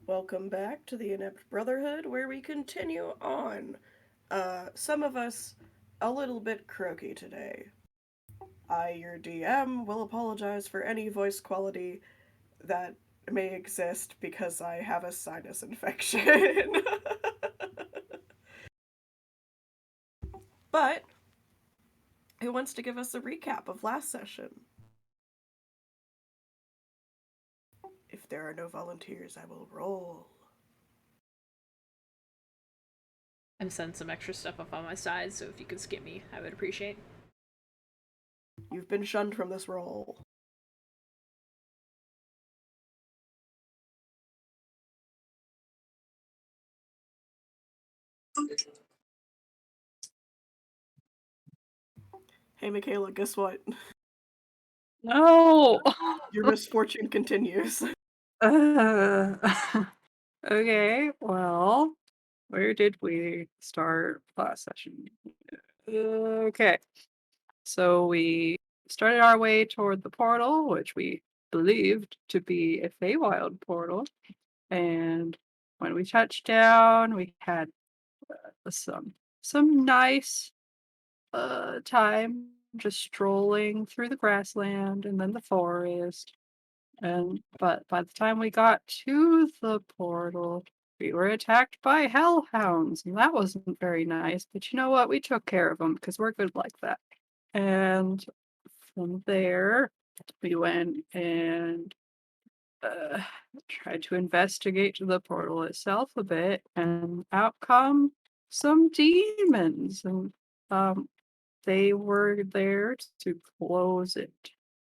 Welcome back to the Inept Brotherhood, where we continue on. Some of us a little bit croaky today. I, your DM, will apologize for any voice quality that may exist because I have a sinus infection. But who wants to give us a recap of last session? If there are no volunteers, I will roll. I'm sending some extra stuff up on my side, so if you could skip me, I would appreciate. You've been shunned from this roll. Hey, Michaela, guess what? No. Your misfortune continues. Uh, okay, well, where did we start last session? Okay, so we started our way toward the portal, which we believed to be a Feywild portal. And when we touched down, we had some nice time just strolling through the grassland and then the forest. But by the time we got to the portal, we were attacked by hellhounds, and that wasn't very nice. But you know what? We took care of them because we're good like that. And from there, we went and uh, tried to investigate the portal itself a bit, and out come some demons, and they were there to close it.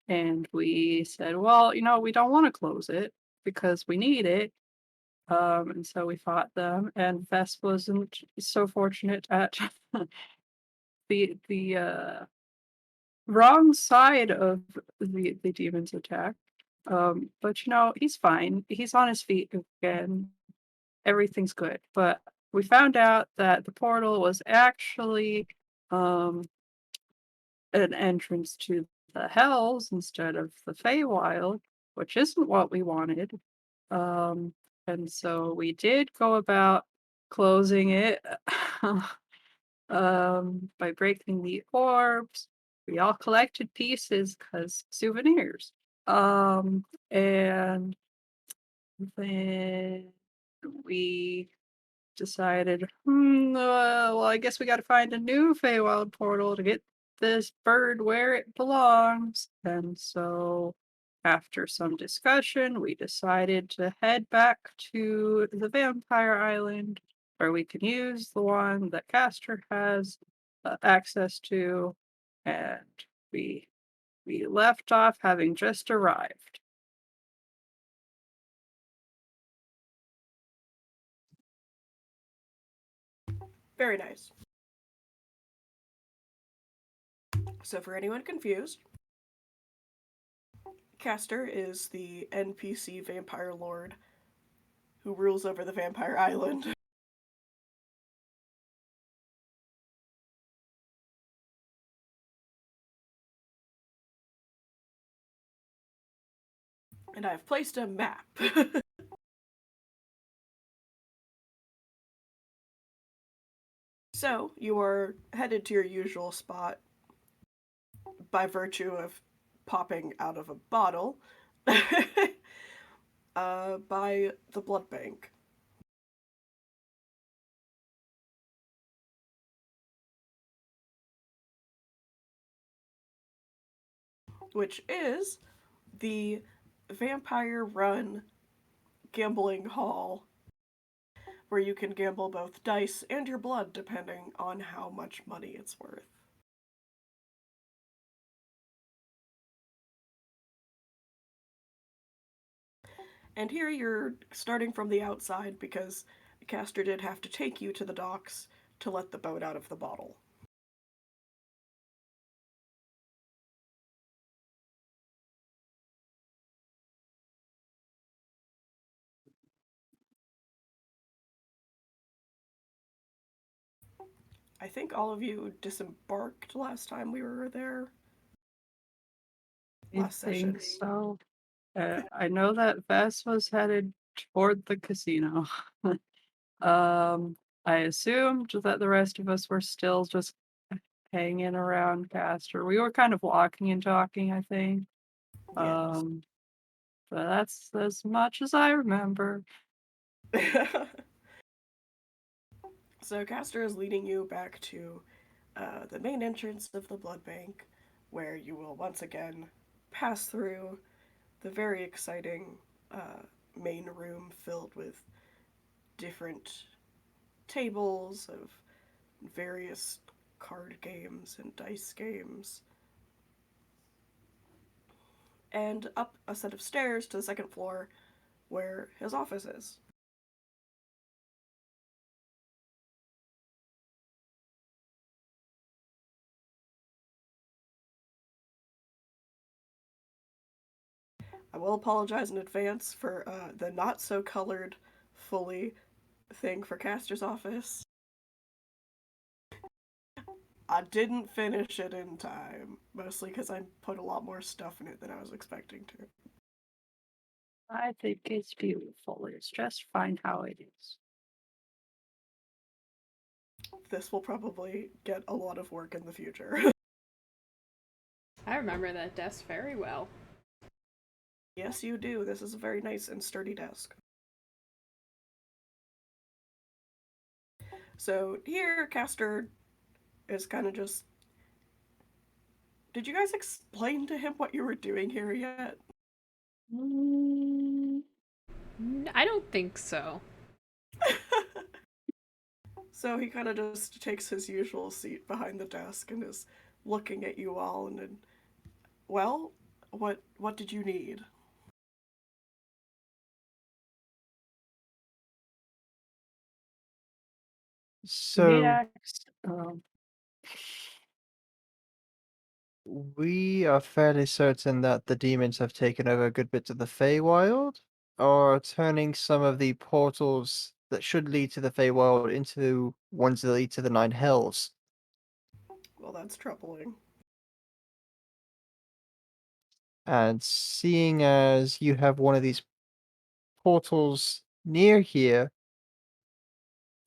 And we said, well, we don't want to close it because we need it. And so we fought them, and Vess wasn't so fortunate at the wrong side of the demon's attack. But he's fine. He's on his feet again. Everything's good. But we found out that the portal was actually um an entrance to the Hells instead of the Feywild, which isn't what we wanted. Um, and so we did go about closing it by breaking the orbs. We all collected pieces because souvenirs. And then we decided, well, I guess we got to find a new Feywild portal to get this bird where it belongs. And so, after some discussion, we decided to head back to the Vampire Island, where we can use the one that Castor has access to. And we we left off having just arrived. Very nice. So, for anyone confused, Kastor is the NPC vampire lord who rules over the vampire island. And I've placed a map. So, you are headed to your usual spot by virtue of popping out of a bottle by the blood bank. Which is the vampire run gambling hall where you can gamble both dice and your blood depending on how much money it's worth. And here you're starting from the outside because Castor did have to take you to the docks to let the boat out of the bottle. I think all of you disembarked last time we were there. I Last session. think so. I know that Vess was headed toward the casino. I assumed that the rest of us were still just hanging around Castor. We were kind of walking and talking, I think. Yes. But that's as much as I remember. So Castor is leading you back to the main entrance of the blood bank, where you will once again pass through the very exciting main room filled with different tables of various card games and dice games, and up a set of stairs to the second floor where his office is. I will apologize in advance for the not so colored fully thing for Castor's office. I didn't finish it in time, mostly because I put a lot more stuff in it than I was expecting to. I think it's beautiful. It's just fine how it is. This will probably get a lot of work in the future. I remember that desk very well. Yes, you do. This is a very nice and sturdy desk. So here, Castor is kind of just. Did you guys explain to him what you were doing here yet? I don't think so. So he kind of just takes his usual seat behind the desk and is looking at you all and then, well, what did you need? So Next, we are fairly certain that the demons have taken over a good bit of the Feywild, or turning some of the portals that should lead to the Feywild into ones that lead to the Nine Hells. Well, that's troubling. And seeing as you have one of these portals near here,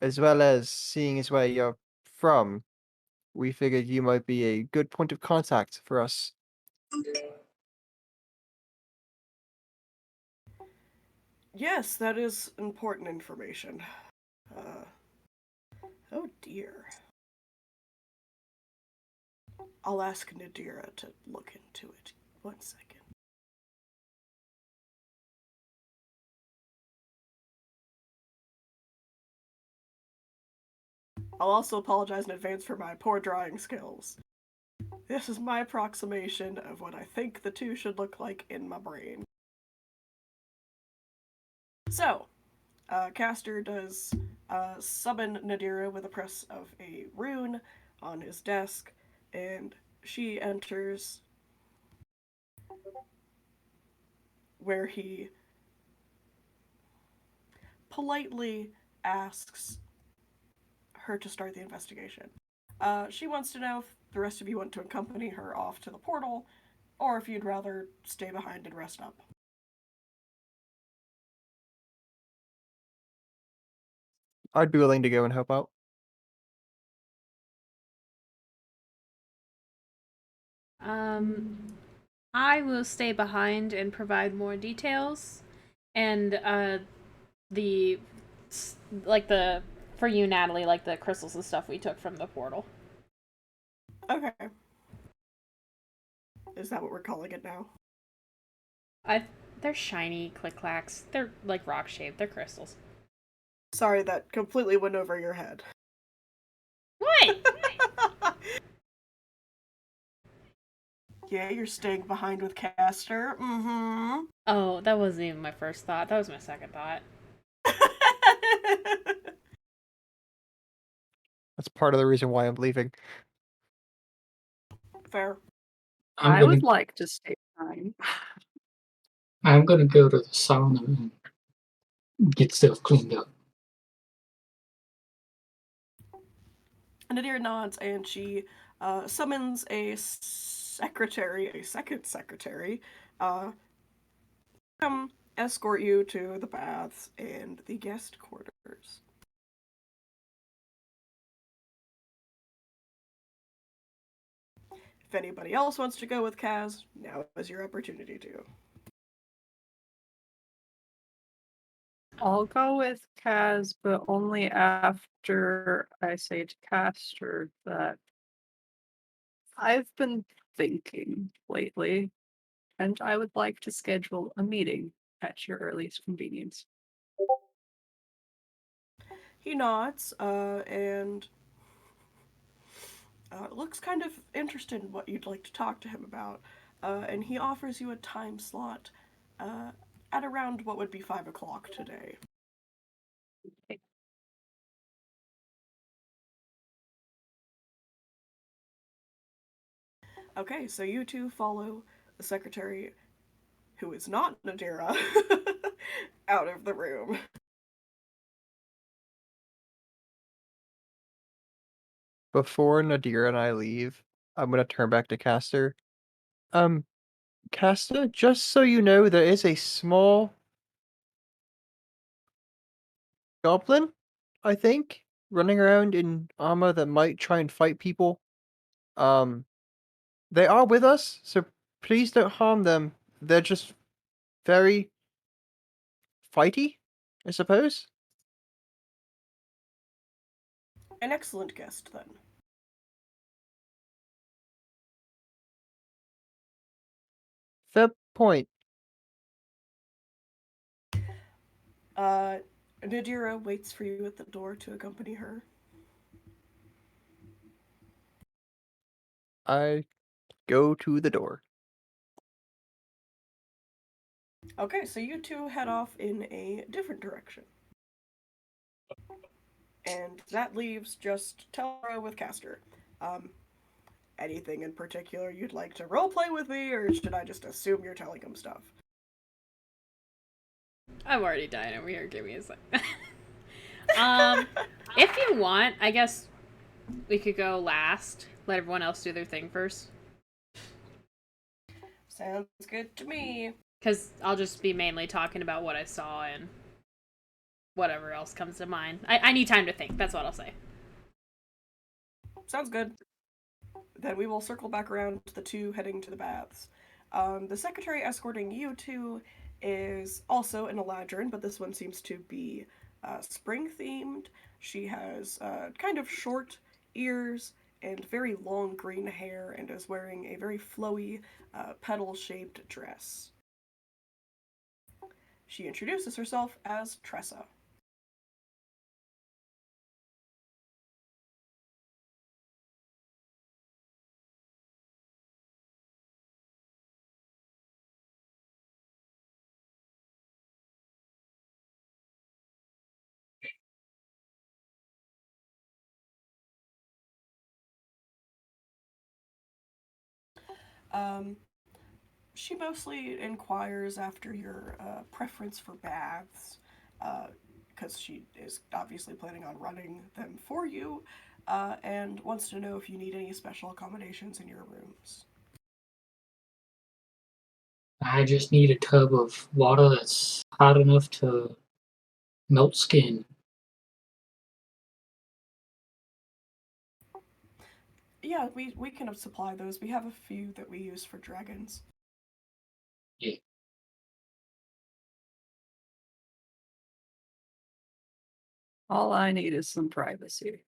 as well as seeing as where you're from, we figured you might be a good point of contact for us. Yes, that is important information. Oh dear. I'll ask Nadira to look into it. 1 second. I'll also apologize in advance for my poor drawing skills. This is my approximation of what I think the two should look like in my brain. So, Castor does summon Nadira with a press of a rune on his desk, and she enters where he politely asks her to start the investigation. She wants to know if the rest of you want to accompany her off to the portal, or if you'd rather stay behind and rest up. I'd be willing to go and help out. I will stay behind and provide more details, and the like the for you, Natalie, like the crystals and stuff we took from the portal. Okay. Is that what we're calling it now? They're shiny click clacks. They're like rock shaped. They're crystals. Sorry, that completely went over your head. What? Yeah, you're staying behind with Castor. Mm-hmm. Oh, that wasn't even my first thought. That was my second thought. That's part of the reason why I'm leaving. Fair. I would like to stay behind. I'm gonna go to the sauna and get stuff cleaned up. Nadir nods and she summons a second secretary, come escort you to the baths and the guest quarters. If anybody else wants to go with Kaz, now is your opportunity to. I'll go with Kaz, but only after I say to Kastor that I've been thinking lately, and I would like to schedule a meeting at your earliest convenience. He nods, and looks kind of interested in what you'd like to talk to him about. And he offers you a time slot uh, at around what would be 5 o'clock today. Okay, so you two follow the secretary, who is not Nadira, out of the room. Before Nadir and I leave, I'm gonna turn back to Castor. Castor, just so you know, there is a small goblin, I think, running around in armor that might try and fight people. Um, they are with us, so please don't harm them. They're just very fighty, I suppose. An excellent guest, then. Fair point. Nadira waits for you at the door to accompany her. I go to the door. Okay, so you two head off in a different direction. And that leaves just Telra with Castor. Anything in particular you'd like to roleplay with me, or should I just assume you're telling him stuff? I'm already dying over here. Give me a sec. If you want, I guess we could go last. Let everyone else do their thing first. Sounds good to me. Because I'll just be mainly talking about what I saw and whatever else comes to mind. I need time to think. That's what I'll say. Sounds good. Then we will circle back around to the two heading to the baths. The secretary escorting you two is also an Eladrin, but this one seems to be spring themed. She has kind of short ears and very long green hair and is wearing a very flowy petal shaped dress. She introduces herself as Tressa. Um, she mostly inquires after your preference for baths, because she is obviously planning on running them for you, and wants to know if you need any special accommodations in your rooms. I just need a tub of water that's hot enough to melt skin. Yeah, we can supply those. We have a few that we use for dragons. Yeah. All I need is some privacy.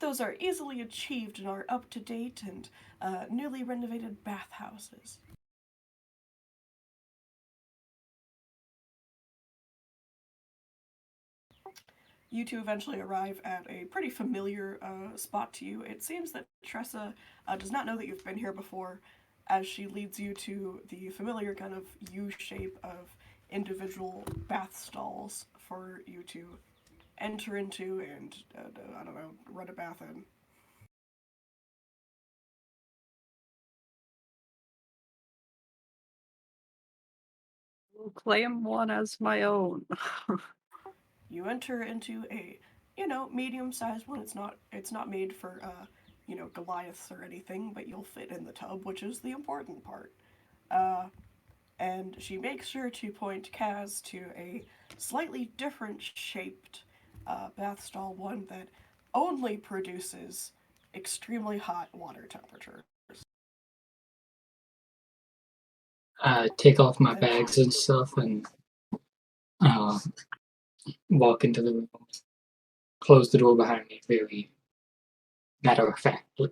Those are easily achieved in our up-to-date and newly renovated bathhouses. You two eventually arrive at a pretty familiar spot to you. It seems that Tressa does not know that you've been here before, as she leads you to the familiar kind of U shape of individual bath stalls for you to enter into and, I don't know, run a bath in. I'll claim one as my own. You enter into a, medium-sized one. It's not made for Goliaths or anything, but you'll fit in the tub, which is the important part. Uh, and she makes sure to point Kaz to a slightly different shaped bath stall, one that only produces extremely hot water temperatures. I take off my Then bags and stuff and uh, walk into the room, close the door behind me, very matter of factly.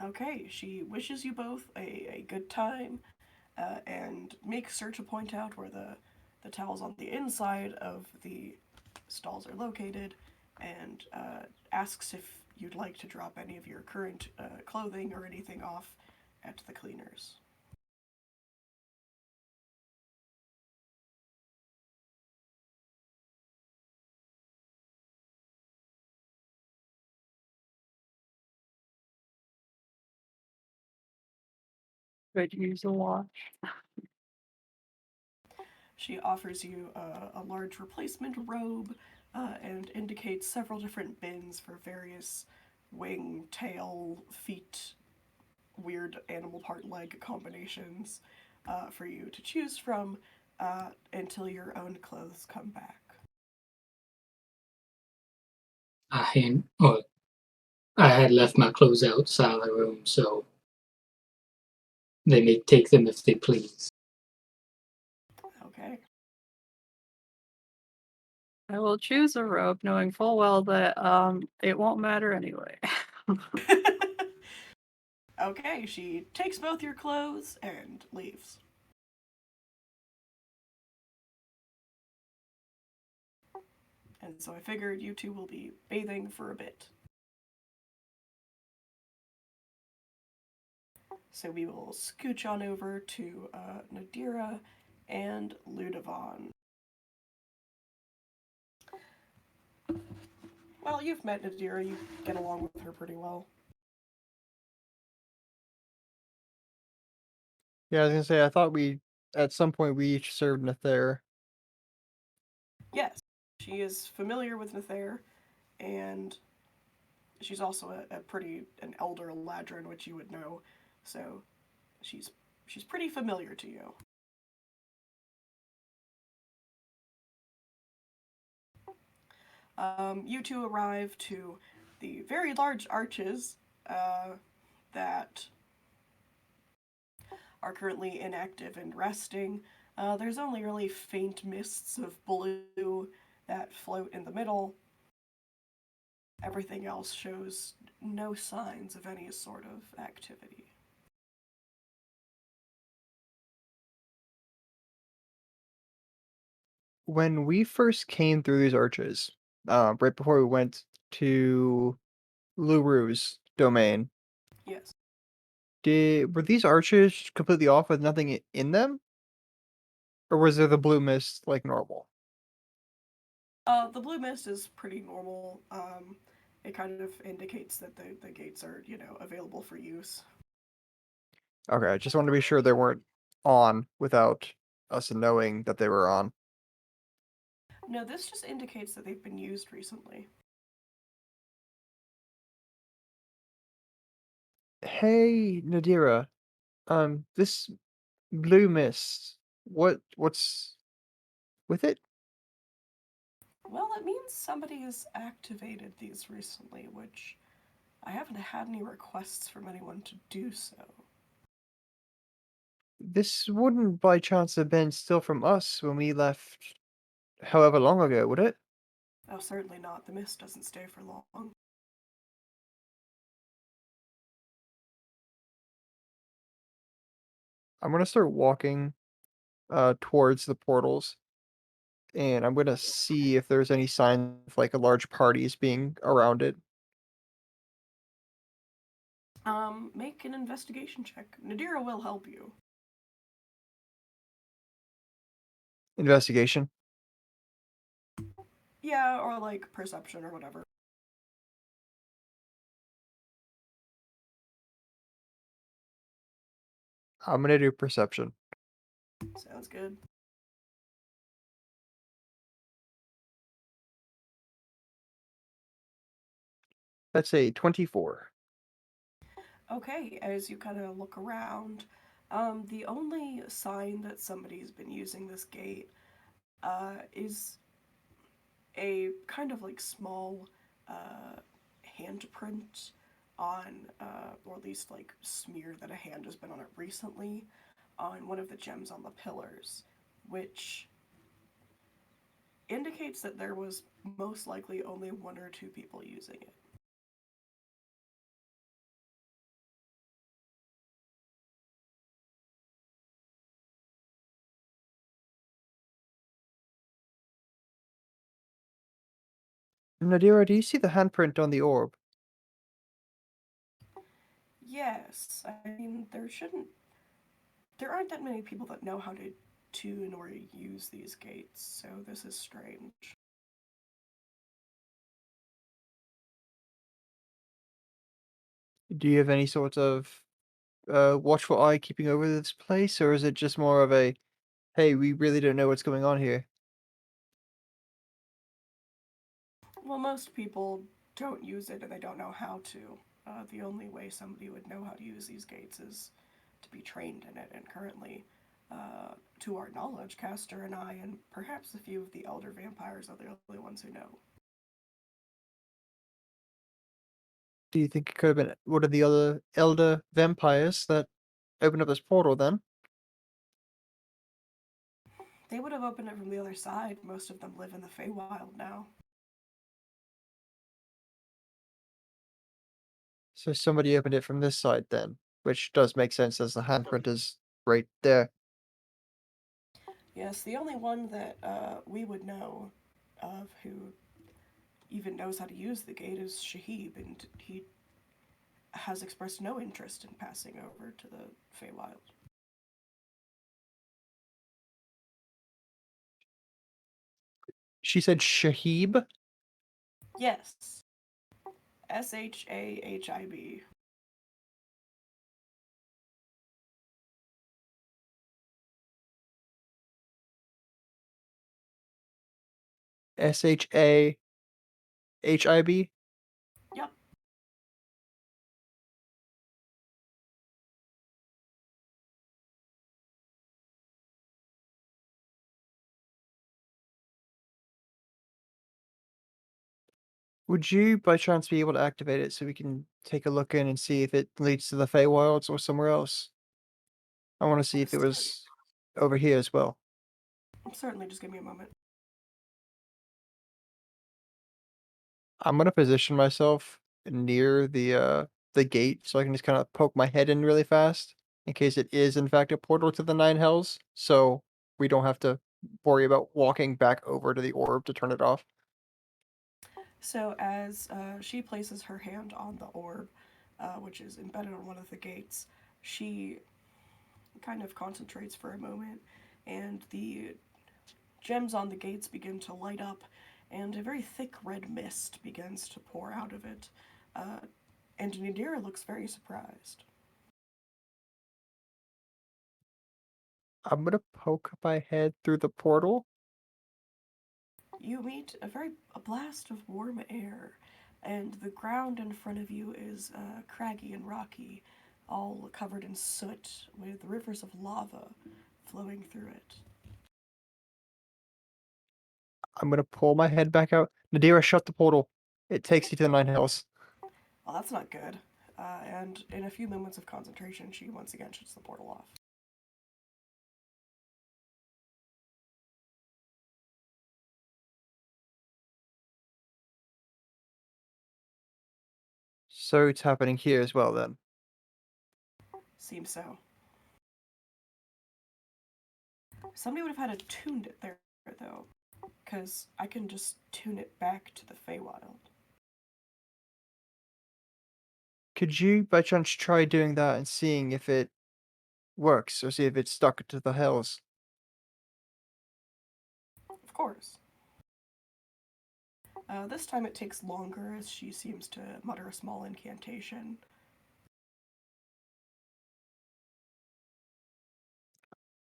Okay, she wishes you both a good time and makes sure to point out where the towels on the inside of the stalls are located and asks if you'd like to drop any of your current clothing or anything off at the cleaners. Could use a wash. She offers you a large replacement robe and indicates several different bins for various wing, tail, feet, weird animal part leg combinations for you to choose from until your own clothes come back. I had left my clothes outside of the room, so they may take them if they please. Okay. I will choose a robe, knowing full well that it won't matter anyway. Okay, she takes both your clothes and leaves. And so I figured you two will be bathing for a bit. So we will scooch on over to Nadira and Ludovon. Well, you've met Nadira, you get along with her pretty well. Yeah, I was gonna say I thought we at some point we each served Nether. Yes, she is familiar with Nether, and she's also an elder Eladrin, which you would know. So she's pretty familiar to you. You two arrive to the very large arches that are currently inactive and resting. There's only really faint mists of blue that float in the middle. Everything else shows no signs of any sort of activity. When we first came through these arches, right before we went to Luru's domain, Yes. were these arches completely off with nothing in them? Or was there the blue mist like normal? The blue mist is pretty normal. It kind of indicates that the gates are, available for use. Okay, I just wanted to be sure they weren't on without us knowing that they were on. No, this just indicates that they've been used recently. Hey, Nadira, this blue mist, what's with it? Well, it means somebody has activated these recently, which I haven't had any requests from anyone to do so. This wouldn't by chance have been still from us when we left however long ago, would it? Oh, certainly not. The mist doesn't stay for long. I'm gonna start walking towards the portals, and I'm gonna see if there's any sign of like a large parties being around it. Make an investigation check. Nadira will help you. Investigation. Yeah, or like perception or whatever. I'm gonna do perception. Sounds good. That's a 24. Okay, as you kind of look around, the only sign that somebody's been using this gate is a kind of like small uh, handprint on, or at least like smear that a hand has been on it recently, on one of the gems on the pillars, which indicates that there was most likely only one or two people using it. Nadira, do you see the handprint on the orb? Yes, I mean, there aren't that many people that know how to tune or use these gates, so this is strange. Do you have any sort of watchful eye keeping over this place, or is it just more of a, hey, we really don't know what's going on here? Well, most people don't use it and they don't know how to. The only way somebody would know how to use these gates is to be trained in it, and currently, to our knowledge, Castor and I, and perhaps a few of the elder vampires, are the only ones who know. Do you think it could have been one of the other elder vampires that opened up this portal then? They would have opened it from the other side. Most of them live in the Feywild now. So somebody opened it from this side then, which does make sense as the handprint is right there. Yes, the only one that we would know of who even knows how to use the gate is Shahib, and he has expressed no interest in passing over to the Feywild. She said Shahib? Yes, Shahib. Shahib? Yep. Would you by chance be able to activate it so we can take a look in and see if it leads to the Feywilds or somewhere else? I want to see if it was over here as well. Certainly, just give me a moment. I'm gonna position myself near the gate so I can just kind of poke my head in really fast in case it is in fact a portal to the Nine Hells, so we don't have to worry about walking back over to the orb to turn it off. So, as she places her hand on the orb, which is embedded on one of the gates, she kind of concentrates for a moment, and the gems on the gates begin to light up, and a very thick red mist begins to pour out of it. Uh, and Nadira looks very surprised. I'm gonna poke my head through the portal. You meet a blast of warm air, and the ground in front of you is craggy and rocky, all covered in soot, with rivers of lava flowing through it. I'm gonna pull my head back out. Nadira, shut the portal. It takes you to the Nine Hells. Well, that's not good. And in a few moments of concentration, she once again shuts the portal off. So it's happening here as well then. Seems so. Somebody would have had to tuned it there, though, because I can just tune it back to the Feywild. Could you by chance try doing that and seeing if it works or see if it's stuck to the Hells? Of course. This time it takes longer as she seems to mutter a small incantation.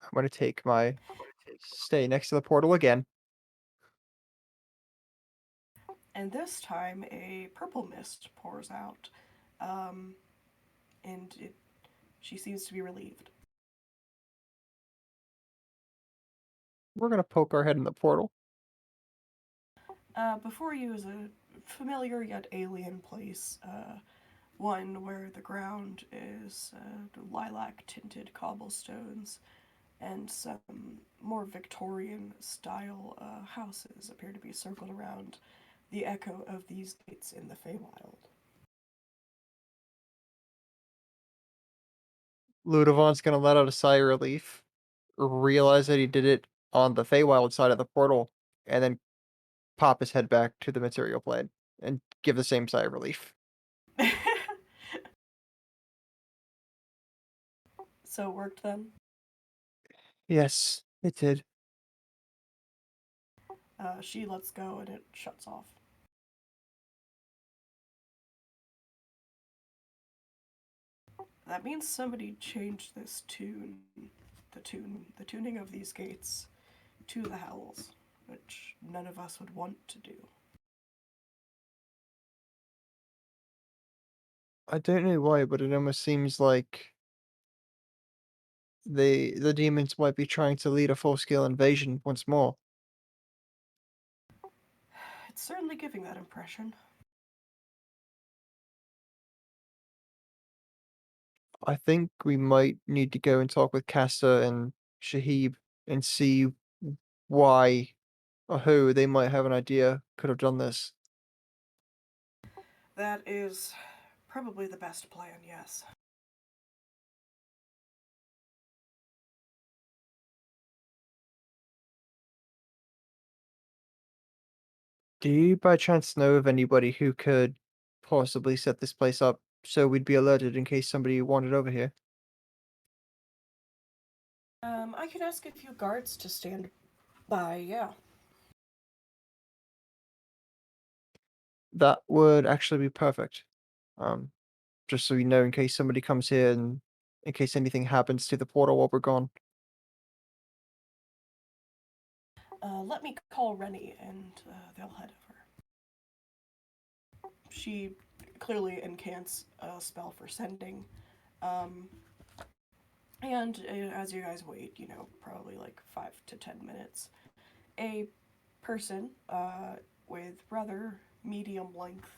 I'm gonna take my stay next to the portal again. And this time a purple mist pours out. Um, and she seems to be relieved. We're gonna poke our head in the portal. Before you is a familiar yet alien place, one where the ground is lilac tinted cobblestones, and some more Victorian style houses appear to be circled around the echo of these gates in the Feywild. Ludovon's gonna let out a sigh of relief, realize that he did it on the Feywild side of the portal, and then pop his head back to the material plane and give the same sigh of relief. So it worked then? Yes, it did. She lets go and it shuts off. That means somebody changed this the tuning of these gates to the howls, which none of us would want to do. I don't know why, but it almost seems like the demons might be trying to lead a full-scale invasion once more. It's certainly giving that impression. I think we might need to go and talk with Kastor and Shahib and see why or who they might have an idea could have done this. That is probably the best plan, yes. Do you by chance know of anybody who could possibly set this place up so we'd be alerted in case somebody wandered over here? I can ask a few guards to stand by, yeah. That would actually be perfect. Um, just so we know in case somebody comes here and in case anything happens to the portal while we're gone. Let me call Rennie and they'll head over. She clearly incants a spell for sending. Um, and as you guys wait, probably like 5 to 10 minutes, a person with rather medium length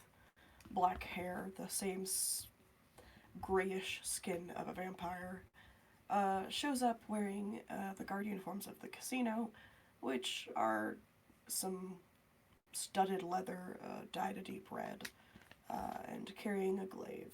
black hair, the same grayish skin of a vampire, shows up wearing the guard uniforms of the casino, which are some studded leather dyed a deep red, and carrying a glaive.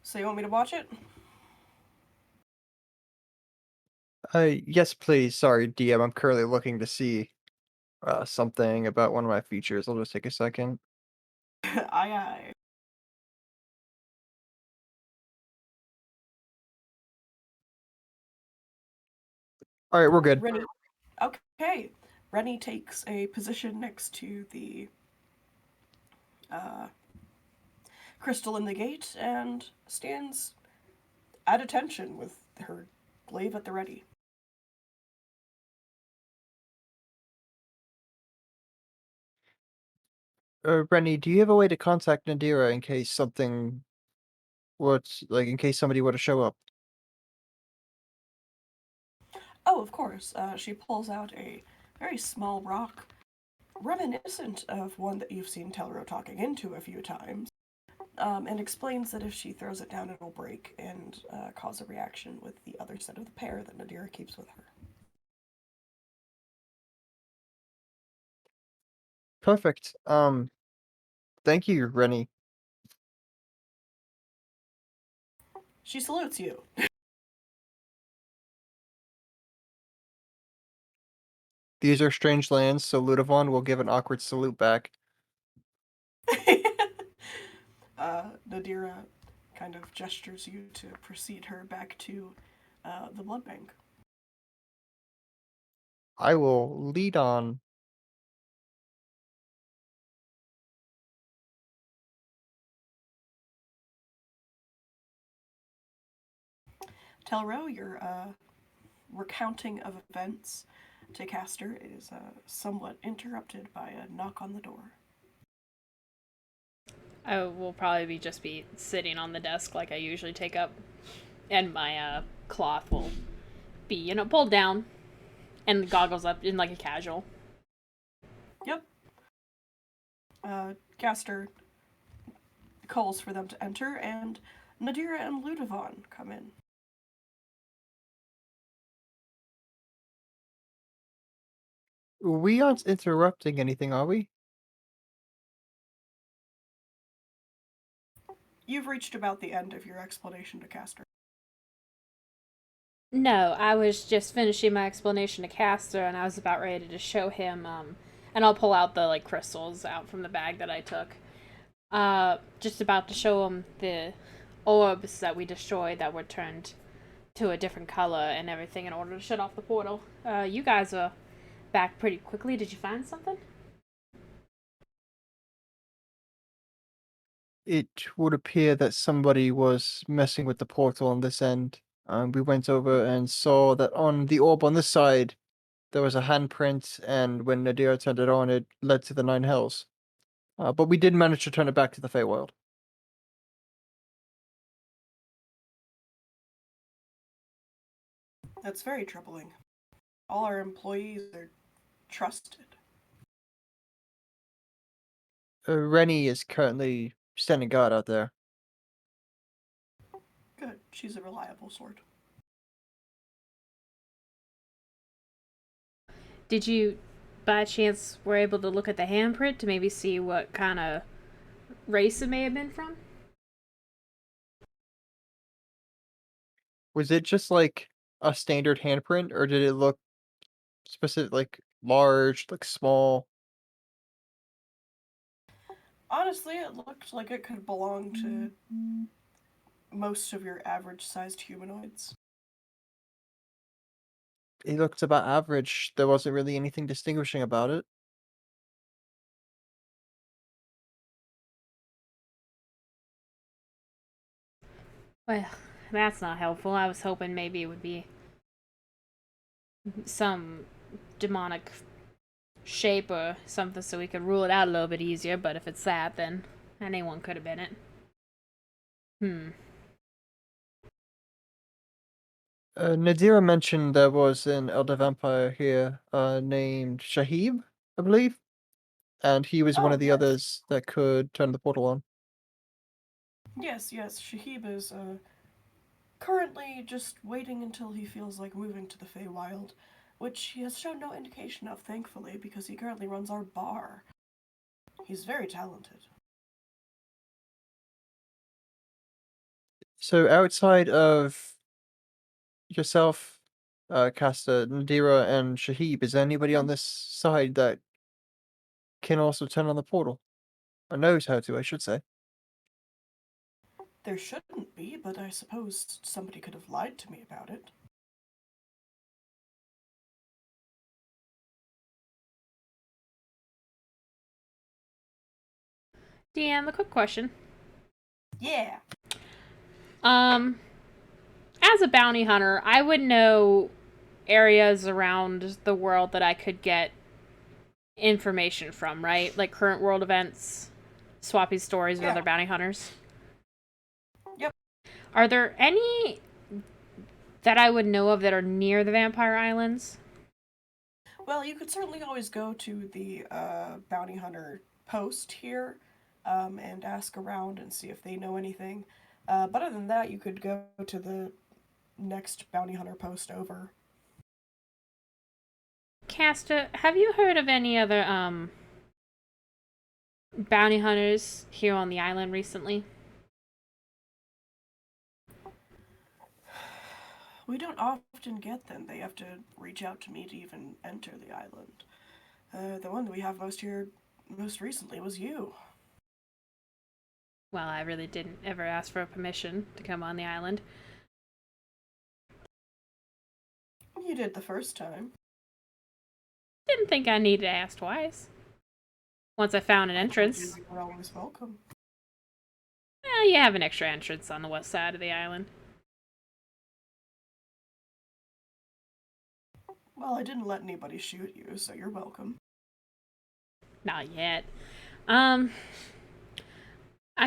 So you want me to watch it? Yes, please. Sorry, DM. I'm currently looking to see something about one of my features. I'll just take a second. Aye aye. All right, we're good. Rennie. Okay. Rennie takes a position next to the uh, crystal in the gate and stands at attention with her glaive at the ready. Rennie, do you have a way to contact Nadira in case something in case somebody were to show up? Oh, of course. She pulls out a very small rock, reminiscent of one that you've seen Telro talking into a few times, and explains that if she throws it down, it'll break and cause a reaction with the other set of the pair that Nadira keeps with her. Perfect. Thank you, Rennie. She salutes you. These are strange lands, so Ludovon will give an awkward salute back. Nadira kind of gestures you to precede her back to the blood bank. I will lead on. Telro, your recounting of events to Kastor is somewhat interrupted by a knock on the door. I will probably just be sitting on the desk like I usually take up, and my cloth will be, pulled down, and the goggles up in like a casual. Yep. Kastor calls for them to enter, and Nadira and Ludovan come in. We aren't interrupting anything, are we? You've reached about the end of your explanation to Kastor. No, I was just finishing my explanation to Castor, and I was about ready to show him, and I'll pull out the, like, crystals out from the bag that I took. Just about to show him the orbs that we destroyed that were turned to a different color and everything in order to shut off the portal. You guys are back pretty quickly. Did you find something? It would appear that somebody was messing with the portal on this end. We went over and saw that on the orb on this side, there was a handprint, and when Nadira turned it on, it led to the Nine Hells. But we did manage to turn it back to the Feywild. That's very troubling. All our employees are trusted. Rennie is currently standing guard out there. Good. She's a reliable sort. Did you, by chance, were able to look at the handprint to maybe see what kind of race it may have been from? Was it just like a standard handprint, or did it look specific, like large, like small? Honestly, it looked like it could belong to most of your average-sized humanoids. It looked about average. There wasn't really anything distinguishing about it. Well, that's not helpful. I was hoping maybe it would be some demonic shape or something so we could rule it out a little bit easier, but if it's that, then anyone could have been it. Nadira mentioned there was an elder vampire here named Shahib, I believe, and he was one Oh, of the yes. others that could turn the portal on. Yes, Shahib is currently just waiting until he feels like moving to the Feywild, which he has shown no indication of, thankfully, because he currently runs our bar. He's very talented. So outside of yourself, Castor, Nadira, and Shahib, is there anybody on this side that can also turn on the portal? Or knows how to, I should say. There shouldn't be, but I suppose somebody could have lied to me about it. DM, a quick question. Yeah. As a bounty hunter, I would know areas around the world that I could get information from, right? Like current world events, swapping stories with Yeah. other bounty hunters. Yep. Are there any that I would know of that are near the Vampire Islands? Well, you could certainly always go to the bounty hunter post here and ask around and see if they know anything. But other than that, you could go to the next bounty hunter post over. Casta, have you heard of any other bounty hunters here on the island recently? We don't often get them. They have to reach out to me to even enter the island. The one that we have most recently was you. Well, I really didn't ever ask for permission to come on the island. You did the first time. Didn't think I needed to ask twice. Once I found an entrance. You were always welcome. You have an extra entrance on the west side of the island. Well, I didn't let anybody shoot you, so you're welcome. Not yet. I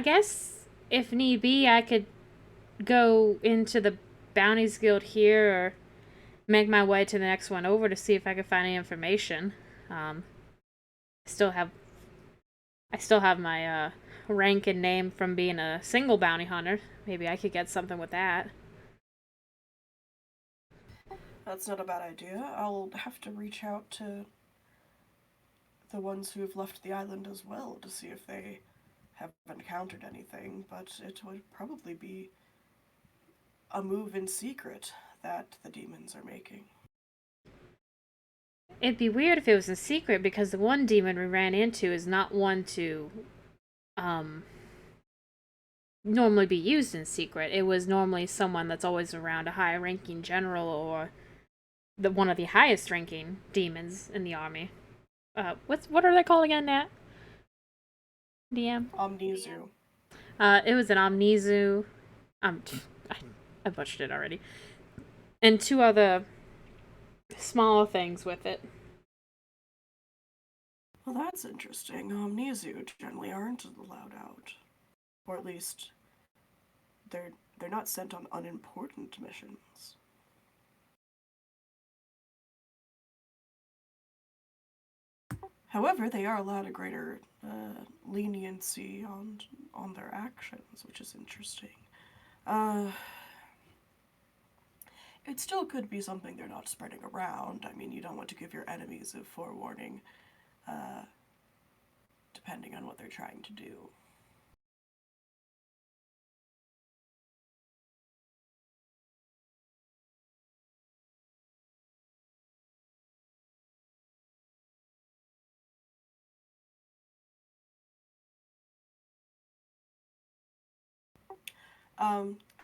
guess if need be, I could go into the Bounties Guild here or make my way to the next one over to see if I can find any information. I still have my rank and name from being a single bounty hunter. Maybe I could get something with that. That's not a bad idea. I'll have to reach out to the ones who've left the island as well to see if they have encountered anything, but it would probably be a move in secret that the demons are making. It'd be weird if it was in secret because the one demon we ran into is not one to normally be used in secret. It was normally someone that's always around a high ranking general or one of the highest ranking demons in the army. What are they called again, Nat? DM? Omnizu. It was an Omnizu. I butchered it already. And two other smaller things with it. Well, that's interesting. Omnizu generally aren't allowed out. Or at least, they're not sent on unimportant missions. However, they are allowed a greater leniency on their actions, which is interesting. It still could be something they're not spreading around. I mean, you don't want to give your enemies a forewarning, depending on what they're trying to do.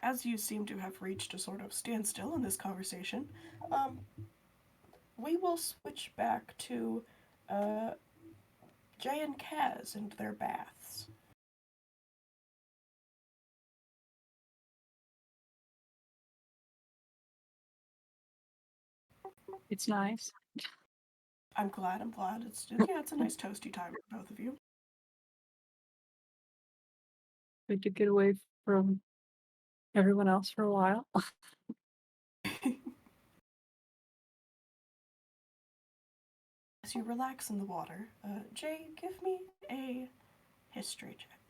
As you seem to have reached a sort of standstill in this conversation, we will switch back to Jay and Kaz and their baths. It's nice. I'm glad. It's a nice toasty time for both of you. Good to get away from everyone else for a while. As you relax in the water, Jay, give me a history check.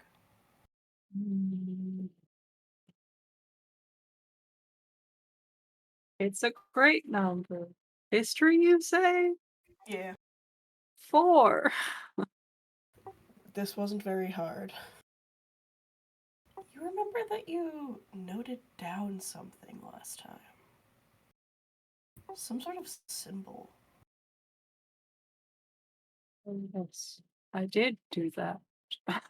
It's a great number. History, you say? Yeah. 4. This wasn't very hard. You remember that you noted down something last time? Some sort of symbol. Yes, I did do that. I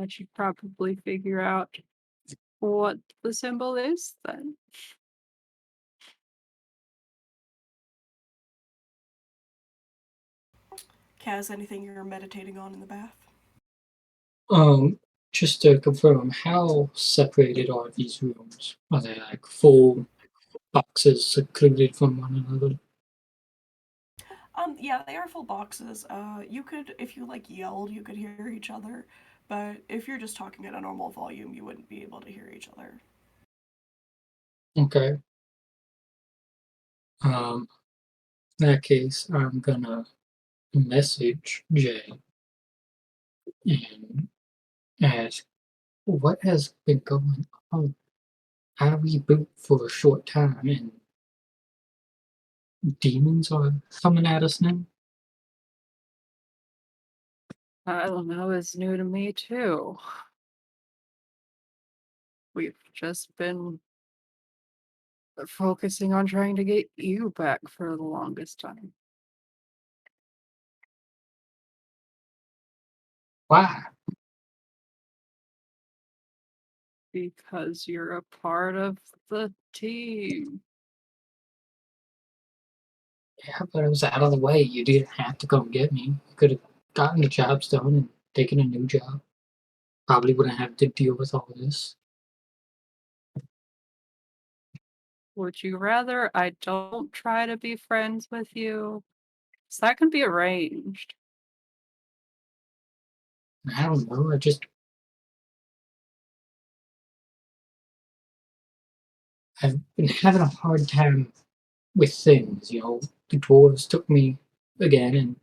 should probably figure out what the symbol is then. Kaz, anything you're meditating on in the bath? Just to confirm, how separated are these rooms? Are they like full boxes secluded from one another? Yeah, they are full boxes. You could, if you like yelled, you could hear each other, but if you're just talking at a normal volume, you wouldn't be able to hear each other. Okay. In that case, I'm gonna message Jay and ask what has been going on. I reboot for a short time and demons are coming at us now. I don't know, it's new to me too. We've just been focusing on trying to get you back for the longest time. Why? Because you're a part of the team. Yeah, but I was out of the way. You didn't have to come get me. You could have gotten the jobs done and taken a new job. Probably wouldn't have to deal with all this. Would you rather I don't try to be friends with you? 'Cause that can be arranged. I don't know. I've been having a hard time with things. The dwarves took me again and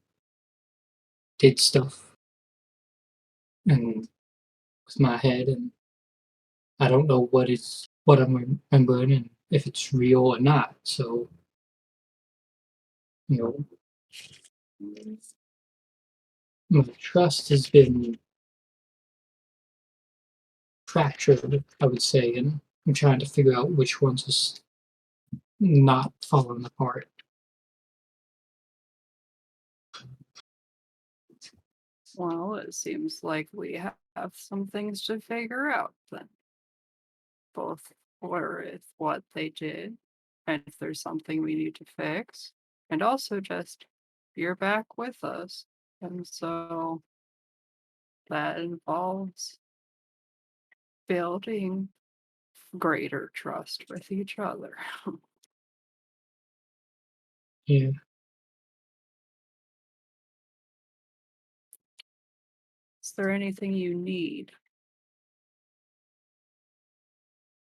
did stuff and with my head, and I don't know what I'm remembering and if it's real or not. So you know, my trust has been fractured, I would say, and I'm trying to figure out which ones is not falling apart. Well, it seems like we have some things to figure out then. Both where it's what they did, and if there's something we need to fix, and also just you're back with us. And so that involves building greater trust with each other. Yeah, Is there anything you need?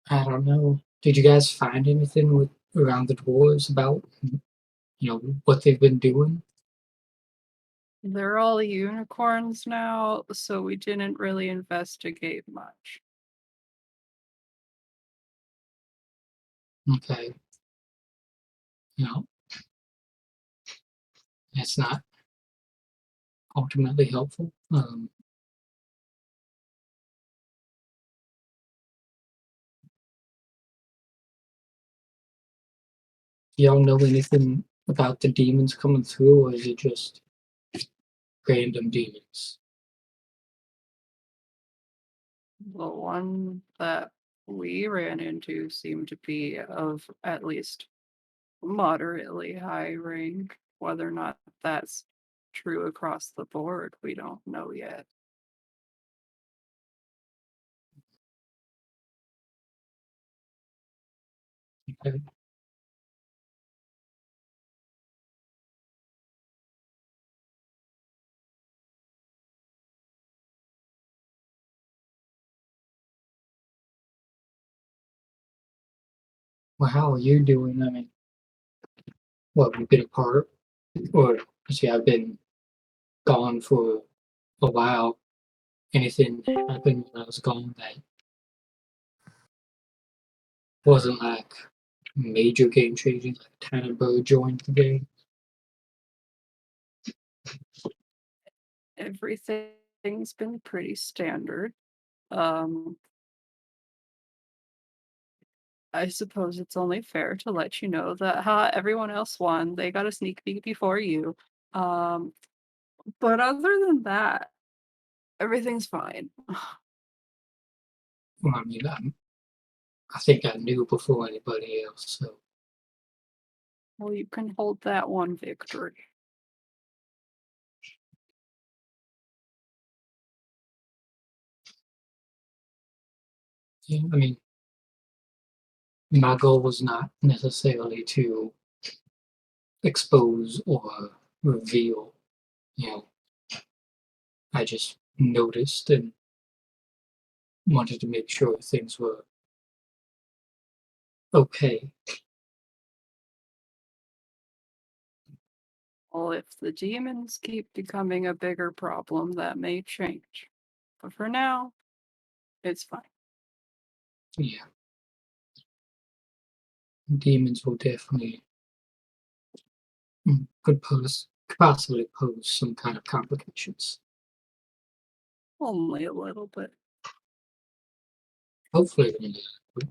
I don't know. Did you guys find anything around the dwarves about what they've been doing? They're all unicorns now, so we didn't really investigate much. Okay, you know, that's not ultimately helpful. Y'all know anything about the demons coming through, or is it just random demons? The one that we ran into seemed to be of at least moderately high rank. Whether or not that's true across the board, we don't know yet. Okay. Well, how are you doing? I mean, we've been apart, or see, I've been gone for a while. Anything happened when I was gone that wasn't like major game changing, like Tanner Bird joined the game? Everything's been pretty standard. Um, I suppose it's only fair to let you know that everyone else won. They got a sneak peek before you. Um, but other than that, everything's fine. Well, I mean, I think I knew before anybody else, so Well, you can hold that one victory. yeah, I mean, my goal was not necessarily to expose or reveal, you know, I just noticed and wanted to make sure things were okay. Well, if the demons keep becoming a bigger problem, that may change. But for now, it's fine. Yeah, demons will definitely could possibly pose some kind of complications. Only a little bit. Hopefully, they're not.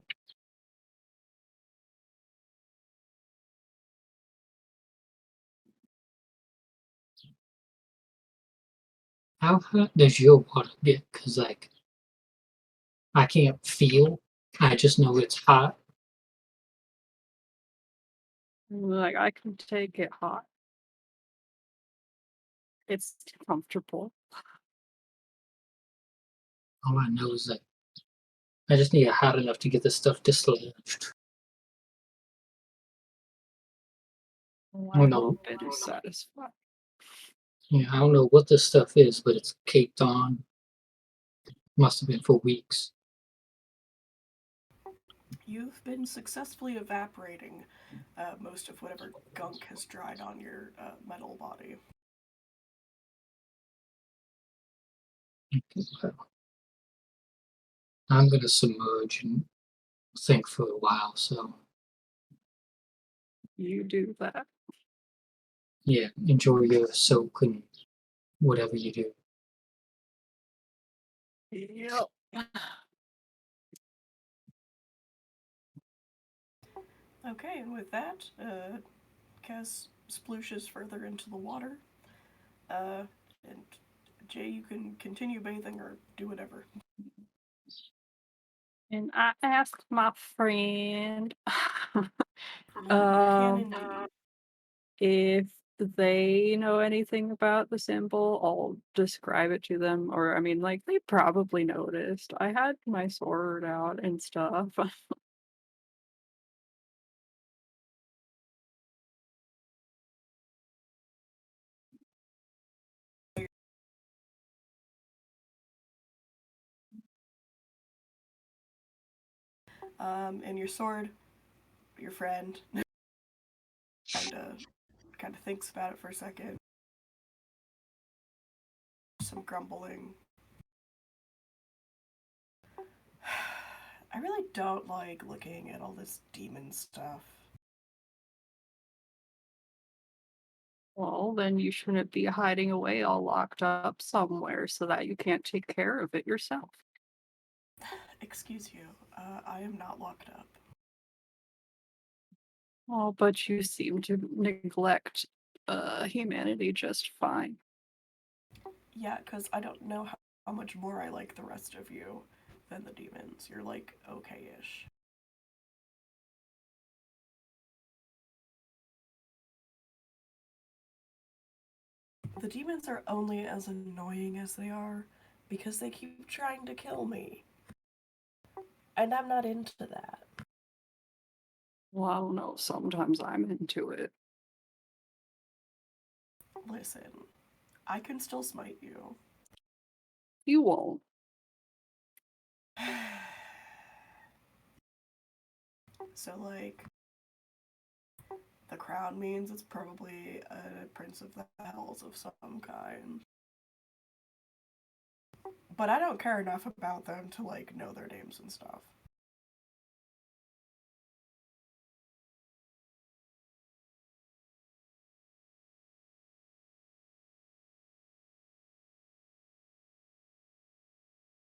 How hot does your water get? Because like I can't feel. I just know it's hot. Like, I can take it hot. It's comfortable. All I know is that I just need it hot enough to get the stuff dislodged. Oh, Oh, I no. hope it is satisfying. Yeah, I don't know what this stuff is, but it's caked on. Must have been for weeks. You've been successfully evaporating most of whatever gunk has dried on your metal body. Well, I'm gonna submerge and think for a while, so You do that. yeah, enjoy your soak and whatever you do. Yep. Okay, and with that, Kaz splooshes further into the water. And Jay, you can continue bathing or do whatever. And I asked my friend You can um, indeed. if they know anything about the symbol. I'll describe it to them. Or, I mean, like, they probably noticed. I had my sword out and stuff. And your sword, your friend, kind of thinks about it for a second. Some grumbling. I really don't like looking at all this demon stuff. Well, then you shouldn't be hiding away all locked up somewhere so that you can't take care of it yourself. Excuse you, I am not locked up. Oh, but you seem to neglect humanity just fine. Yeah, because I don't know how much more I like the rest of you than the demons. You're like okay-ish. The demons are only as annoying as they are because they keep trying to kill me. And I'm not into that. Well, I don't know. Sometimes I'm into it. Listen, I can still smite you. You won't. So, like, the crown means it's probably a prince of the hells of some kind. But I don't care enough about them to, like, know their names and stuff.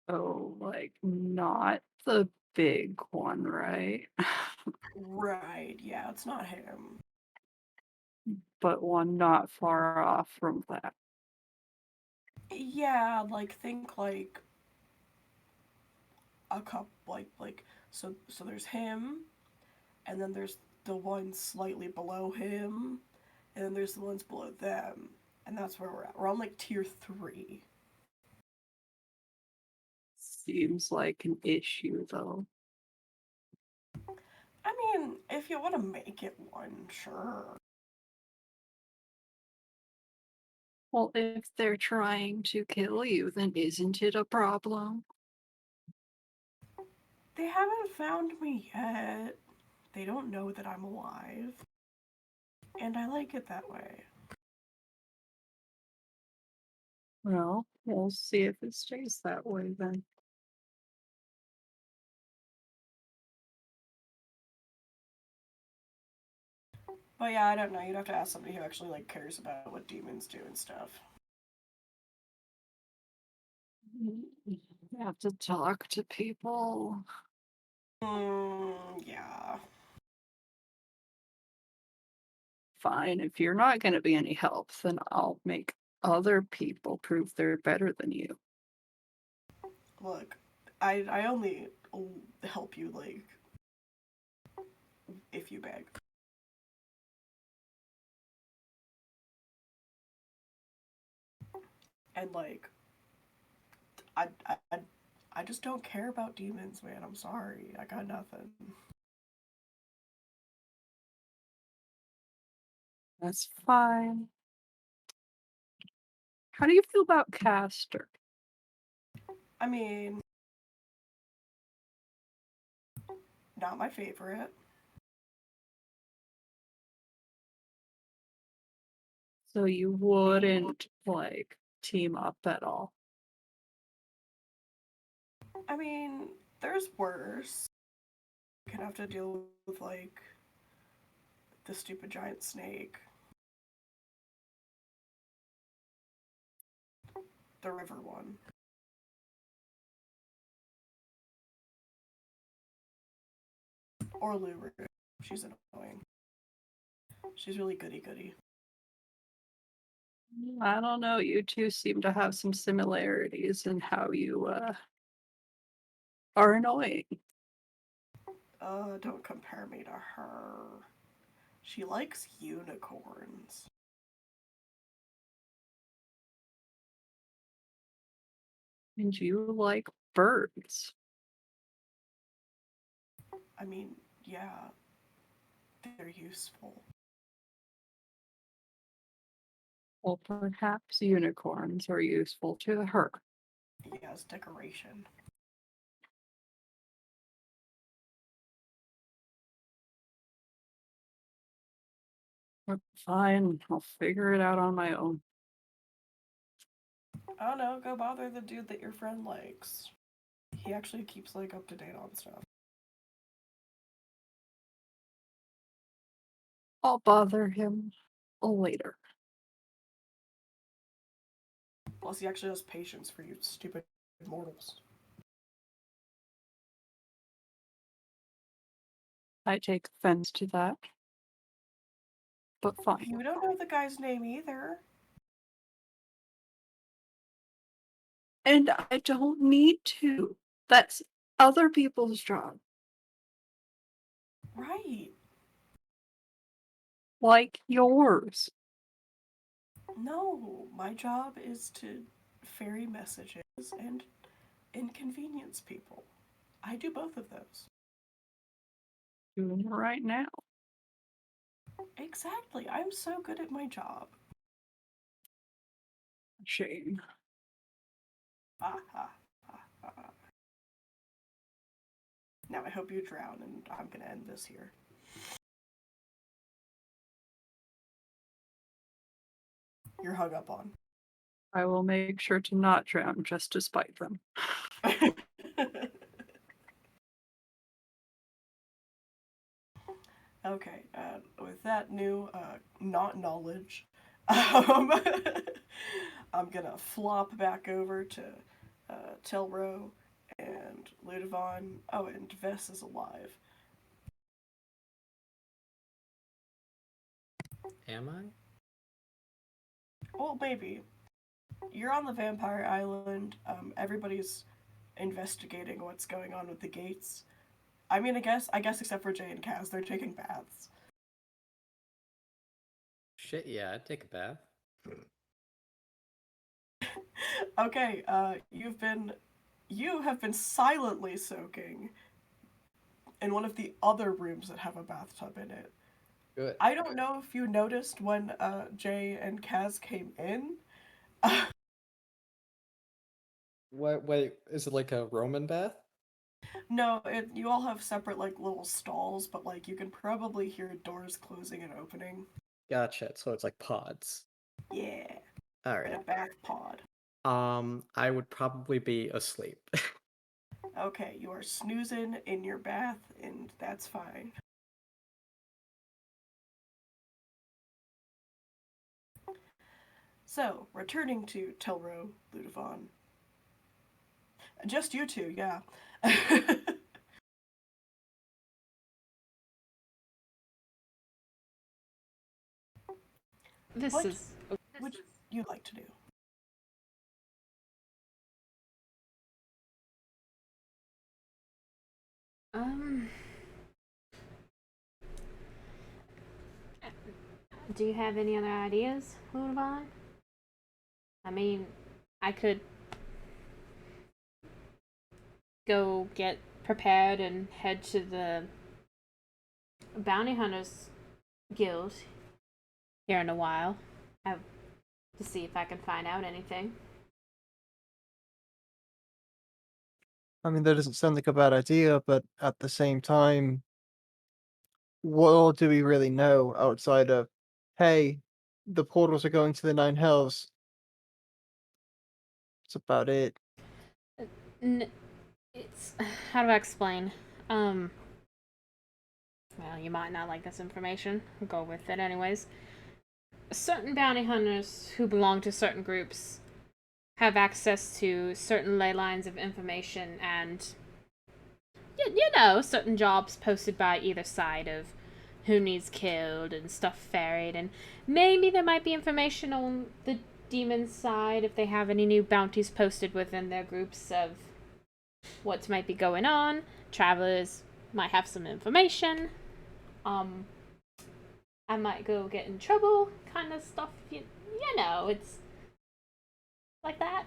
Oh, like, not the big one, right? Right, yeah, it's not him. But one not far off from that. Yeah, like, think, like, a couple, so there's him, and then there's the ones slightly below him, and then there's the ones below them, and that's where we're at. We're on like tier 3. Seems like an issue, though. I mean, if you want to make it one, sure. Well, if they're trying to kill you, then isn't it a problem? They haven't found me yet. They don't know that I'm alive. And I like it that way. Well, we'll see if it stays that way then. But yeah, I don't know. You'd have to ask somebody who actually like cares about what demons do and stuff. You have to talk to people. Yeah. Fine, if you're not going to be any help, then I'll make other people prove they're better than you. Look, I only help you like if you beg. And like I I I just don't care about demons, man. I'm sorry. I got nothing. That's fine. How do you feel about Kastor? I mean, not my favorite. So you wouldn't, like, team up at all? I mean, there's worse. You could have to deal with, like, the stupid giant snake. The river one. Or Lulu. She's annoying. She's really goody-goody. I don't know. You two seem to have some similarities in how you are annoying. Don't compare me to her. She likes unicorns. And you like birds. I mean, yeah, they're useful. Well, perhaps unicorns are useful to her. Yeah, as decoration. But fine, I'll figure it out on my own. I don't know, go bother the dude that your friend likes. He actually keeps, like, up to date on stuff. I'll bother him later. Plus, he actually has patience for you stupid mortals. I take offense to that. But fine. You don't know the guy's name either. And I don't need to. That's other people's job. Right. Like yours. No, my job is to ferry messages and inconvenience people. I do both of those. Doing it right now. Exactly. I'm so good at my job. Shame. Ah, ah, ah, ah. Now I hope you drown, and I'm gonna end this here. You're hung up on. I will make sure to not drown just to spite them. Okay, with that new, not knowledge, um, I'm gonna flop back over to Tilro and Ludovon. Oh, and Vess is alive. Am I? Well, maybe. You're on the vampire island. Everybody's investigating what's going on with the gates. I mean, I guess except for Jay and Kaz, they're taking baths. Shit, yeah, I'd take a bath. Okay, you have been silently soaking in one of the other rooms that have a bathtub in it. Good. I don't know if you noticed when Jay and Kaz came in. What? Wait, is it like a Roman bath? No, you all have separate like little stalls, but like you can probably hear doors closing and opening. Gotcha. So it's like pods. Yeah, All in a right. bath pod. I would probably be asleep. Okay, you are snoozing in your bath, and that's fine. So, returning to Telro, Ludovon. Just you two, yeah. This What is would you like to do? um. Do you have any other ideas, Ludovon? I mean, I could go get prepared and head to the bounty hunters guild. here in a while to see if I can find out anything. I mean, that doesn't sound like a bad idea, but at the same time, what all do we really know outside of, hey, the portals are going to the Nine Hells? That's about it. It's how do I explain? Well, you might not like this information. I'll go with it anyways. Certain bounty hunters who belong to certain groups have access to certain ley lines of information and certain jobs posted by either side of who needs killed and stuff ferried, and maybe there might be information on the demon side if they have any new bounties posted within their groups of what might be going on. Travelers might have some information. I might go get in trouble, kind of stuff. You know, it's like that.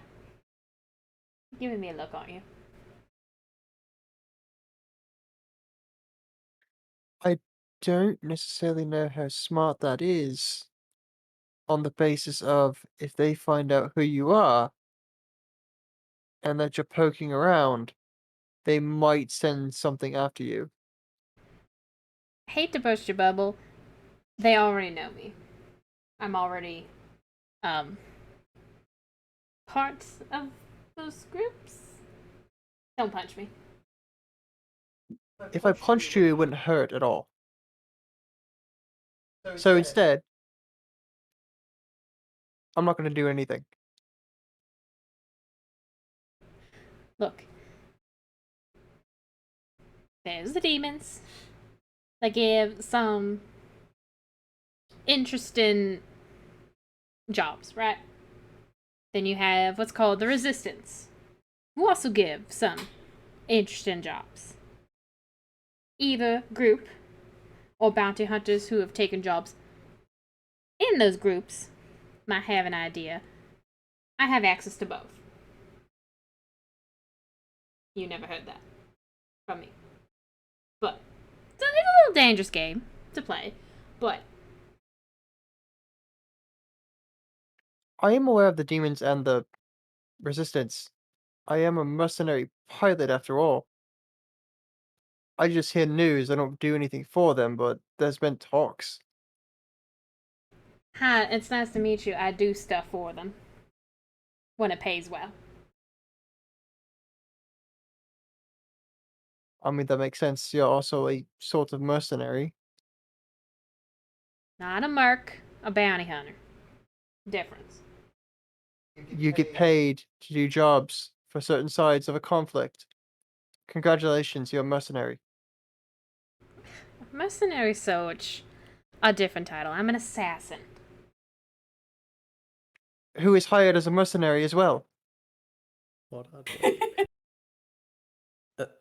Giving me a look, aren't you? I don't necessarily know how smart that is on the basis of if they find out who you are and that you're poking around, they might send something after you. Hate to burst your bubble. They already know me. I'm already part of those groups. Don't punch me. If I punched you, it wouldn't hurt at all. So instead, I'm not going to do anything. Look. There's the demons. They give some interesting jobs, right? Then you have what's called the resistance, who also give some interesting jobs. Either group or bounty hunters who have taken jobs in those groups might have an idea. I have access to both. You never heard that from me. But it's a little dangerous game to play. But I am aware of the demons and the resistance. I am a mercenary pilot after all. I just hear news, I don't do anything for them, but there's been talks. hi, it's nice to meet you. I do stuff for them when it pays well. I mean, that makes sense. You're also a sort of mercenary. Not a merc, a bounty hunter. Difference. You get paid to do jobs for certain sides of a conflict. Congratulations, you're a mercenary. Mercenary Soch, a different title. I'm an assassin. Who is hired as a mercenary as well. Hold on.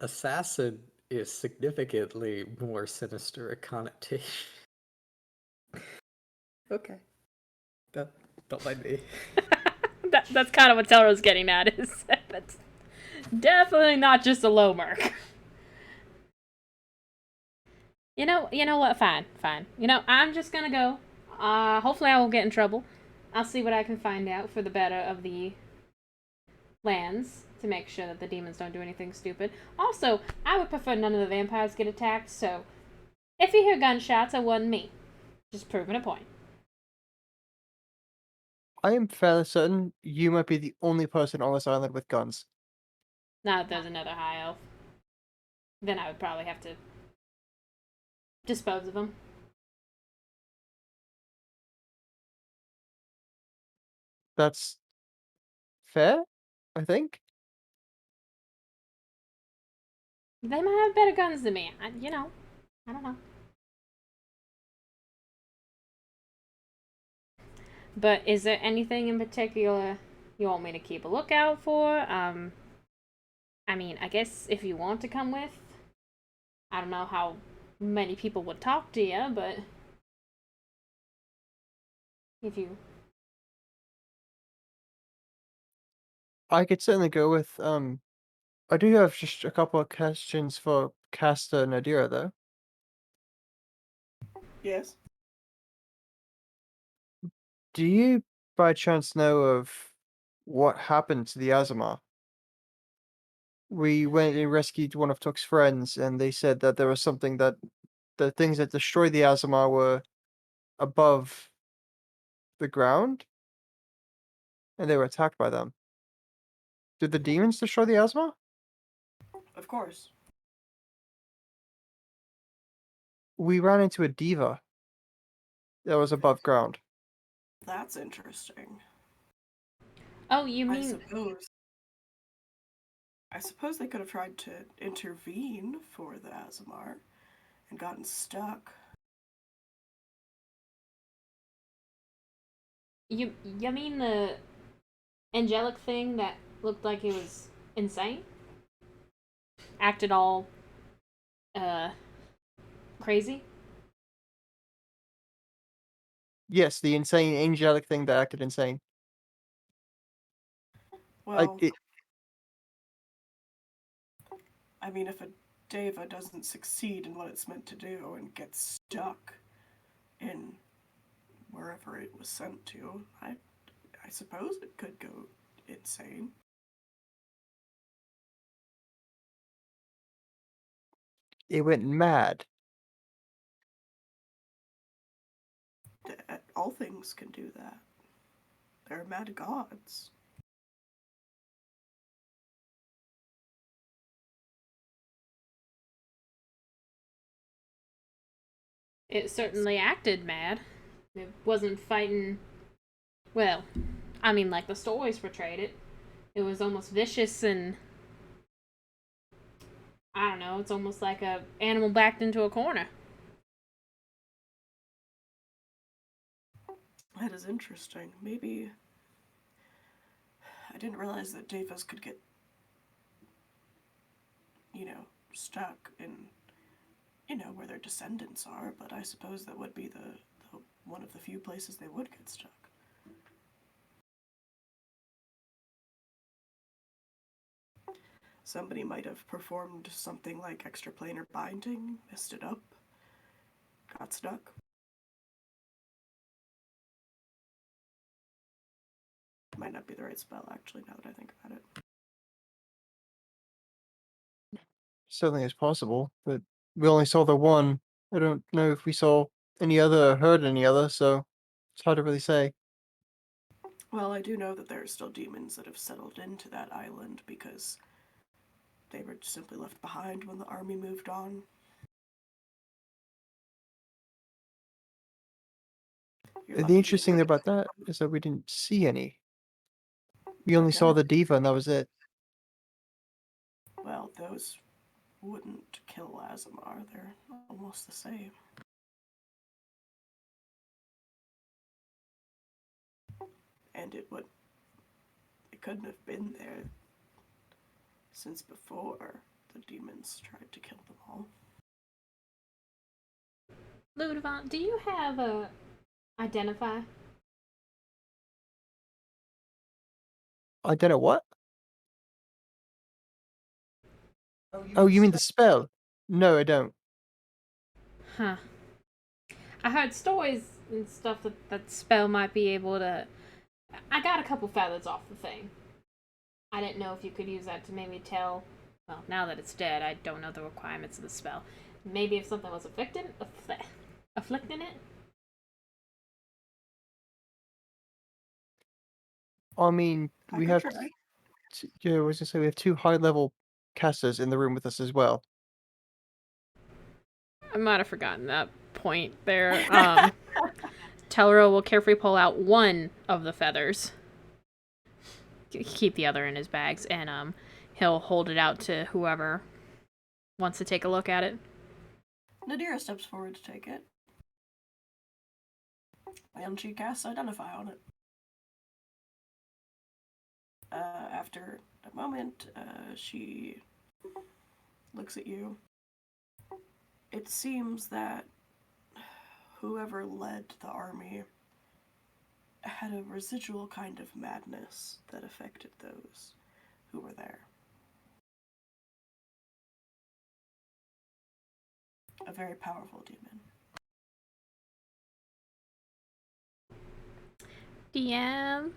Assassin is significantly more sinister a connotation. Okay. Don't mind me. That's kind of what Telro's getting at, is that's definitely not just a low merc. You know what? Fine. I'm just gonna go. Hopefully I won't get in trouble. I'll see what I can find out for the better of the lands to make sure that the demons don't do anything stupid. Also, I would prefer none of the vampires get attacked, so if you hear gunshots, it wasn't me. Just proving a point. I am fairly certain you might be the only person on this island with guns. Now if there's another high elf, then I would probably have to dispose of them. That's fair, I think. They might have better guns than me. I don't know. But is there anything in particular you want me to keep a lookout for? I mean, I guess if you want to come with, I don't know how many people would talk to you, but if you... I could certainly go with, I do have just a couple of questions for Kastor and Adira, though. Yes. Do you by chance know of what happened to the Azamar? We went and rescued one of Tuck's friends, and they said that there was something that the things that destroyed the Azamar were above the ground, and they were attacked by them. Did the demons destroy the Azamar? Of course. We ran into a diva that was above ground. That's interesting. Oh, you I mean suppose they could have tried to intervene for the Azamar and gotten stuck. you mean the angelic thing that looked like it was insane? Acted all uh crazy? Yes, the insane angelic thing that acted insane. Well, It, I mean, if a Deva doesn't succeed in what it's meant to do and gets stuck in wherever it was sent to, I suppose it could go insane. it went mad. All things can do that. They're mad gods. It certainly acted mad. It wasn't fighting. Well, I mean, like the stories portrayed it. It was almost vicious and I don't know. It's almost like a animal backed into a corner. That is interesting. Maybe I didn't realize that Devas could get, stuck in, where their descendants are, but I suppose that would be the one of the few places they would get stuck. Somebody might have performed something like extraplanar binding, messed it up, got stuck. Might not be the right spell, actually, now that I think about it. Certainly is possible, but we only saw the one. I don't know if we saw any other or heard any other, so it's hard to really say. Well, I do know that there are still demons that have settled into that island because they were simply left behind when the army moved on. You're The lucky you interesting thing didn't. about that is that we didn't see any. We only saw Again, the diva, and that was it. well, those wouldn't kill Azamar. They're almost the same. And it couldn't have been there since before the demons tried to kill them all. Ludovant, do you have a identify? I don't know what. Oh, you mean the spell? No, I don't. Huh. I heard stories and stuff that spell might be able to. I got a couple feathers off the thing. I didn't know if you could use that to maybe tell. Well, now that it's dead, I don't know the requirements of the spell. Maybe if something was afflicting it. I mean, I we could have. try. Yeah, I was gonna say we have two high-level casters in the room with us as well. I might have forgotten that point there. Telro will carefully pull out one of the feathers, keep the other in his bags, and he'll hold it out to whoever wants to take a look at it. Nadira steps forward to take it. And she casts Identify on it. After a moment, she looks at you. It seems that whoever led the army had a residual kind of madness that affected those who were there. A very powerful demon. DM,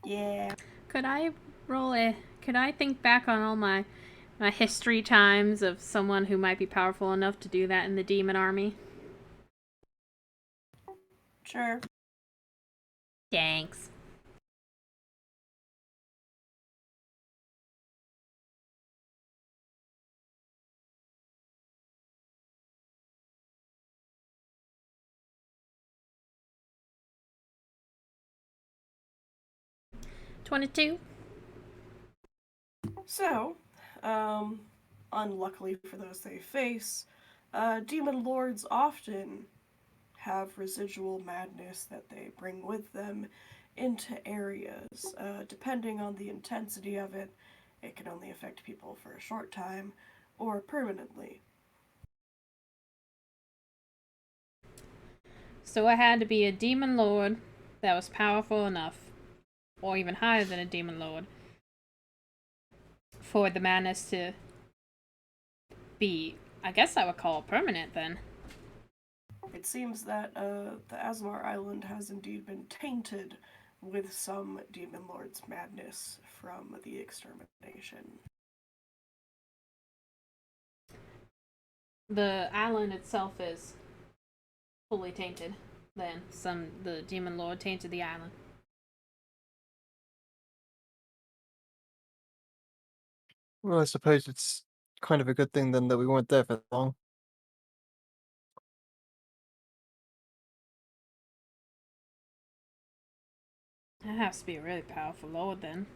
Yeah. could I think back on all my history times of someone who might be powerful enough to do that in the demon army? Sure. Thanks. $22. So, unluckily for those they face, demon lords often have residual madness that they bring with them into areas. Depending on the intensity of it, it can only affect people for a short time or permanently. So I had to be a demon lord that was powerful enough, or even higher than a demon lord, for the madness to be, I guess I would call it permanent then. It seems that the Azamar Island has indeed been tainted with some demon lord's madness from the extermination. The island itself is fully tainted. Then the demon lord tainted the island. Well, I suppose it's kind of a good thing then that we weren't there for long. That has to be a really powerful lord then.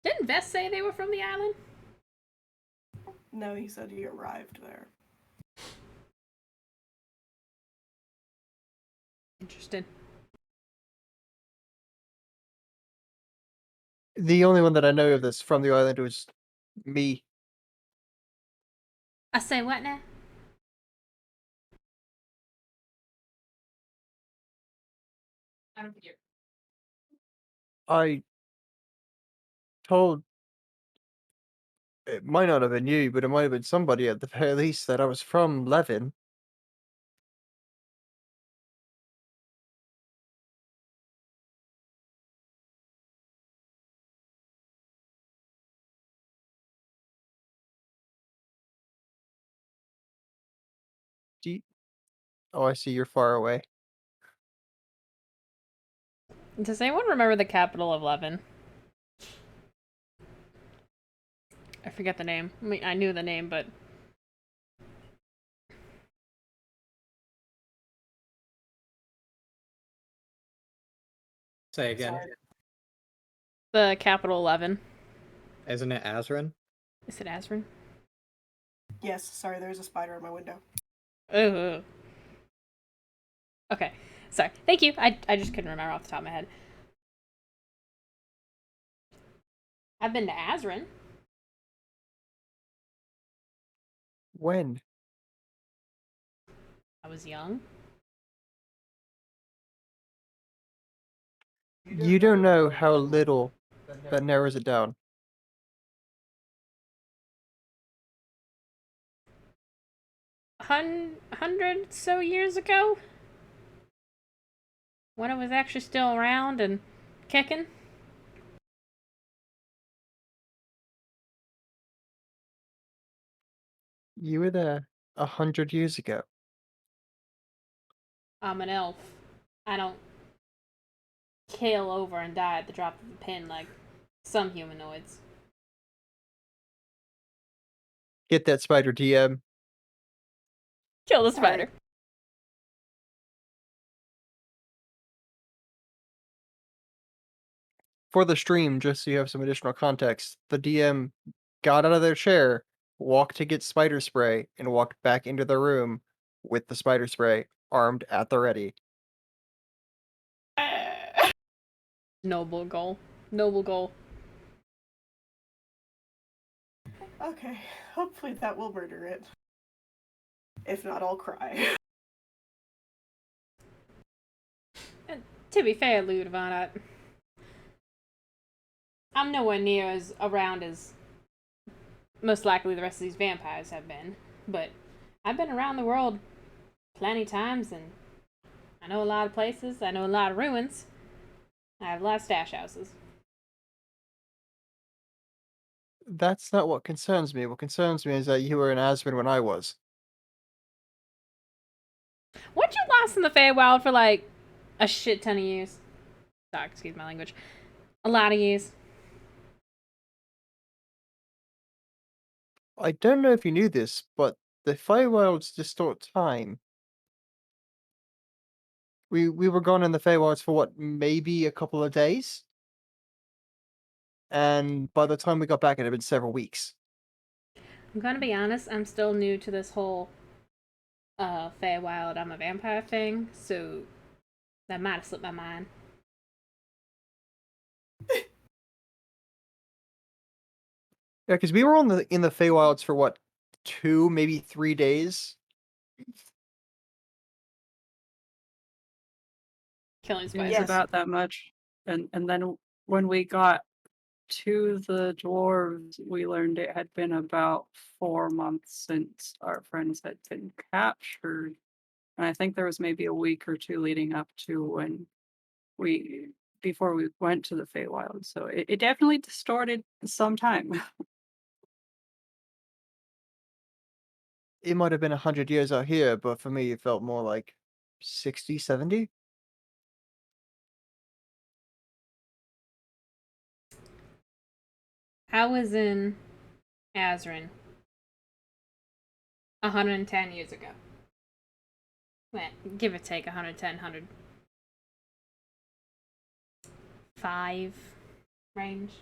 Didn't Vest say they were from the island? No, he said he arrived there. Interesting. The only one that I know of that's from the island was me. I say what now? I told, it might not have been you, but it might have been somebody at the very least, that I was from Levin. Do you... Oh, I see, you're far away. Does anyone remember the capital of Levin? I forget the name. I mean, I knew the name, but Say again. Sorry. the capital Levin. Isn't it Azrin? Is it Azrin? Yes, sorry, there's a spider in my window. Ugh. Okay, sorry. Thank you. I just couldn't remember off the top of my head. I've been to Azrin. When? I was young. You don't know how little that narrows it down. Hundred so years ago? When it was actually still around and kicking? You were there 100 years ago. I'm an elf. I don't keel over and die at the drop of a pin like some humanoids. Get that spider, DM. Kill the spider. For the stream, just so you have some additional context, the DM got out of their chair, walked to get spider spray, and walked back into the room with the spider spray, armed at the ready. Noble goal. Noble goal. Okay, hopefully that will murder it. If not, I'll cry. And to be fair, Ludovine, I'm nowhere near as around as most likely the rest of these vampires have been, but I've been around the world plenty times, and I know a lot of places. I know a lot of ruins. I have a lot of stash houses. That's not what concerns me. What concerns me is that you were in Aspen when I was. Weren't you lost in the Feywild for like a shit ton of years? Sorry, excuse my language. A lot of years. I don't know if you knew this, but the Feywilds distort time. We were gone in the Feywilds for what, maybe a couple of days? And by the time we got back, it had been several weeks. I'm gonna be honest, I'm still new to this whole Feywild I'm a vampire thing, so that might have slipped my mind. Yeah, because we were in the Feywilds for what, 2, maybe 3 days? Killing It was spiders. Yes. about that much. And then when we got to the dwarves, we learned it had been about 4 months since our friends had been captured. And I think there was maybe a week or two leading up to when before we went to the Feywild. So it definitely distorted some time. It might have been 100 years out here, but for me, it felt more like 60, 70. I was in Azrin 110 years ago. Well, give or take 110, 105 range.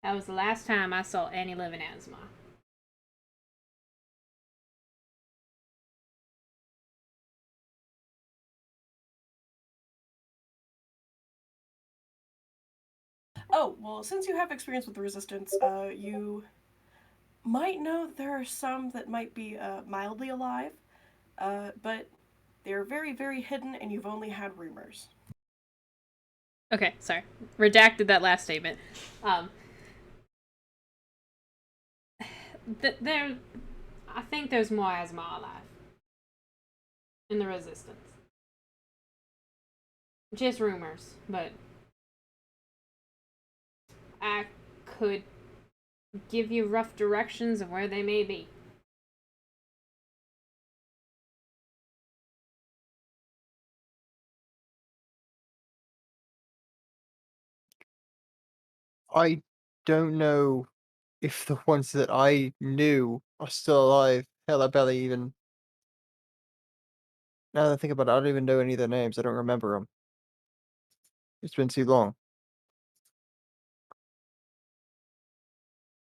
That was the last time I saw any living Asma. Oh, well, since you have experience with the resistance, you might know that there are some that might be mildly alive, but they're very, very hidden, and you've only had rumors. Okay, sorry. Redacted that last statement. There, I think there's more Asma alive in the Resistance. Just rumors, but I could give you rough directions of where they may be. I don't know if the ones that I knew are still alive. Hell, I barely even. Now that I think about it, I don't even know any of their names. I don't remember them. It's been too long.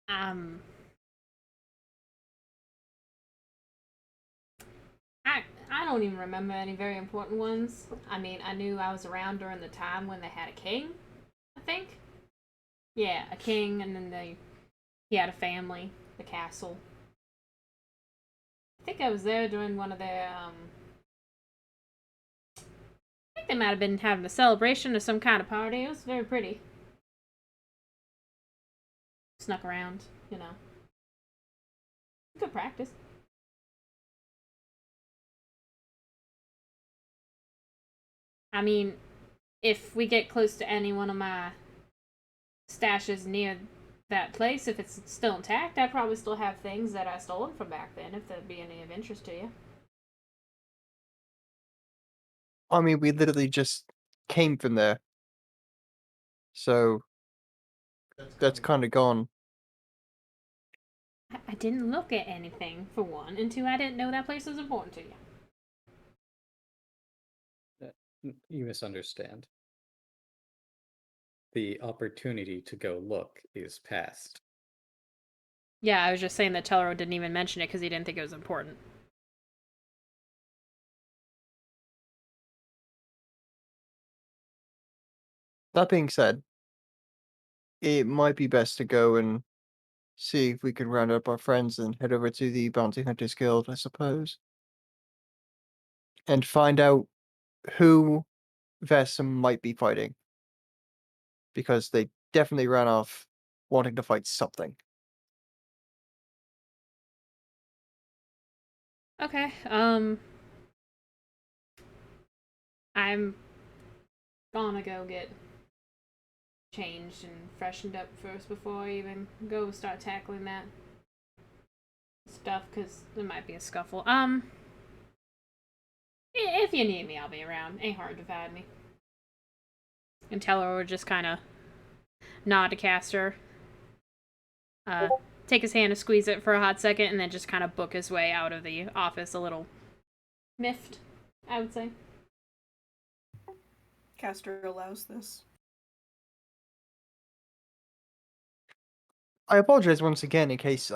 Um, I don't even remember any very important ones. I mean, I knew I was around during the time when they had a king. I think. Yeah, a king, and then he had a family, the castle. I think I was there during one of their I think they might have been having a celebration or some kind of party. It was very pretty. Snuck around, you know. Good practice. I mean, if we get close to any one of my stashes near that place, if it's still intact, I probably still have things that I stolen from back then, if that'd be any of interest to you. I mean, we literally just came from there. So that's kind of gone. I didn't look at anything, for one, and two, I didn't know that place was important to you. You misunderstand. The opportunity to go look is past. Yeah, I was just saying that Tellero didn't even mention it because he didn't think it was important. That being said, it might be best to go and see if we can round up our friends and head over to the Bounty Hunters Guild, I suppose. And find out who Vesum might be fighting. Because they definitely ran off wanting to fight something. Okay. I'm gonna go get changed and freshened up first before I even go start tackling that stuff, because there might be a scuffle. If you need me, I'll be around. Ain't hard to find me. And Teller would just kind of nod to Kastor, take his hand and squeeze it for a hot second, and then just kind of book his way out of the office a little miffed, I would say. Kastor allows this. I apologize once again in case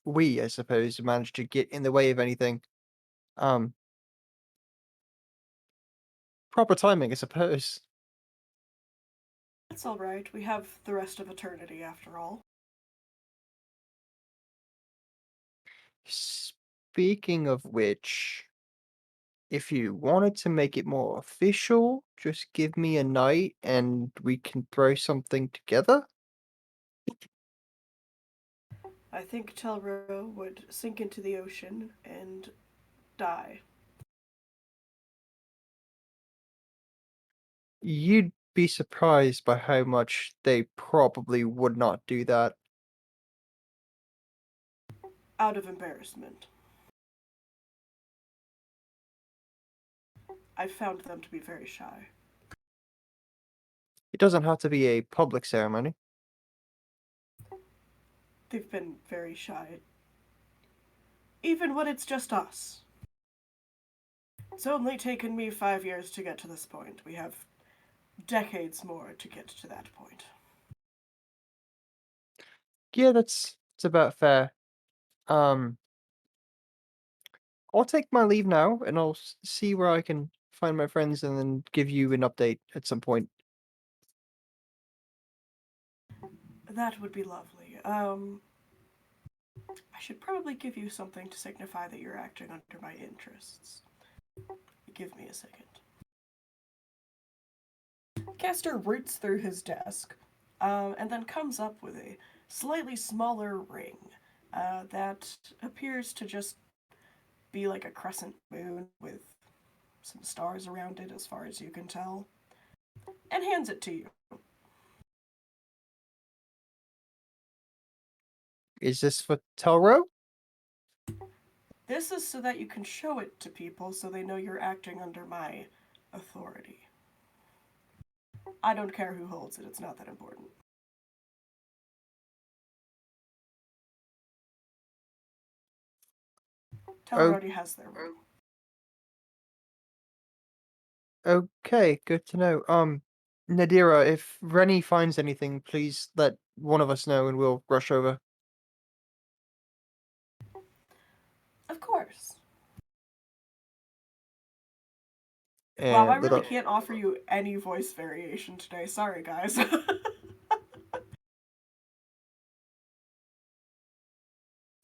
we, I suppose, managed to get in the way of anything. Proper timing, I suppose. It's alright, we have the rest of eternity after all. Speaking of which, if you wanted to make it more official, just give me a night and we can throw something together. I think Telro would sink into the ocean and die. You'd be surprised by how much they probably would not do that. Out of embarrassment. I've found them to be very shy. It doesn't have to be a public ceremony. They've been very shy. Even when it's just us. It's only taken me 5 years to get to this point. We have decades more to get to that point. Yeah, that's about fair. I'll take my leave now and I'll see where I can find my friends and then give you an update at some point. That would be lovely. I should probably give you something to signify that you're acting under my interests. Give me a second. Kastor roots through his desk, and then comes up with a slightly smaller ring that appears to just be like a crescent moon with some stars around it, as far as you can tell, and hands it to you. Is this for Telro? This is so that you can show it to people so they know you're acting under my authority. I don't care who holds it, it's not that important. Teller already has their ring. Okay, good to know. Nadira, if Rennie finds anything, please let one of us know and we'll rush over. Of course. And Wow, I really can't offer you any voice variation today. Sorry, guys.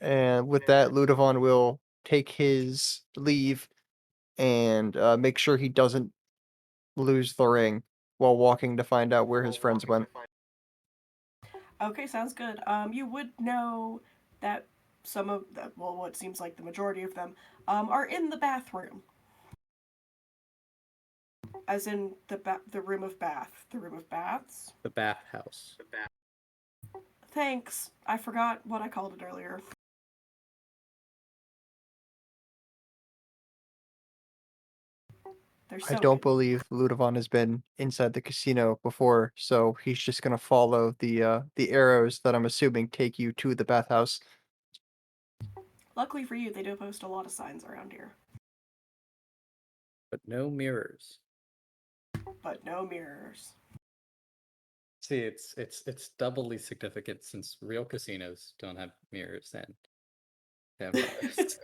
And with that, Ludovan will take his leave and make sure he doesn't lose the ring while walking to find out where his friends went. Okay, sounds good. You would know that some of the, well, what seems like the majority of them, are in the bathroom. As in the room of bath. The room of baths? The bathhouse. Thanks. I forgot what I called it earlier. I don't believe Ludovan has been inside the casino before, so he's just gonna follow the arrows that I'm assuming take you to the bathhouse. Luckily for you, they do post a lot of signs around here. But no mirrors. But no mirrors. See, it's doubly significant since real casinos don't have mirrors and vampires.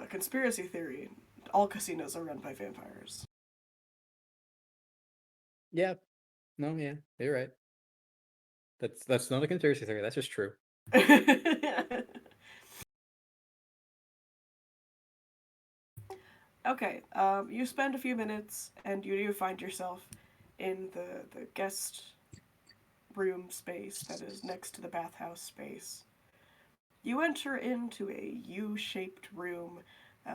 Conspiracy theory. All casinos are run by vampires. Yeah. No, yeah, you're right. That's not a conspiracy theory, that's just true. Okay, you spend a few minutes, and you do find yourself in the guest room space that is next to the bathhouse space. You enter into a U-shaped room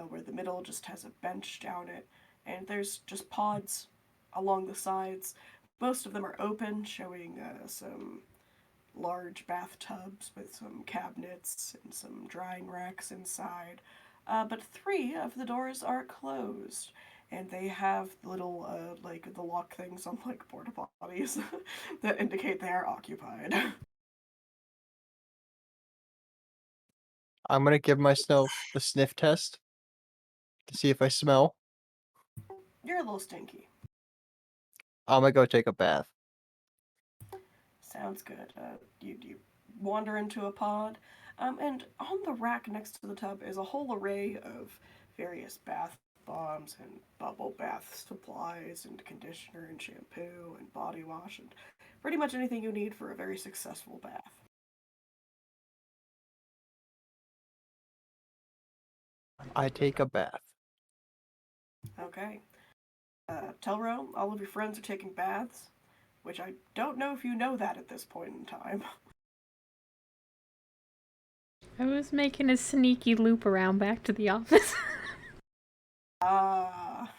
where the middle just has a bench down it, and there's just pods along the sides. Most of them are open, showing some large bathtubs with some cabinets and some drying racks inside. But three of the doors are closed, and they have little, like, the lock things on, like, porta potties that indicate they are occupied. I'm gonna give myself the sniff test to see if I smell. You're a little stinky. I'm gonna go take a bath. Sounds good. You wander into a pod, and on the rack next to the tub is a whole array of various bath bombs and bubble bath supplies and conditioner and shampoo and body wash and pretty much anything you need for a very successful bath. I take a bath. Okay. Telro, all of your friends are taking baths, which I don't know if you know that at this point in time. I was making a sneaky loop around back to the office. Ah.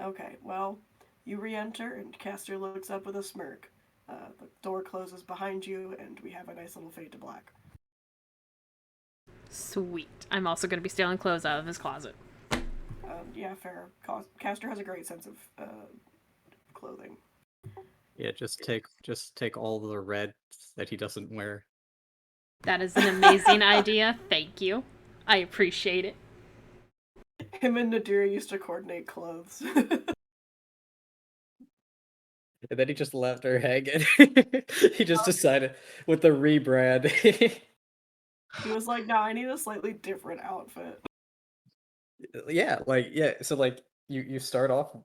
Okay, well, you re-enter, and Castor looks up with a smirk. The door closes behind you, and we have a nice little fade to black. Sweet. I'm also going to be stealing clothes out of his closet. Yeah, fair. Castor has a great sense of clothing. Yeah, just take all the red that he doesn't wear. That is an amazing idea. Thank you. I appreciate it. Him and Nadira used to coordinate clothes. And then he just left her hanging. He just decided with the rebrand. He was like, "Nah, I need a slightly different outfit." Yeah, so like you start off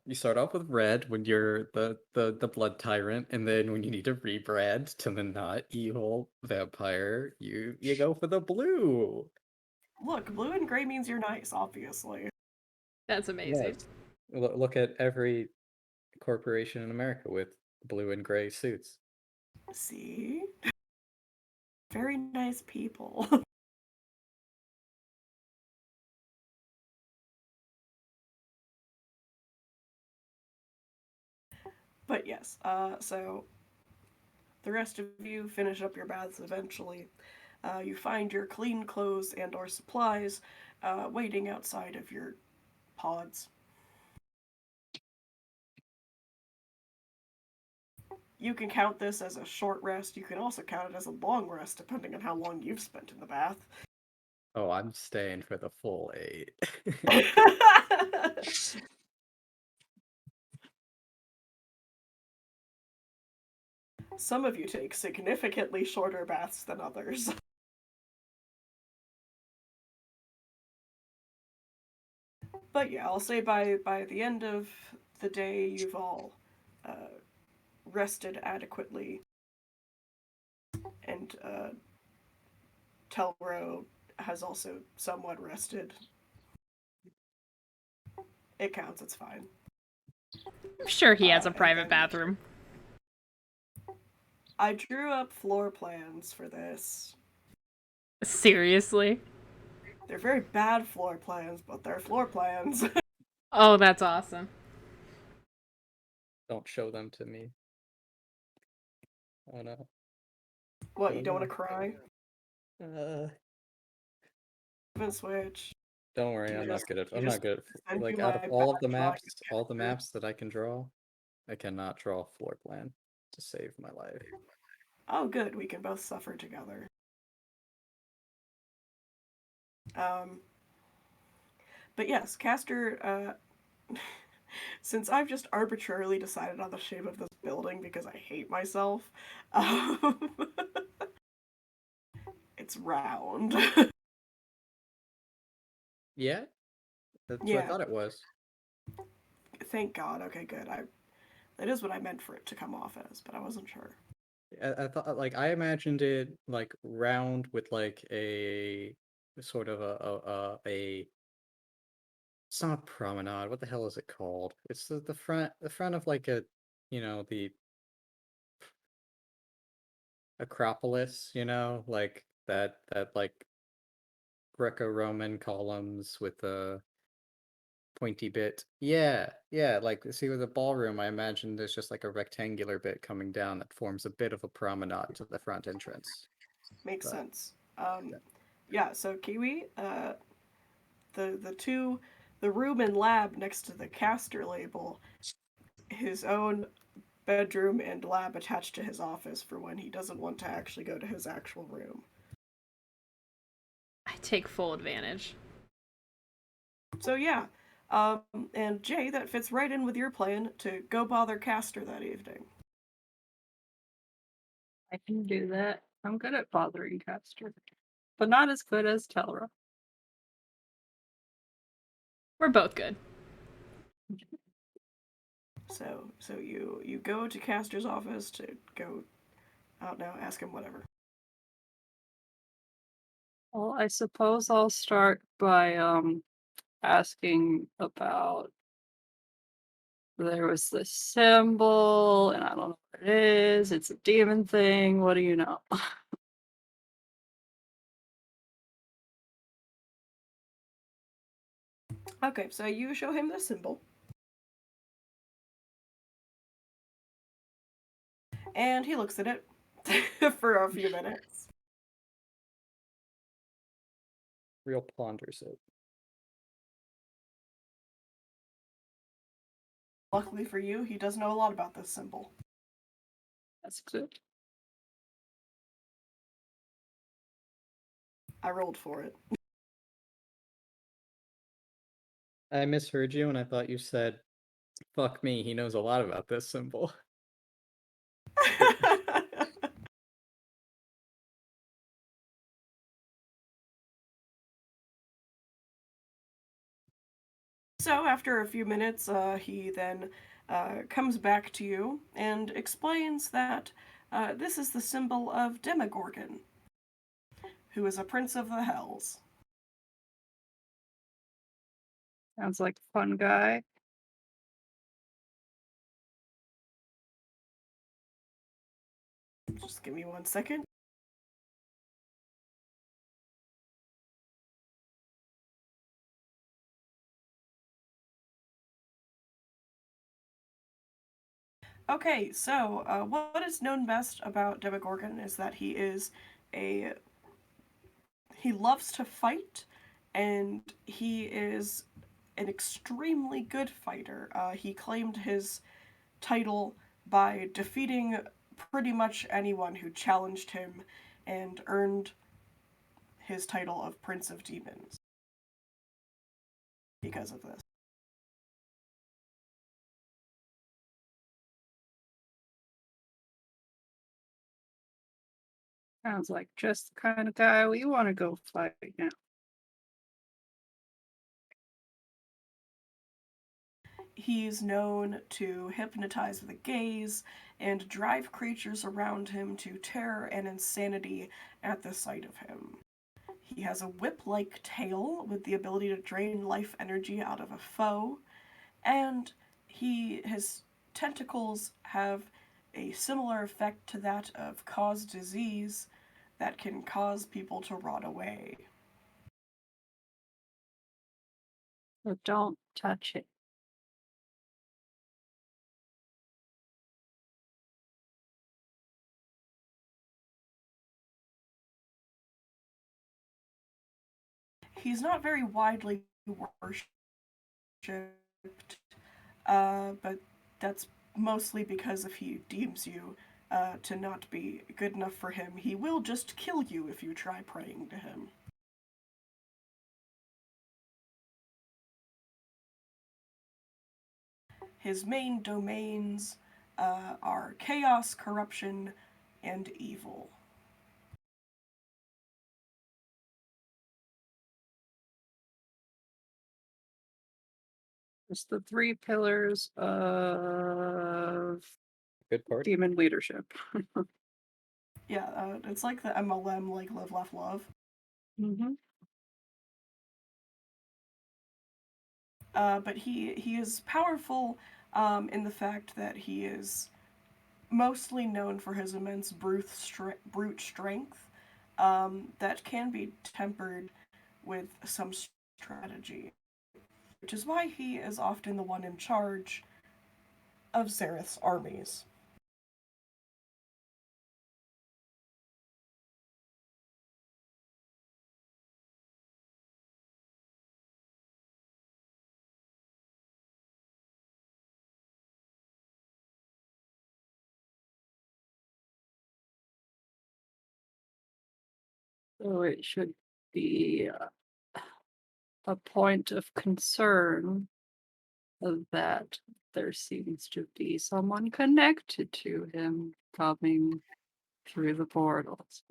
with red when you're the blood tyrant, and then when you need to rebrand to the not evil vampire, you go for the blue. Look, blue and gray means you're nice, obviously. That's amazing. Yes. Look at every corporation in America with blue and gray suits. See? Very nice people. But yes, so the rest of you finish up your baths eventually. You find your clean clothes and or supplies waiting outside of your pods. You can count this as a short rest. You can also count it as a long rest, depending on how long you've spent in the bath. Oh, I'm staying for the full 8. Some of you take significantly shorter baths than others. But yeah, I'll say by the end of the day, you've all rested adequately, and Telro has also somewhat rested. It counts, it's fine. I'm sure he has a And private then bathroom. I drew up floor plans for this. Seriously? They're very bad floor plans, but they're floor plans. Oh, that's awesome. Don't show them to me. Oh no. What, you don't want to cry? Uh, Even switch. don't worry, I'm not good at Send like you out of my all of bad the drawing all the together. maps that I can draw, I cannot draw a floor plan to save my life. Oh, good. We can both suffer together. But yes, Castor. Since I've just arbitrarily decided on the shape of this building because I hate myself, um, it's round. Yeah, that's what I Yeah. thought it was. Thank God. Okay, good. That is what I meant for it to come off as, but I wasn't sure. I thought like I imagined it like round with like a sort of a It's not a promenade. What the hell is it called? It's the front of like a, the Acropolis, like that like Greco-Roman columns with the pointy bit. Yeah, like see with the ballroom, I imagine there's just like a rectangular bit coming down that forms a bit of a promenade to the front entrance. Makes But sense. Yeah, so Kiwi, the room and lab next to the Kastor label, his own bedroom and lab attached to his office for when he doesn't want to actually go to his actual room. I take full advantage. So yeah, and Jay, that fits right in with your plan to go bother Kastor that evening. I can do that. I'm good at bothering Kastor, but not as good as Telra. We're both good. So you go to Castor's office to go, I don't know, ask him whatever. Well, I suppose I'll start by asking about, there was this symbol and I don't know what it is. It's a demon thing. What do you know? Okay, so you show him the symbol. And he looks at it for a few minutes. real ponders it. Luckily for you, he does know a lot about this symbol. That's good. I rolled for it. I misheard you and I thought you said, fuck me, he knows a lot about this symbol. So after a few minutes, he then comes back to you and explains that this is the symbol of Demogorgon, who is a prince of the hells. Sounds like a fun guy. Just give me 1 second. Okay, so what is known best about Demogorgon is that he loves to fight, and he is an extremely good fighter. He claimed his title by defeating pretty much anyone who challenged him and earned his title of Prince of Demons because of this. Sounds like just the kind of guy we want to go fight now. He's known to hypnotize with a gaze and drive creatures around him to terror and insanity at the sight of him. He has a whip-like tail with the ability to drain life energy out of a foe, and his tentacles have a similar effect to that of cause disease that can cause people to rot away. So don't touch it. He's not very widely worshipped, but that's mostly because if he deems you to not be good enough for him, he will just kill you if you try praying to him. His main domains are chaos, corruption, and evil. It's the 3 pillars of Good part. demon leadership. Yeah, it's like the MLM, like Live, Laugh, Love. Mm-hmm. but he is powerful in the fact that he is mostly known for his immense brute strength that can be tempered with some strategy, which is why he is often the one in charge of Zareth's armies. So it should be a point of concern that there seems to be someone connected to him coming through the portals.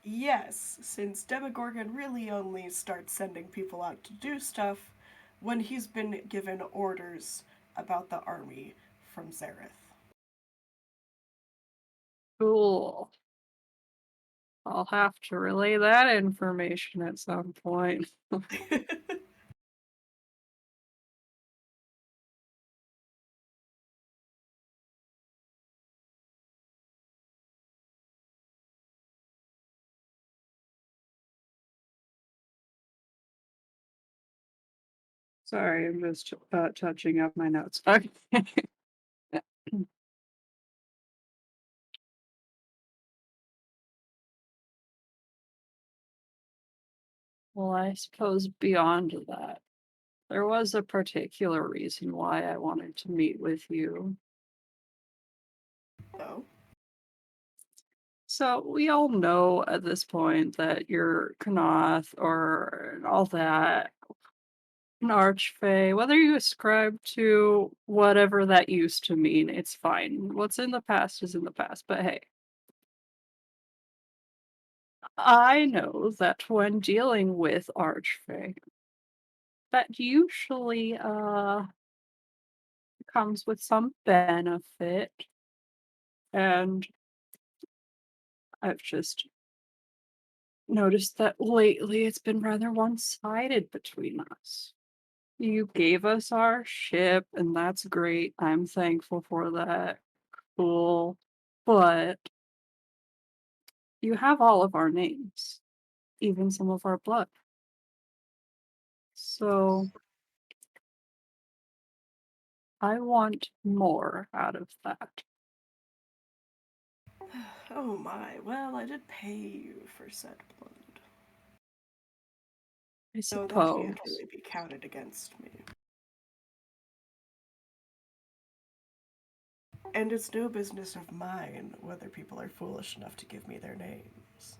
Yes, since Demogorgon really only starts sending people out to do stuff when he's been given orders about the army from Zareth. Cool. I'll have to relay that information at some point. Sorry, I'm just touching up my notes. Okay. Well, I suppose beyond that, there was a particular reason why I wanted to meet with you. Oh? So we all know at this point that you're Kanoth or all that, an archfey, whether you ascribe to whatever that used to mean, it's fine. What's in the past is in the past, but hey. I know that when dealing with archfey, that usually comes with some benefit, and I've just noticed that lately it's been rather one-sided between us. You gave us our ship, and that's great. I'm thankful for that. Cool. But you have all of our names, even some of our blood. So I want more out of that. Oh my, well, I did pay you for said blood. I So that suppose. can't really be counted against me. And it's no business of mine whether people are foolish enough to give me their names.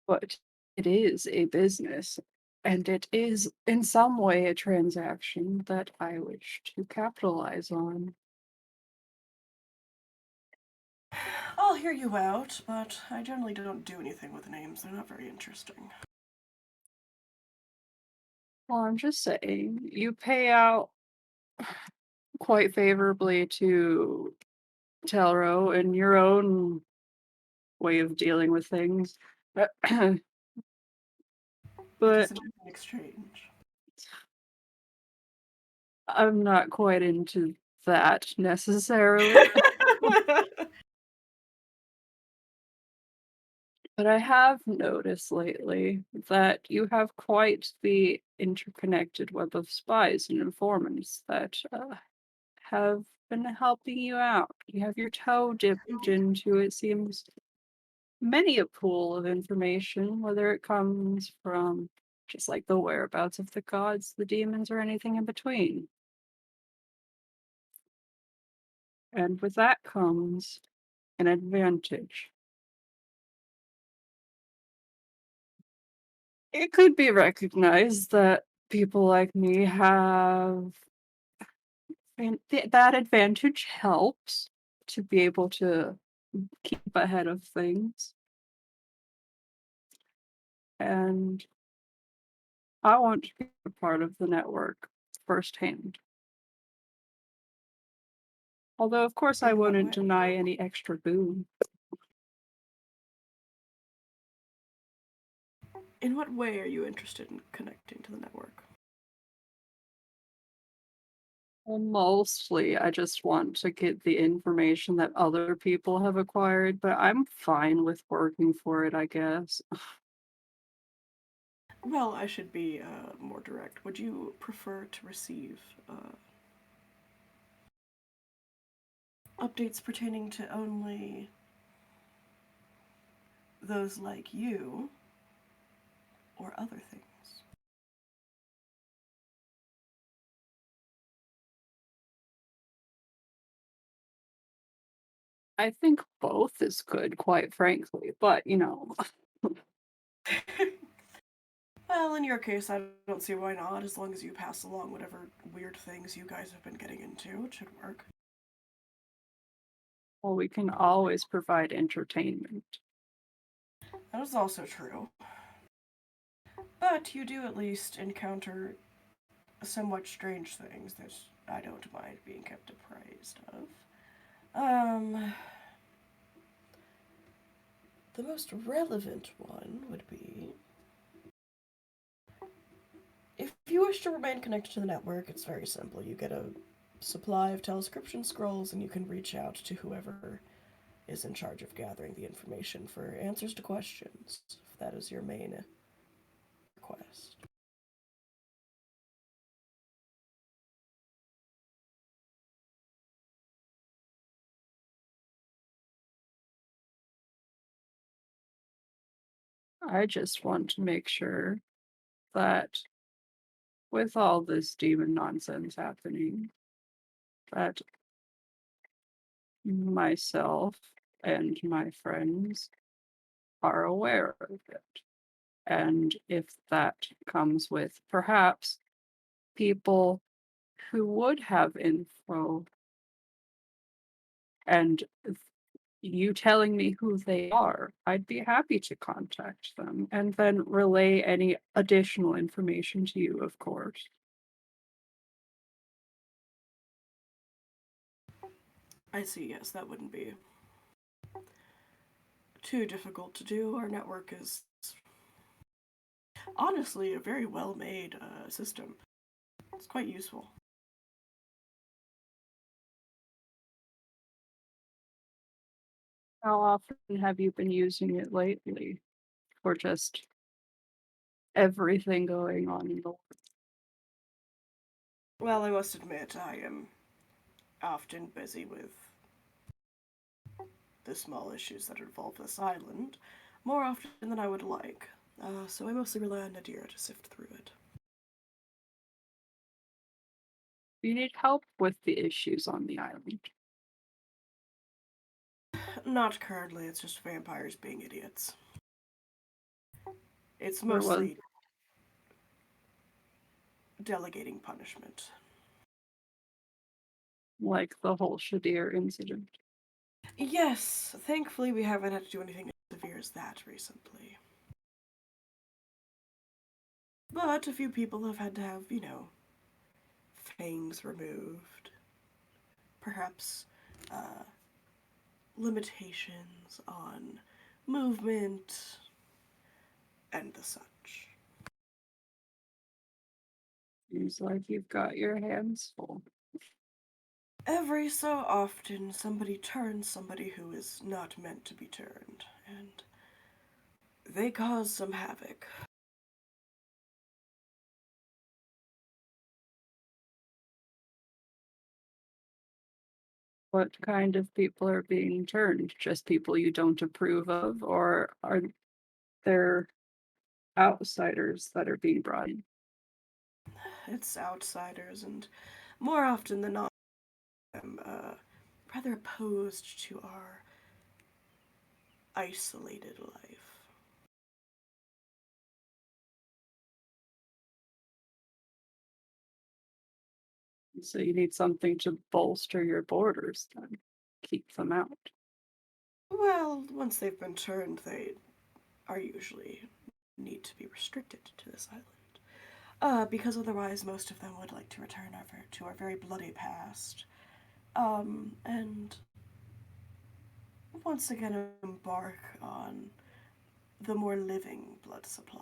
But it is a business, and it is in some way a transaction that I wish to capitalize on. I'll hear you out, but I generally don't do anything with names. They're not very interesting. Well, I'm just saying, you pay out quite favorably to Telro in your own way of dealing with things. But What does it have in exchange? I'm not quite into that necessarily. But I have noticed lately that you have quite the interconnected web of spies and informants that have been helping you out. You have your toe dipped into, it seems, many a pool of information, whether it comes from just like the whereabouts of the gods, the demons, or anything in between. And with that comes an advantage. It could be recognized that people like me have, and that advantage helps to be able to keep ahead of things. And I want to be a part of the network firsthand. Although, of course, I In what wouldn't way? deny any extra boon. In what way are you interested in connecting to the network? Well, mostly, I just want to get the information that other people have acquired, but I'm fine with working for it, I guess. Well, I should be more direct. Would you prefer to receive updates pertaining to only those like you or other things? I think both is good, quite frankly, but Well, in your case, I don't see why not, as long as you pass along whatever weird things you guys have been getting into. It should work. well, we can always provide entertainment. That is also true. But you do at least encounter somewhat strange things that I don't mind being kept apprised of. The most relevant one would be if you wish to remain connected to the network, it's very simple. You get a supply of telescription scrolls and you can reach out to whoever is in charge of gathering the information for answers to questions, if that is your main request. I just want to make sure that with all this demon nonsense happening, that myself and my friends are aware of it. And if that comes with perhaps people who would have info and you telling me who they are, I'd be happy to contact them and then relay any additional information to you, of course. I see, yes, that wouldn't be too difficult to do. Our network is honestly a very well made system. It's quite useful. How often have you been using it lately? Or just everything going on in the world? Well, I must admit, I am often busy with the small issues that involve this island more often than I would like. So I mostly rely on Nadir to sift through it. You need help with the issues on the island. Not currently, it's just vampires being idiots. It's There was mostly delegating punishment. like the whole Shadir incident. Yes, thankfully we haven't had to do anything as severe as that recently. But a few people have had to have, fangs removed. Perhaps limitations on movement and the such. Seems like you've got your hands full. Every so often, somebody turns somebody who is not meant to be turned, and they cause some havoc. What kind of people are being turned? Just people you don't approve of, or are there outsiders that are being brought in? It's outsiders, and more often than not, I'm rather opposed to our isolated life. So you need something to bolster your borders, then keep them out. Well, once they've been turned, they are usually need to be restricted to this island. Because otherwise most of them would like to return to our very bloody past. And once again embark on the more living blood supply.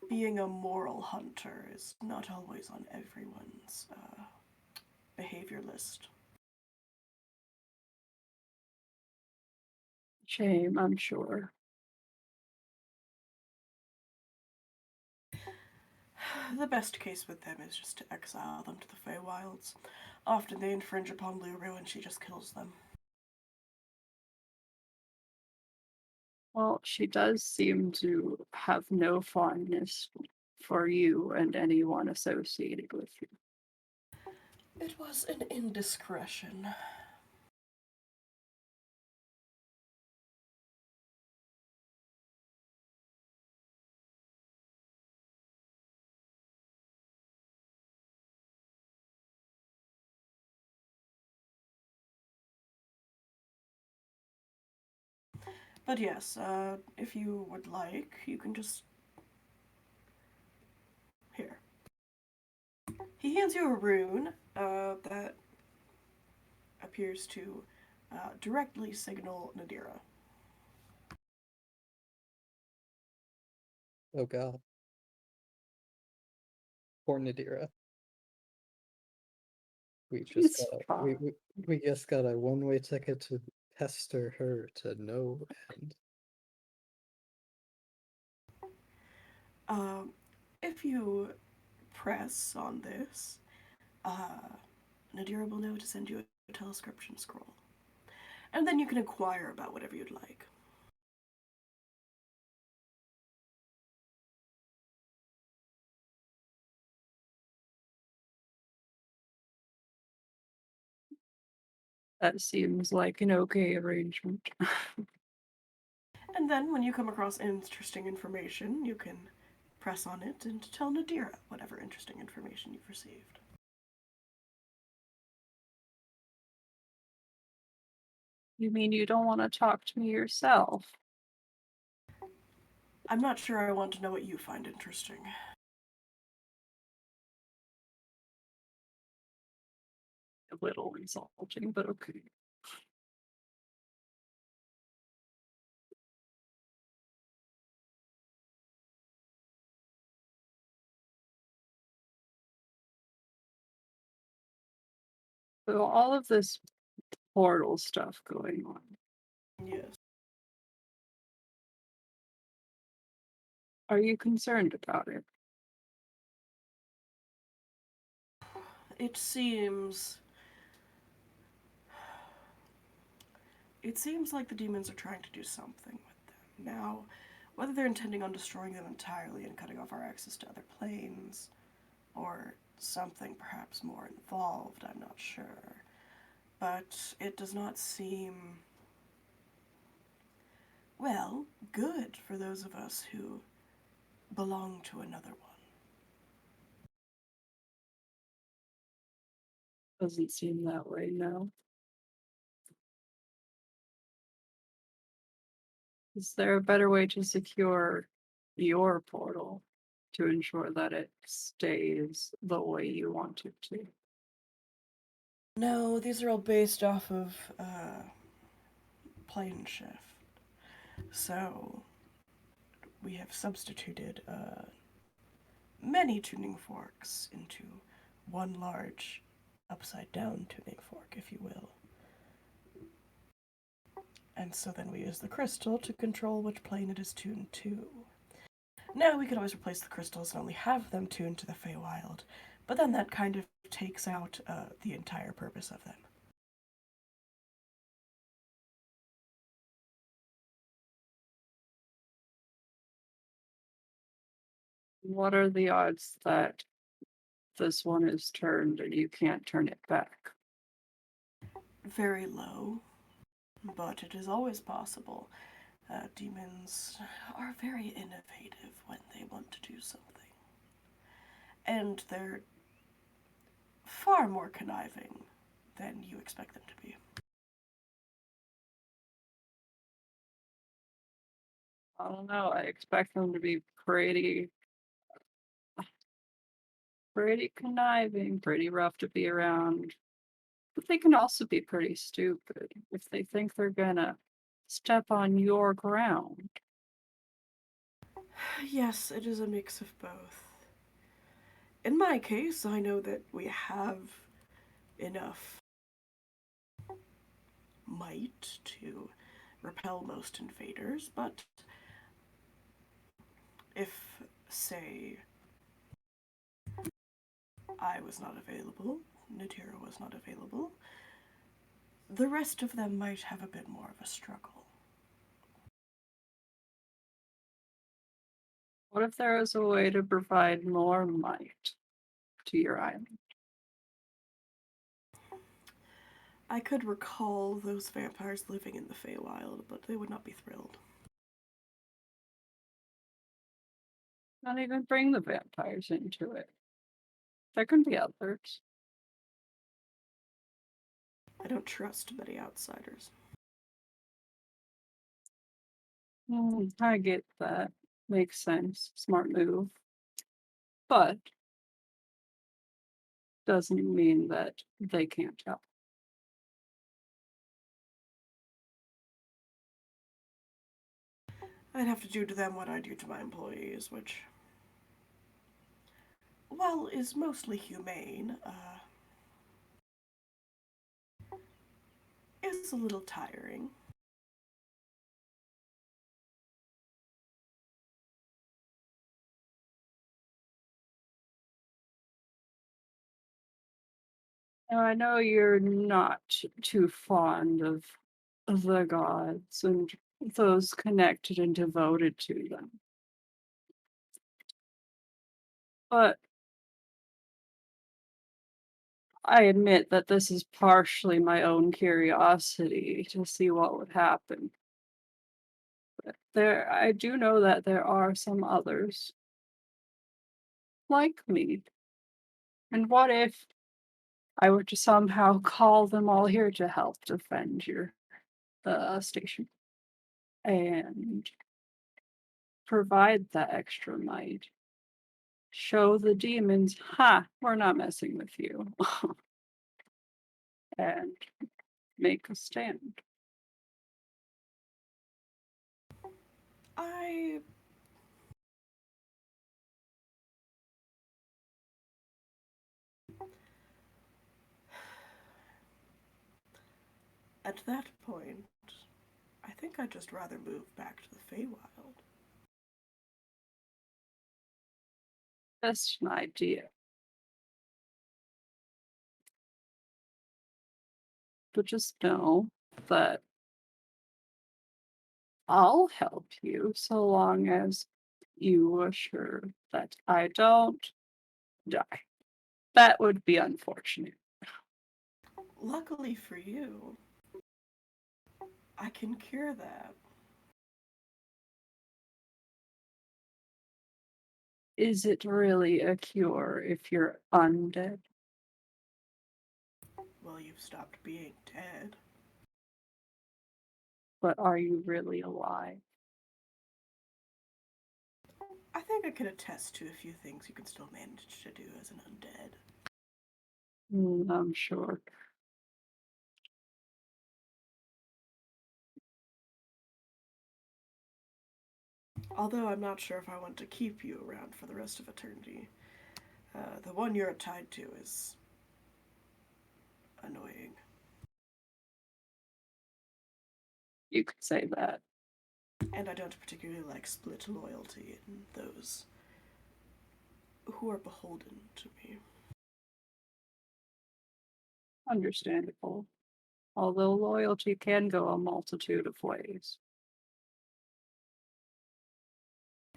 Being a moral hunter is not always on everyone's behavior list. Shame, I'm sure. The best case with them is just to exile them to the Feywilds. Often they infringe upon Luru and she just kills them. Well, she does seem to have no fondness for you and anyone associated with you. It was an indiscretion. But yes, if you would like, you can just... Here. He hands you a rune that appears to directly signal Nadira. Oh god. Poor Nadira. We just It's got fine. we just got a one-way ticket to pester her to no end. If you press on this, Nadira will know to send you a telescription scroll. And then you can inquire about whatever you'd like. That seems like an okay arrangement. And then when you come across interesting information, you can press on it and tell Nadira whatever interesting information you've received. You mean you don't want to talk to me yourself? I'm not sure I want to know what you find interesting. A little insulting, but okay. So all of this portal stuff going on. Yes. Are you concerned about it? It seems... It seems like the demons are trying to do something with them. Now, whether they're intending on destroying them entirely and cutting off our access to other planes, or something perhaps more involved, I'm not sure. But it does not seem, well, good for those of us who belong to another one. Doesn't seem that way, no. Is there a better way to secure your portal to ensure that it stays the way you want it to? No, these are all based off of plane shift. So we have substituted many tuning forks into one large upside down tuning fork, if you will. And so then we use the crystal to control which plane it is tuned to. Now we could always replace the crystals and only have them tuned to the Feywild, but then that kind of takes out the entire purpose of them. What are the odds that this one is turned and you can't turn it back? Very low, but it is always possible. Demons are very innovative when they want to do something. And they're far more conniving than you expect them to be. I don't know. I expect them to be pretty conniving, pretty rough to be around. But they can also be pretty stupid if they think they're gonna step on your ground. Yes, it is a mix of both. In my case, I know that we have enough might to repel most invaders, but if, say, I was not available, Natira was not available, the rest of them might have a bit more of a struggle. What if there is a way to provide more might to your island? I could recall those vampires living in the Feywild, but they would not be thrilled. Not even bring the vampires into it. There can be others. I don't trust many outsiders. I get that. Makes sense. Smart move. But doesn't mean that they can't help. I'd have to do to them what I do to my employees, which, while is mostly humane, is a little tiring. Now, I know you're not too fond of the gods and those connected and devoted to them. But I admit that this is partially my own curiosity to see what would happen. But I do know that there are some others like me. And what if I were to somehow call them all here to help defend your station and provide that extra might? Show the demons, ha, we're not messing with you. And make a stand. I At that point, I think I'd just rather move back to the Feywild. Just an idea. But just know that I'll help you so long as you assure that I don't die. That would be unfortunate. Luckily for you, I can cure that. Is it really a cure if you're undead? Well, you've stopped being dead. But are you really alive? I think I can attest to a few things you can still manage to do as an undead. I'm sure. Although I'm not sure if I want to keep you around for the rest of eternity. The one you're tied to is annoying. You could say that. And I don't particularly like split loyalty in those who are beholden to me. Understandable. Although loyalty can go a multitude of ways.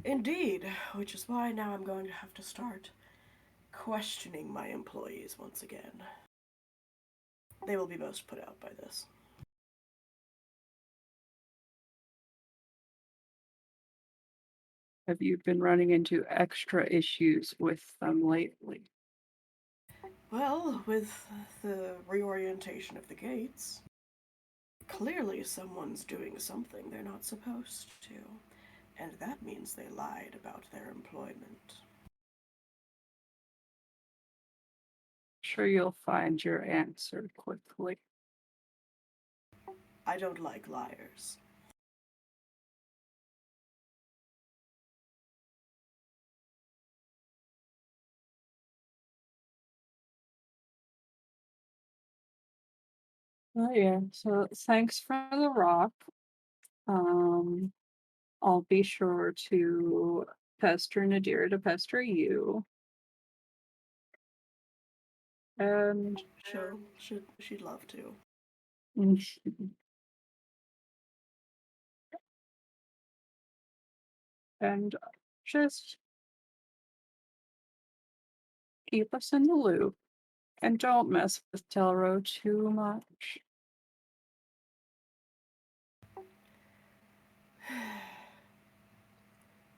Indeed, which is why now I'm going to have to start questioning my employees once again. They will be most put out by this. Have you been running into extra issues with them lately? Well, with the reorientation of the gates, clearly someone's doing something they're not supposed to. And that means they lied about their employment. Sure, you'll find your answer quickly. I don't like liars. Oh yeah, so thanks for the rock. I'll be sure to pester Nadir to pester you. And She'd love to. and just keep us in the loop. And don't mess with Telro too much.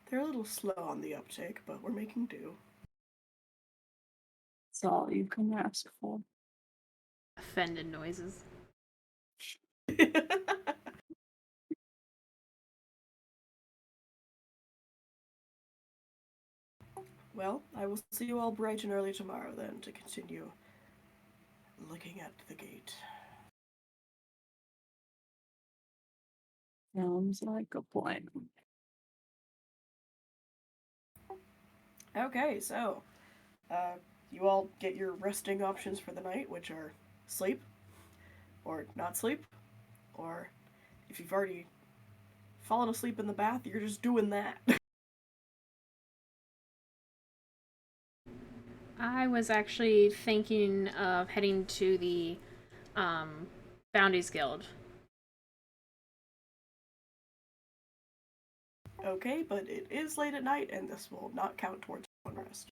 They're a little slow on the uptake, but we're making do. That's all you can ask for. Offended noises. Well, I will see you all bright and early tomorrow then to continue looking at the gate. Sounds like a plan. Okay, so you all get your resting options for the night, which are sleep, or not sleep, or if you've already fallen asleep in the bath, you're just doing that. I was actually thinking of heading to the Bounties Guild. Okay, but it is late at night, and this will not count towards one rest.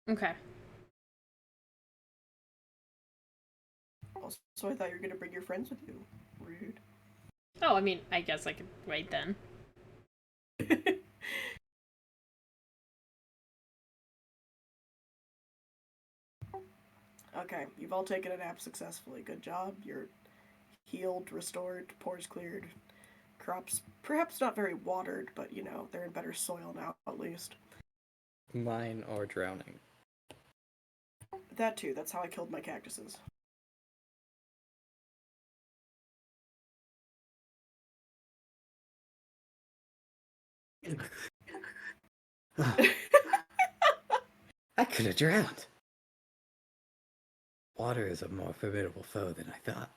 Okay. Also, I thought you were going to bring your friends with you. Rude. Oh, I mean, I guess I could wait then. Okay, you've all taken a nap successfully. Good job. You're healed, restored, pores cleared. Crops perhaps not very watered, but you know, they're in better soil now, at least. Mine are drowning. That too, that's how I killed my cactuses. I could have drowned. Water is a more formidable foe than I thought.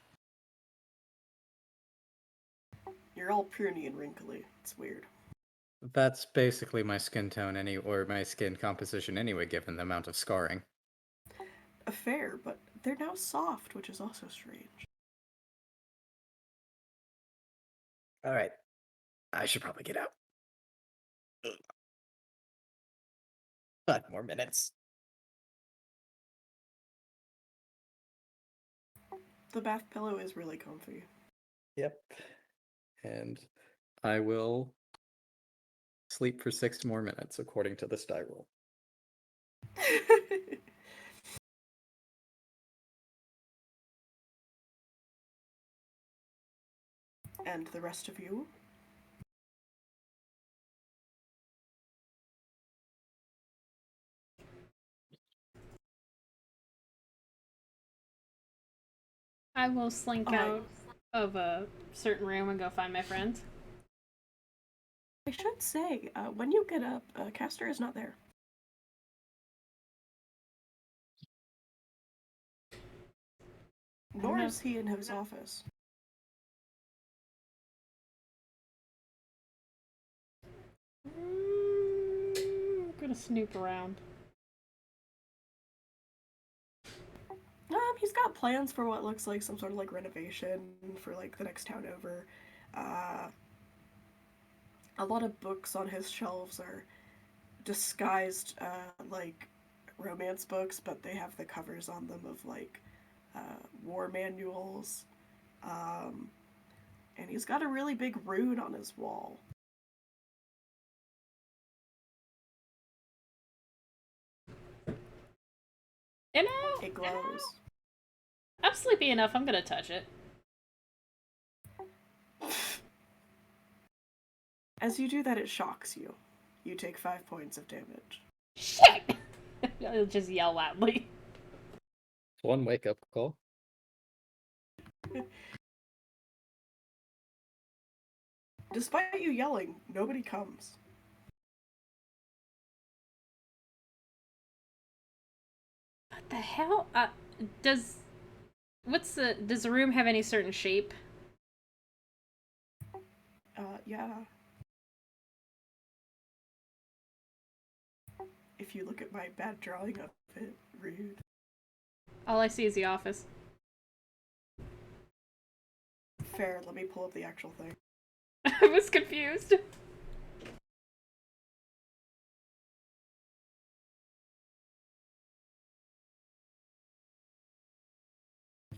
You're all puny and wrinkly. It's weird. That's basically my skin tone or my skin composition anyway, given the amount of scarring. Fair, but they're now soft, which is also strange. Alright. I should probably get out. 5 more minutes. The bath pillow is really comfy. Yep. And I will sleep for 6 more minutes, according to this die roll. And the rest of you? I will slink Alright. out of a certain room and go find my friends. I should say, when you get up, Kastor is not there. Nor is he in his office. I'm gonna snoop around. He's got plans for what looks like some sort of like renovation for like the next town over. A lot of books on his shelves are disguised like romance books, but they have the covers on them of like war manuals. And he's got a really big rune on his wall. You know, It glows. I'm sleepy enough, I'm gonna touch it. As you do that, it shocks you. You take 5 points of damage. Shit! He'll just yell loudly. One wake-up call. Despite you yelling, nobody comes. What the hell? Does the room have any certain shape? Yeah. If you look at my bad drawing of it, rude. All I see is the office. Fair, let me pull up the actual thing. I was confused.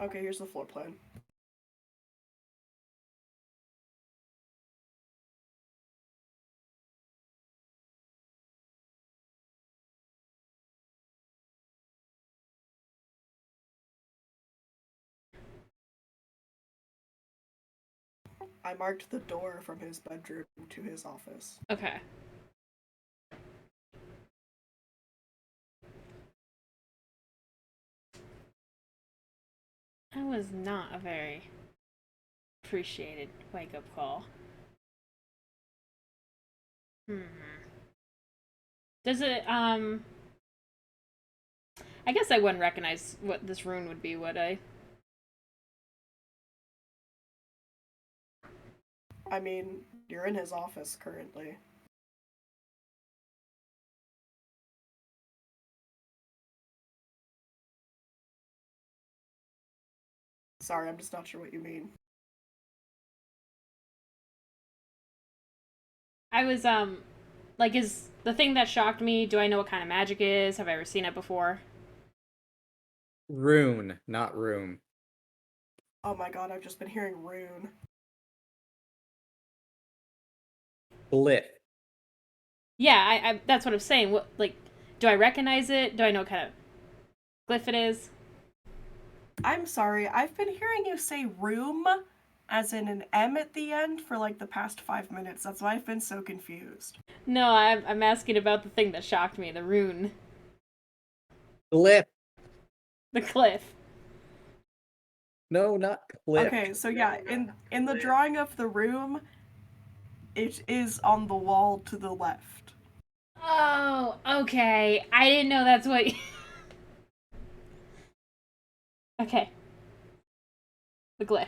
Okay, here's the floor plan. I marked the door from his bedroom to his office. Okay. That was not a very appreciated wake-up call. Does it, I guess I wouldn't recognize what this rune would be, would I? I mean, you're in his office currently. Sorry, I'm just not sure what you mean. I was, like, is the thing that shocked me, do I know what kind of magic it is? Have I ever seen it before? Rune, not room. Oh my god, I've just been hearing rune. Glyph. Yeah, I that's what I'm saying. What, like, do I recognize it? Do I know what kind of glyph it is? I'm sorry, I've been hearing you say room, as in an M at the end, for like the past 5 minutes. That's why I've been so confused. No, I'm asking about the thing that shocked me, the rune. Glyph. The glyph. No, not glyph. Okay, so yeah, in the drawing of the room, it is on the wall to the left. Oh, okay. I didn't know that's what... Okay. The glyph.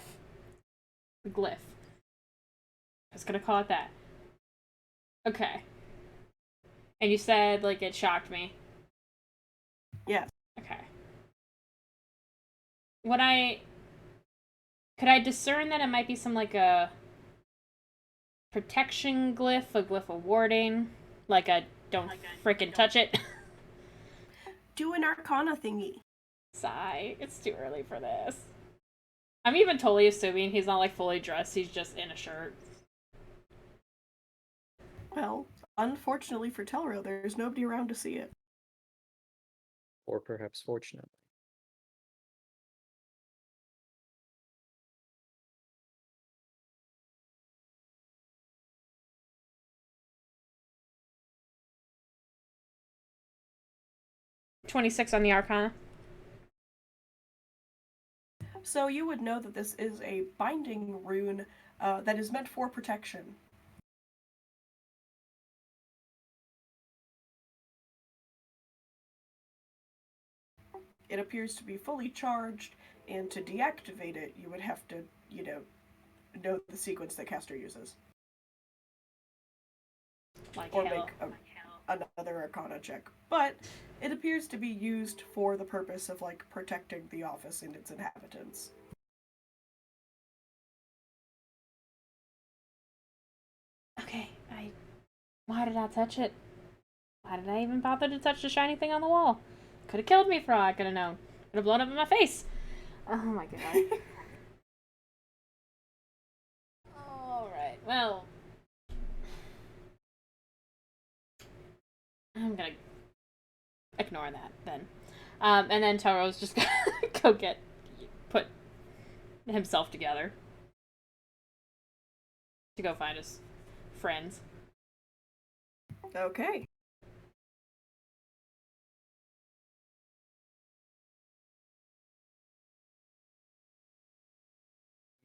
The glyph. I was gonna call it that. Okay. And you said, like, it shocked me. Yes. Okay. Could I discern that it might be some, like, a protection glyph, a glyph of warding? Like a don't frickin' touch it? Do an arcana thingy. Sigh. It's too early for this. I'm even totally assuming he's not, like, fully dressed, he's just in a shirt. Well, unfortunately for Telro, there's nobody around to see it. Or perhaps fortunately. $26 on the Arcana. So you would know that this is a binding rune that is meant for protection. It appears to be fully charged, and to deactivate it, you would have to, know the sequence that Kastor uses. Like Or hell. make another arcana check. But it appears to be used for the purpose of, like, protecting the office and its inhabitants. Okay, why did I touch it? Why did I even bother to touch the shiny thing on the wall? Could have killed me for all I could have known. Could have blown up in my face. Oh my god. Alright, well. I'm gonna ignore that then. And then Toro's just gonna put himself together to go find his friends. Okay.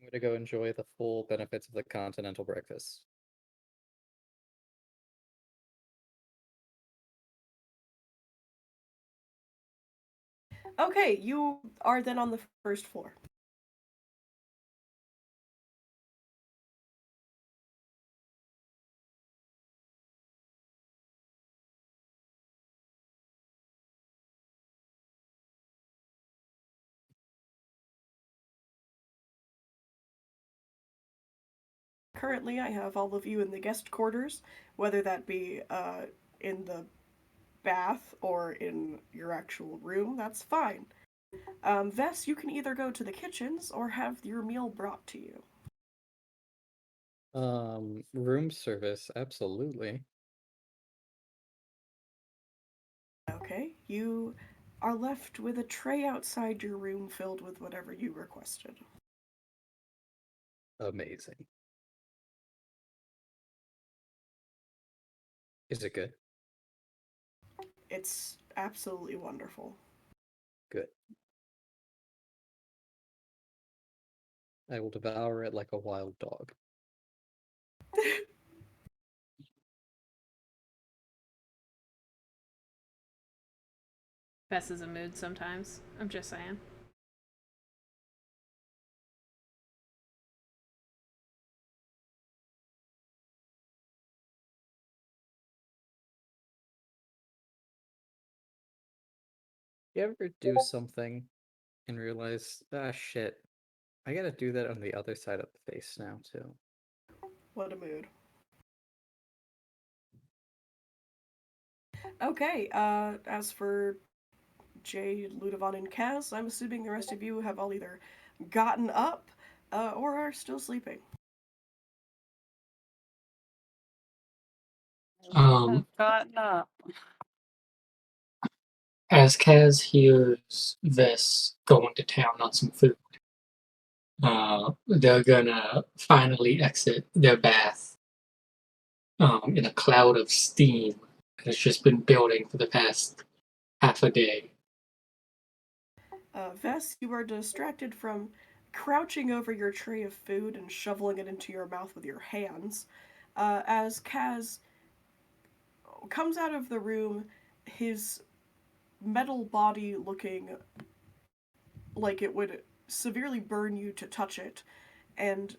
I'm gonna go enjoy the full benefits of the continental breakfast. Okay, you are then on the first floor. Currently, I have all of you in the guest quarters, whether that be in the bath or in your actual room, that's fine. Vess, you can either go to the kitchens or have your meal brought to you. Room service, absolutely. Okay, you are left with a tray outside your room filled with whatever you requested. Amazing. Is it good? It's absolutely wonderful. Good. I will devour it like a wild dog. Bess is a mood sometimes. I'm just saying. You ever do something and realize, ah, shit, I gotta do that on the other side of the face now, too? What a mood. Okay, as for Jay, Ludovan, and Kaz, I'm assuming the rest of you have all either gotten up or are still sleeping. I've gotten up. As Kaz hears this going to town on some food, they're gonna finally exit their bath in a cloud of steam that's just been building for the past half a day. Vess, you are distracted from crouching over your tray of food and shoveling it into your mouth with your hands, as Kaz comes out of the room, his metal body looking like it would severely burn you to touch it, and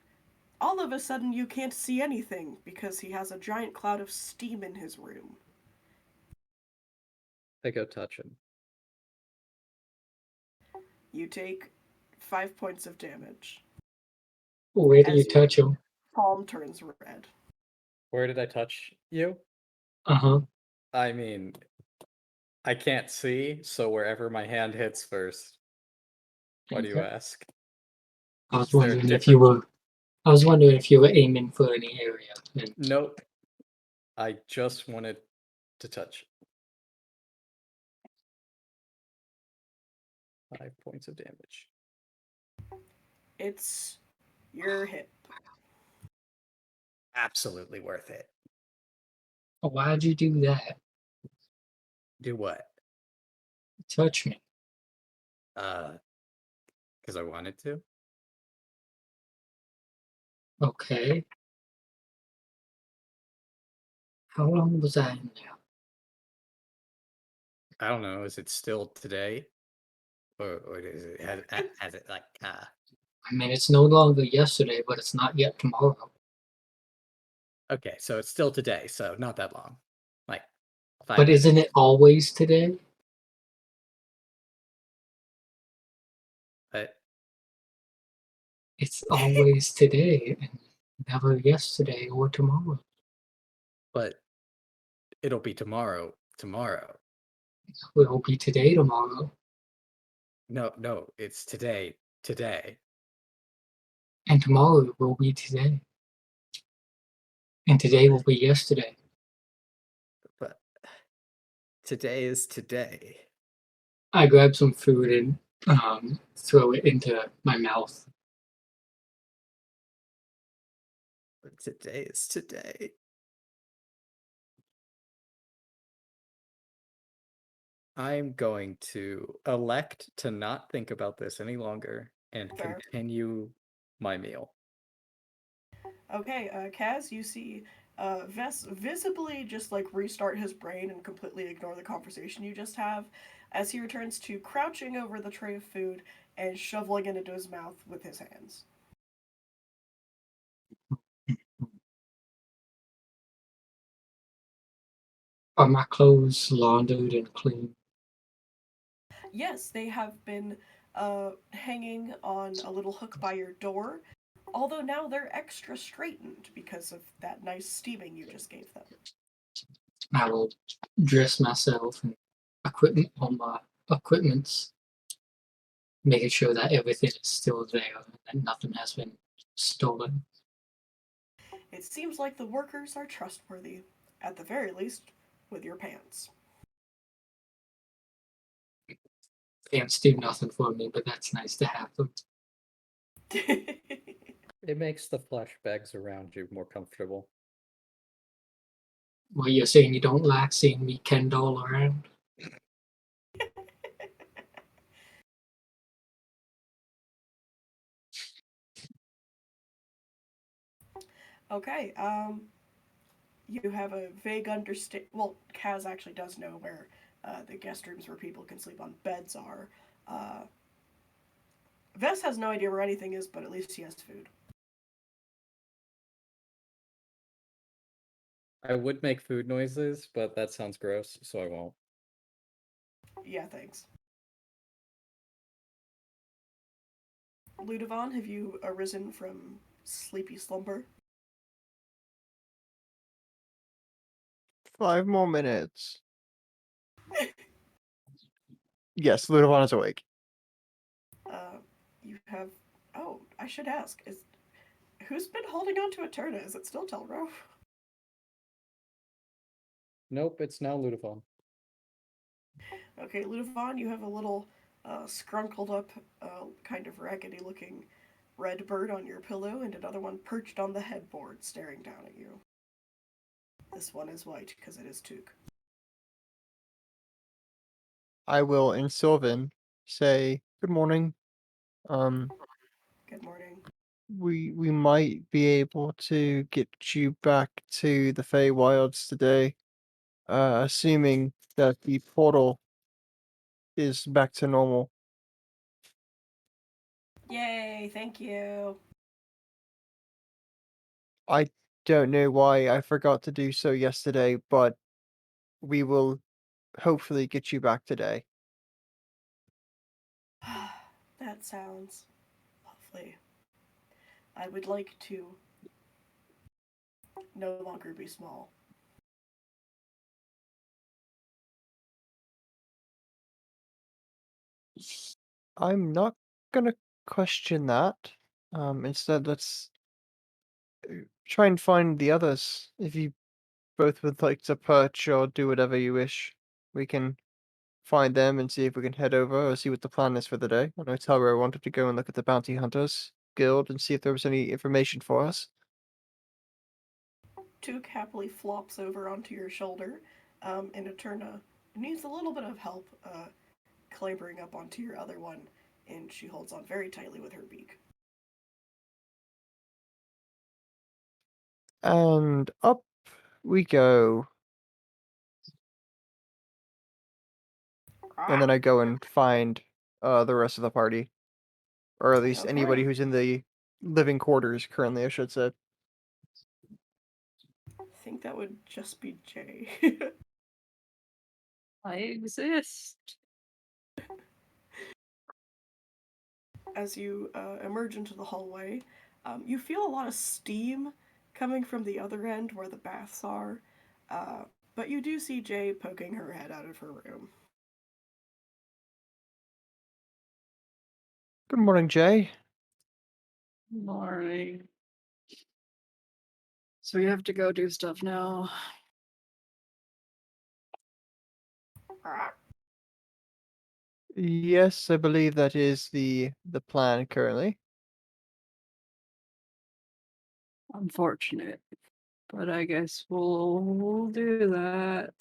all of a sudden you can't see anything because he has a giant cloud of steam in his room. I go touch him. You take 5 points of damage. Where do you As your touch him? palm turns red. Where did I touch you? Uh-huh. I mean, I can't see, so wherever my hand hits first. Why do you Okay. ask? I was Is there a wondering if you different- were I was wondering if you were aiming for any area. And Nope. I just wanted to touch. 5 points of damage. It's your hip. Absolutely worth it. why'd you do that? Do what? Touch me. Because I wanted to. Okay. How long was I in there? I don't know. Is it still today? Or is it has it like I mean, it's no longer yesterday, but it's not yet tomorrow. okay, so it's still today, so not that long. Like 5 But isn't minutes. it always today? But It's always today and never yesterday or tomorrow. it'll be tomorrow. Tomorrow. It will be today tomorrow. No, it's today. Today. And tomorrow will be today. And today will be yesterday. But today is today. I grab some food and throw it into my mouth. But today is today. I'm going to elect to not think about this any longer and Fair. continue my meal. Okay, Kaz, you see Vess visibly just like restart his brain and completely ignore the conversation you just have as he returns to crouching over the tray of food and shoveling it into his mouth with his hands. Are my clothes laundered and clean? Yes, they have been hanging on a little hook by your door, although now they're extra straightened because of that nice steaming you just gave them. I will dress myself and equipment on my equipments, making sure that everything is still there and that nothing has been stolen. It seems like the workers are trustworthy, at the very least, with your pants. Pants do nothing for me, but that's nice to have them. It makes the flesh bags around you more comfortable. Well, you're saying you don't like seeing me Ken doll around? Okay, you have a vague understand. Well, Kaz actually does know where the guest rooms where people can sleep on beds are. Uh, Vess has no idea where anything is, but at least he has food. I would make food noises, but that sounds gross, so I won't. Yeah, thanks. Ludovon, have you arisen from sleepy slumber? 5 more minutes. Yes, Ludovon is awake. You have. Oh, I should ask. Who's been holding on to Eterna? Is it still Telro? Nope, it's now Ludovon. Okay, Ludovon, you have a little scrunkled up, kind of raggedy looking red bird on your pillow, and another one perched on the headboard staring down at you. This one is white because it is Took. I will, in Sylvan, say, good morning. Um, Good morning. we might be able to get you back to the Feywilds today, assuming that the portal is back to normal. Yay, thank you. I don't know why I forgot to do so yesterday, but we will hopefully get you back today. That sounds lovely. I would like to no longer be small. I'm not gonna question that. Instead, let's try and find the others. If you both would like to perch or do whatever you wish, we can find them and see if we can head over or see what the plan is for the day. I know Taro wanted to go and look at the Bounty Hunters Guild and see if there was any information for us. Took happily flops over onto your shoulder, and Eterna needs a little bit of help clambering up onto your other one, and she holds on very tightly with her beak. And up we go. And then I go and find the rest of the party. Or at least anybody Okay. who's in the living quarters currently, I should say. I think that would just be Jay. I exist. As you emerge into the hallway, you feel a lot of steam coming from the other end where the baths are, but you do see Jay poking her head out of her room. Good morning, Jay. Morning. So we have to go do stuff now. Yes, I believe that is the plan currently. Unfortunate. But I guess we'll do that.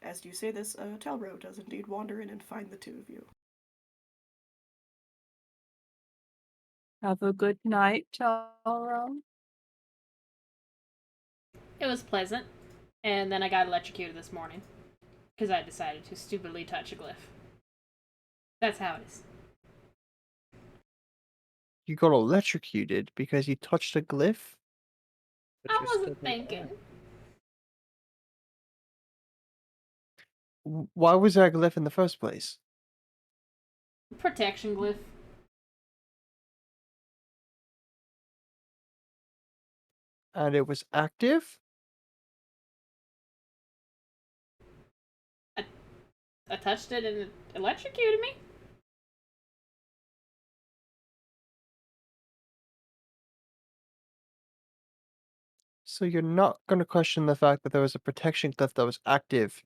As you say this, Telro does indeed wander in and find the two of you. Have a good night, Taro. It was pleasant, and then I got electrocuted this morning because I decided to stupidly touch a glyph. That's how it is. You got electrocuted because you touched a glyph? But I you're still wasn't alive. thinking. Why was there a glyph in the first place? Protection glyph. And it was active? I touched it and it electrocuted me. So you're not going to question the fact that there was a protection glyph that was active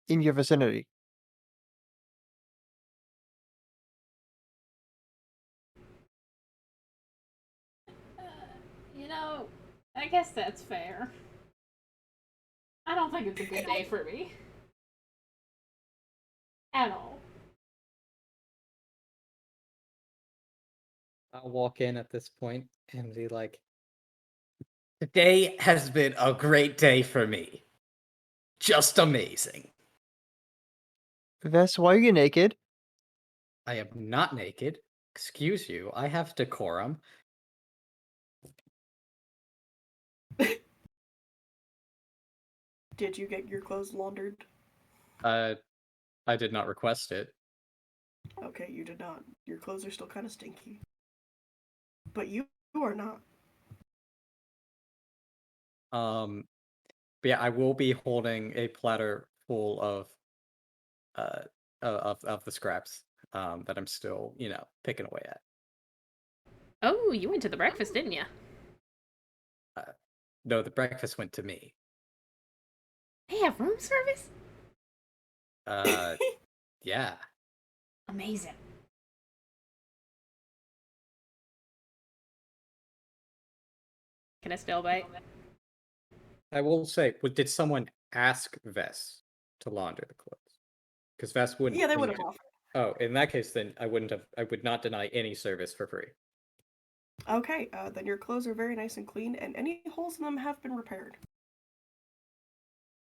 in your vicinity? You know, I guess that's fair. I don't think it's a good day for me. At all. I'll walk in at this point and be like, today has been a great day for me. Just amazing. Vess, why are you naked? I am not naked. Excuse you, I have decorum. Did you get your clothes laundered? I did not request it. Okay, you did not. Your clothes are still kind of stinky. But you are not. But yeah, I will be holding a platter full of the scraps that I'm still, picking away at. Oh, you went to the breakfast, didn't you? No, the breakfast went to me. They have room service? Yeah. Amazing. Can I still bite? I will say, did someone ask Vess to launder the clothes? Because Vess wouldn't. Yeah, they would have offered. Oh, in that case, then I would not deny any service for free. Okay, then your clothes are very nice and clean, and any holes in them have been repaired.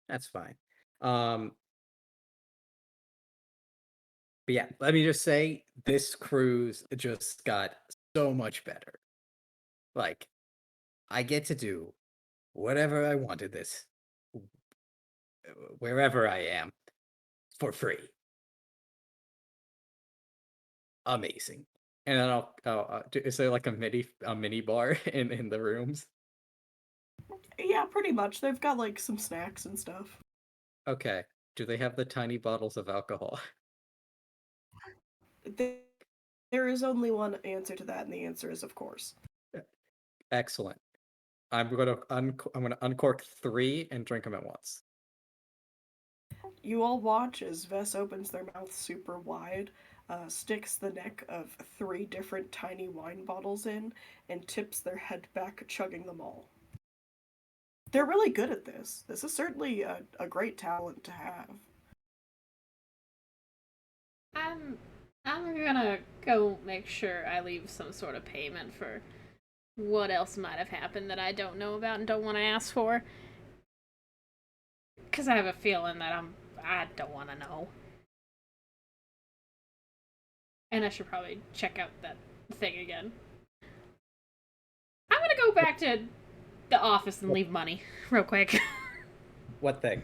That's fine. But yeah, let me just say, this cruise just got so much better. Like, I get to do whatever I wanted this, wherever I am, for free. Amazing. And then is there like a mini bar in the rooms? Yeah, pretty much. They've got like some snacks and stuff. Okay. Do they have the tiny bottles of alcohol? There is only one answer to that, and the answer is of course. Excellent. I'm gonna uncork 3 and drink them at once. You all watch as Vess opens their mouth super wide, sticks the neck of 3 different tiny wine bottles in, and tips their head back, chugging them all. They're really good at this. This is certainly a great talent to have. I'm gonna go make sure I leave some sort of payment for what else might have happened that I don't know about and don't want to ask for. Cause I have a feeling that I don't want to know. And I should probably check out that thing again. I'm gonna go back to the office and leave money real quick. What thing?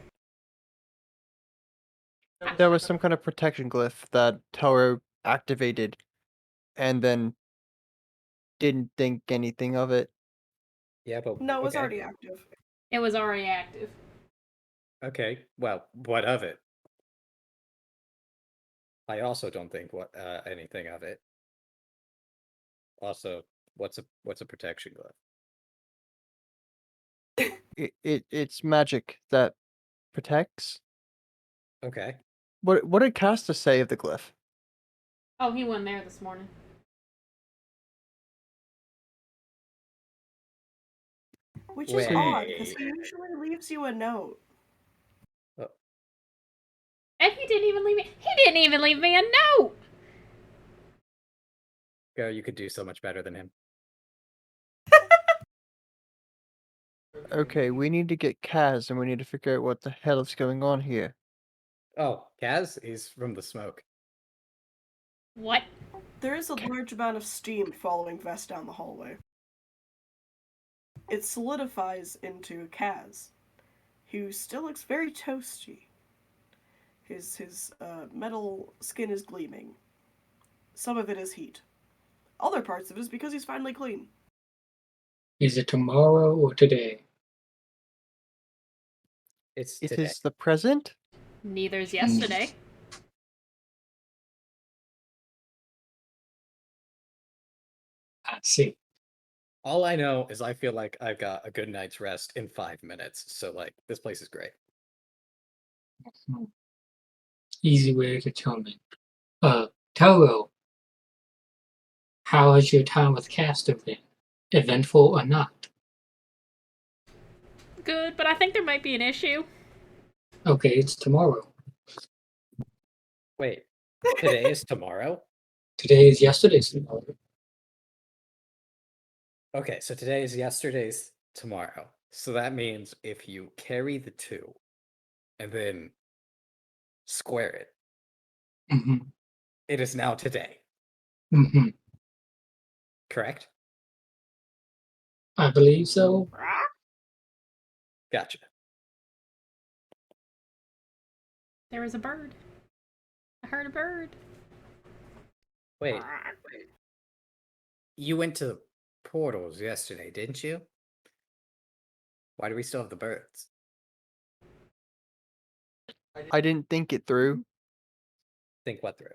There was some kind of protection glyph that Taro activated and then didn't think anything of it. Yeah, but No, it was okay. already active. It was already active. Okay. Well, what of it? I also don't think anything of it. Also, what's a protection glove? It's magic that protects. Okay. What did Kastor say of the glyph? Oh, he wasn't there this morning. Which is odd, because Wait. he usually leaves you a note. And he didn't even leave me a note! Go, you could do so much better than him. Okay, we need to get Kaz and we need to figure out what the hell is going on here. Oh, Kaz? He's from the smoke. What? There is a large amount of steam following Vest down the hallway. It solidifies into Kaz, who still looks very toasty. His metal skin is gleaming. Some of it is heat. Other parts of it is because he's finally clean. Is it tomorrow or today? It's It today. is the present? Neither's yesterday. I see. All I know is I feel like I've got a good night's rest in 5 minutes. So, like, this place is great. Easy way to tell me. Taro, how has your time with Kastor been? Eventful or not? Good, but I think there might be an issue. Okay, it's tomorrow. Wait, today is tomorrow? Today is yesterday's tomorrow. Okay, so today is yesterday's tomorrow. So that means if you carry the 2 and then square it, Mm-hmm. it is now today. Mm-hmm. Correct? I believe so. Gotcha. There was a bird. I heard a bird. Wait. You went to portals yesterday, didn't you? Why do we still have the birds? I didn't think it through. Think what through?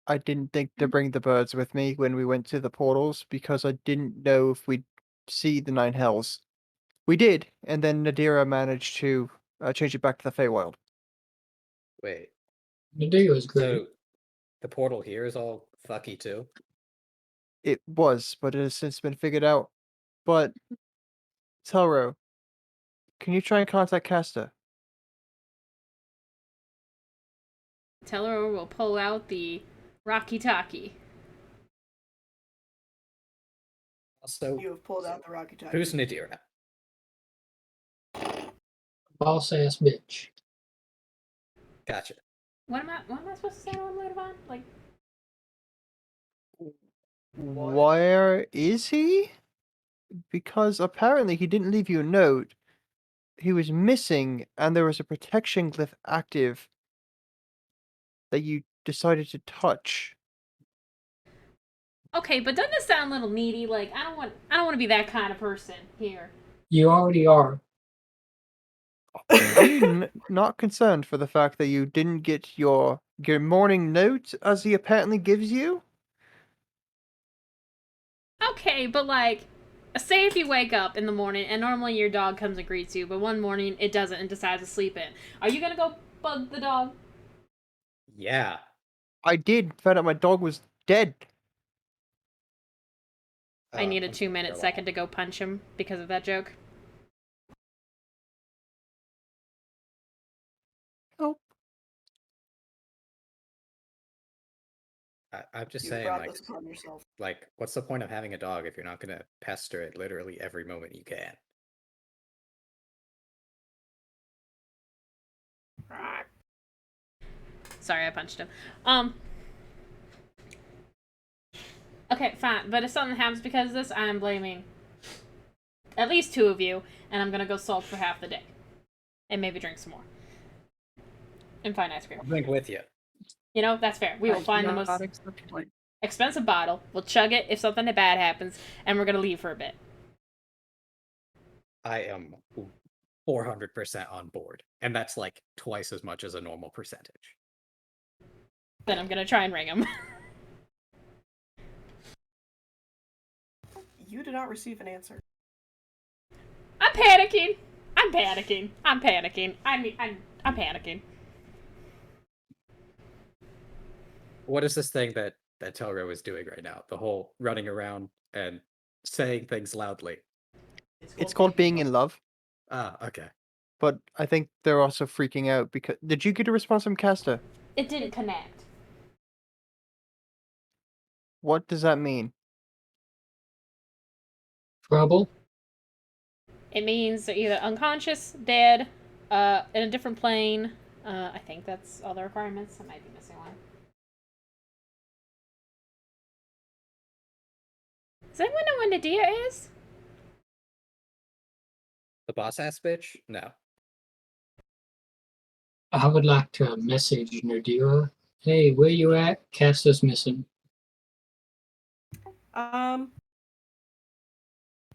I didn't think to bring the birds with me when we went to the portals because I didn't know if we'd see the 9 hells. We did, and then Nadira managed to change it back to the Feywild. Wait. The day was great. So the portal here is all fucky too? It was, but it has since been figured out. But, Telro, can you try and contact Kastor? Tell her we'll pull out the Rocky Talkie. Also, You have pulled out the Rocky Talkie. who's Nadira? Boss ass bitch. Gotcha. What am I supposed to say to him later on? Like, Where is he? Because apparently he didn't leave you a note. He was missing, and there was a protection glyph active that you decided to touch. okay, but doesn't this sound a little needy? Like, I don't want to be that kind of person here. You already are. Are you not concerned for the fact that you didn't get your morning note as he apparently gives you? Okay, but like, say if you wake up in the morning and normally your dog comes and greets you, but one morning it doesn't and decides to sleep in. Are you gonna go bug the dog? Yeah. I did. Found out my dog was dead. I need a I'm 2-minute sorry. second to go punch him because of that joke. Help. I'm just You saying, brought like, this upon yourself. what's the point of having a dog if you're not gonna pester it literally every moment you can? Sorry, I punched him. Okay, fine. But if something happens because of this, I'm blaming at least 2 of you, and I'm gonna go sulk for half the day. And maybe drink some more. And find ice cream. I'll drink with you. You know, that's fair. We will find the most Acceptably. expensive bottle, we'll chug it if something bad happens, and we're gonna leave for a bit. I am 400% on board. And that's like twice as much as a normal percentage. Then I'm gonna try and ring him. You did not receive an answer. I'm panicking. I'm panicking. I'm panicking. I'm panicking. What is this thing that Telro is doing right now? The whole running around and saying things loudly. It's called being in love. Ah, okay. but I think they're also freaking out because... Did you get a response from Kastor? It didn't connect. What does that mean? Trouble? It means they're either unconscious, dead, in a different plane. I think that's all the requirements. I might be missing one. Does anyone know what Nadia is? The boss ass bitch? No. I would like to message Nadira. Hey, where you at? Castor's missing.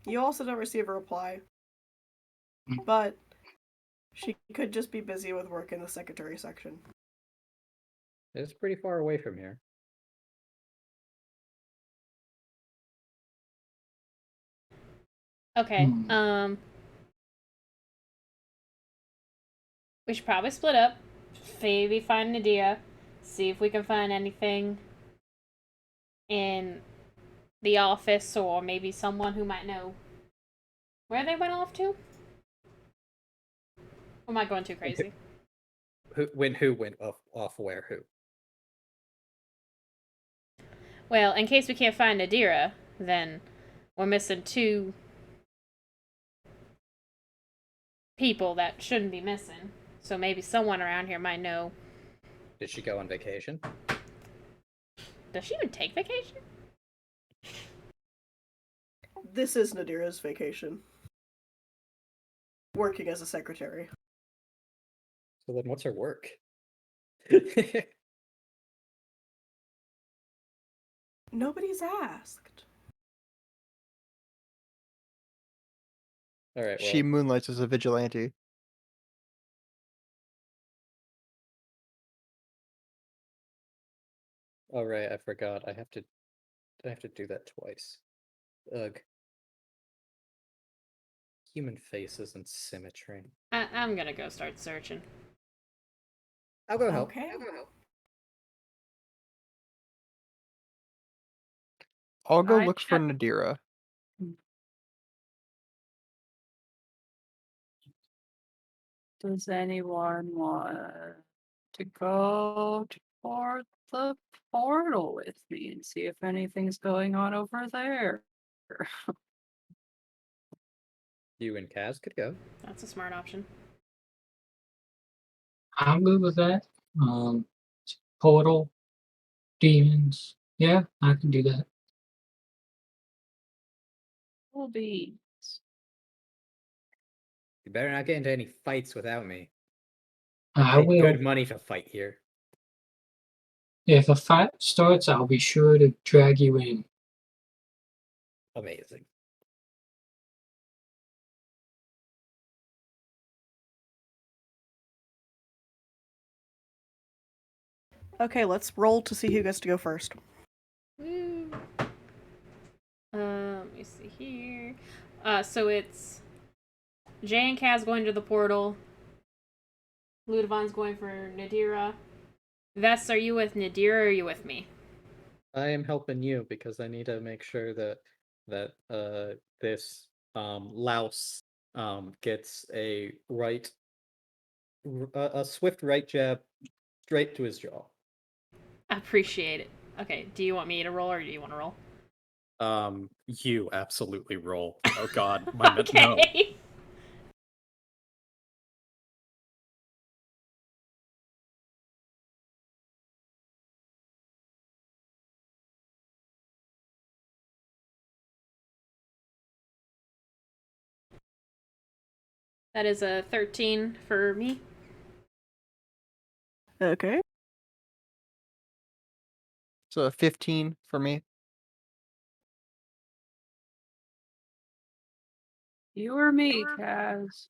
You also don't receive a reply. Mm. But she could just be busy with work in the secretary section. It's pretty far away from here. Okay, we should probably split up. Maybe find Nadia. See if we can find anything in the office or maybe someone who might know where they went off to. Or am I going too crazy? Who went off where? Who? Well, in case we can't find Nadira, then we're missing 2 people that shouldn't be missing. So maybe someone around here might know. Did she go on vacation? Does she even take vacation? This is Nadira's vacation. Working as a secretary. So then what's her work? Nobody's asked. Alright, well. She moonlights as a vigilante. Oh right, I forgot. I have to do that twice. Ugh. Human faces and symmetry. I'm gonna go start searching. I'll go help. Okay. I'll go I look for check- Nadira. Does anyone want to go toward the portal with me and see if anything's going on over there? You and Kaz could go. That's a smart option. I'm good with that. Portal, demons. Yeah, I can do that. Will be. You better not get into any fights without me. I Pay will. good money to fight here. If a fight starts, I'll be sure to drag you in. Amazing. Okay, let's roll to see who gets to go first. Woo. Let me see here. So it's Jay and Kaz going to the portal. Ludovon's going for Nadira. Vess, are you with Nadira or are you with me? I am helping you because I need to make sure that this louse gets a swift right jab straight to his jaw. I appreciate it. Okay, do you want me to roll or do you want to roll? You absolutely roll. Oh god, my no. Okay. That is a 13 for me. Okay. So a 15 for me. You or me, Kaz?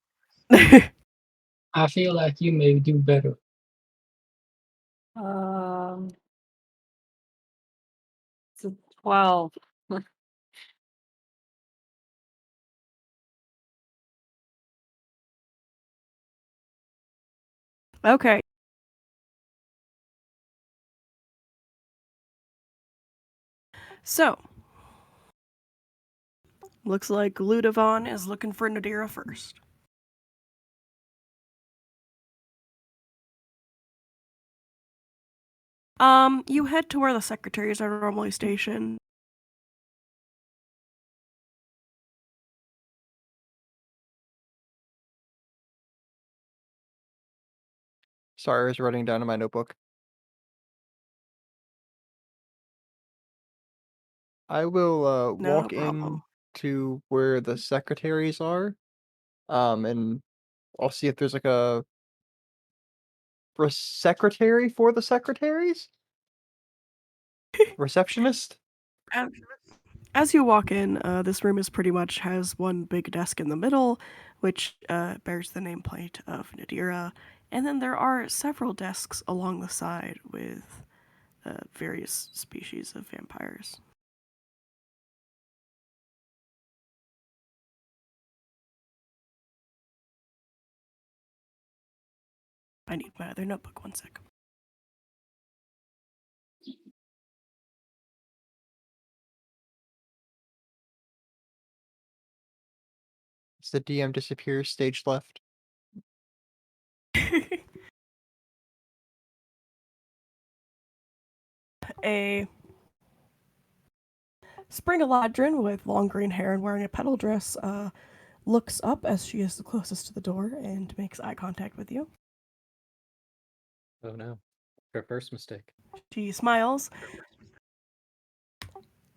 I feel like you may do better. It's a 12. Okay. So, looks like Ludovon is looking for Nadira first. You head to where the secretaries are normally stationed. Sorry, I was writing down in my notebook. I will No walk problem. in to where the secretaries are, and I'll see if there's like a secretary for the secretaries? Receptionist? As, as you walk in, this room is pretty much has one big desk in the middle, which bears the nameplate of Nadira, and then there are several desks along the side with various species of vampires. I need my other notebook, one sec. As the DM disappears, stage left. A Spring Eladrin with long green hair and wearing a petal dress looks up as she is the closest to the door and makes eye contact with you. Oh no. Her first mistake. She smiles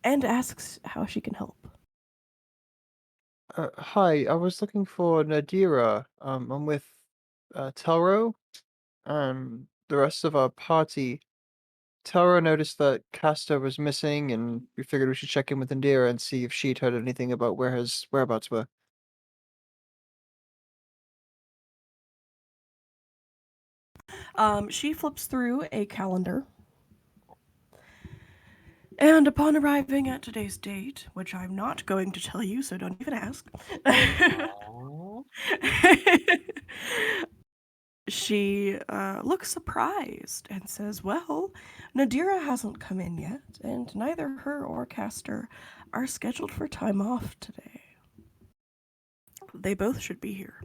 and asks how she can help. Hi, I was looking for Nadira. I'm with Taro and the rest of our party. Taro noticed that Kastor was missing, and we figured we should check in with Nadira and see if she'd heard anything about where his whereabouts were. She flips through a calendar. And upon arriving at today's date, which I'm not going to tell you, so don't even ask, Aww. she looks surprised and says, "Well, Nadira hasn't come in yet, and neither her or Kastor are scheduled for time off today. They both should be here."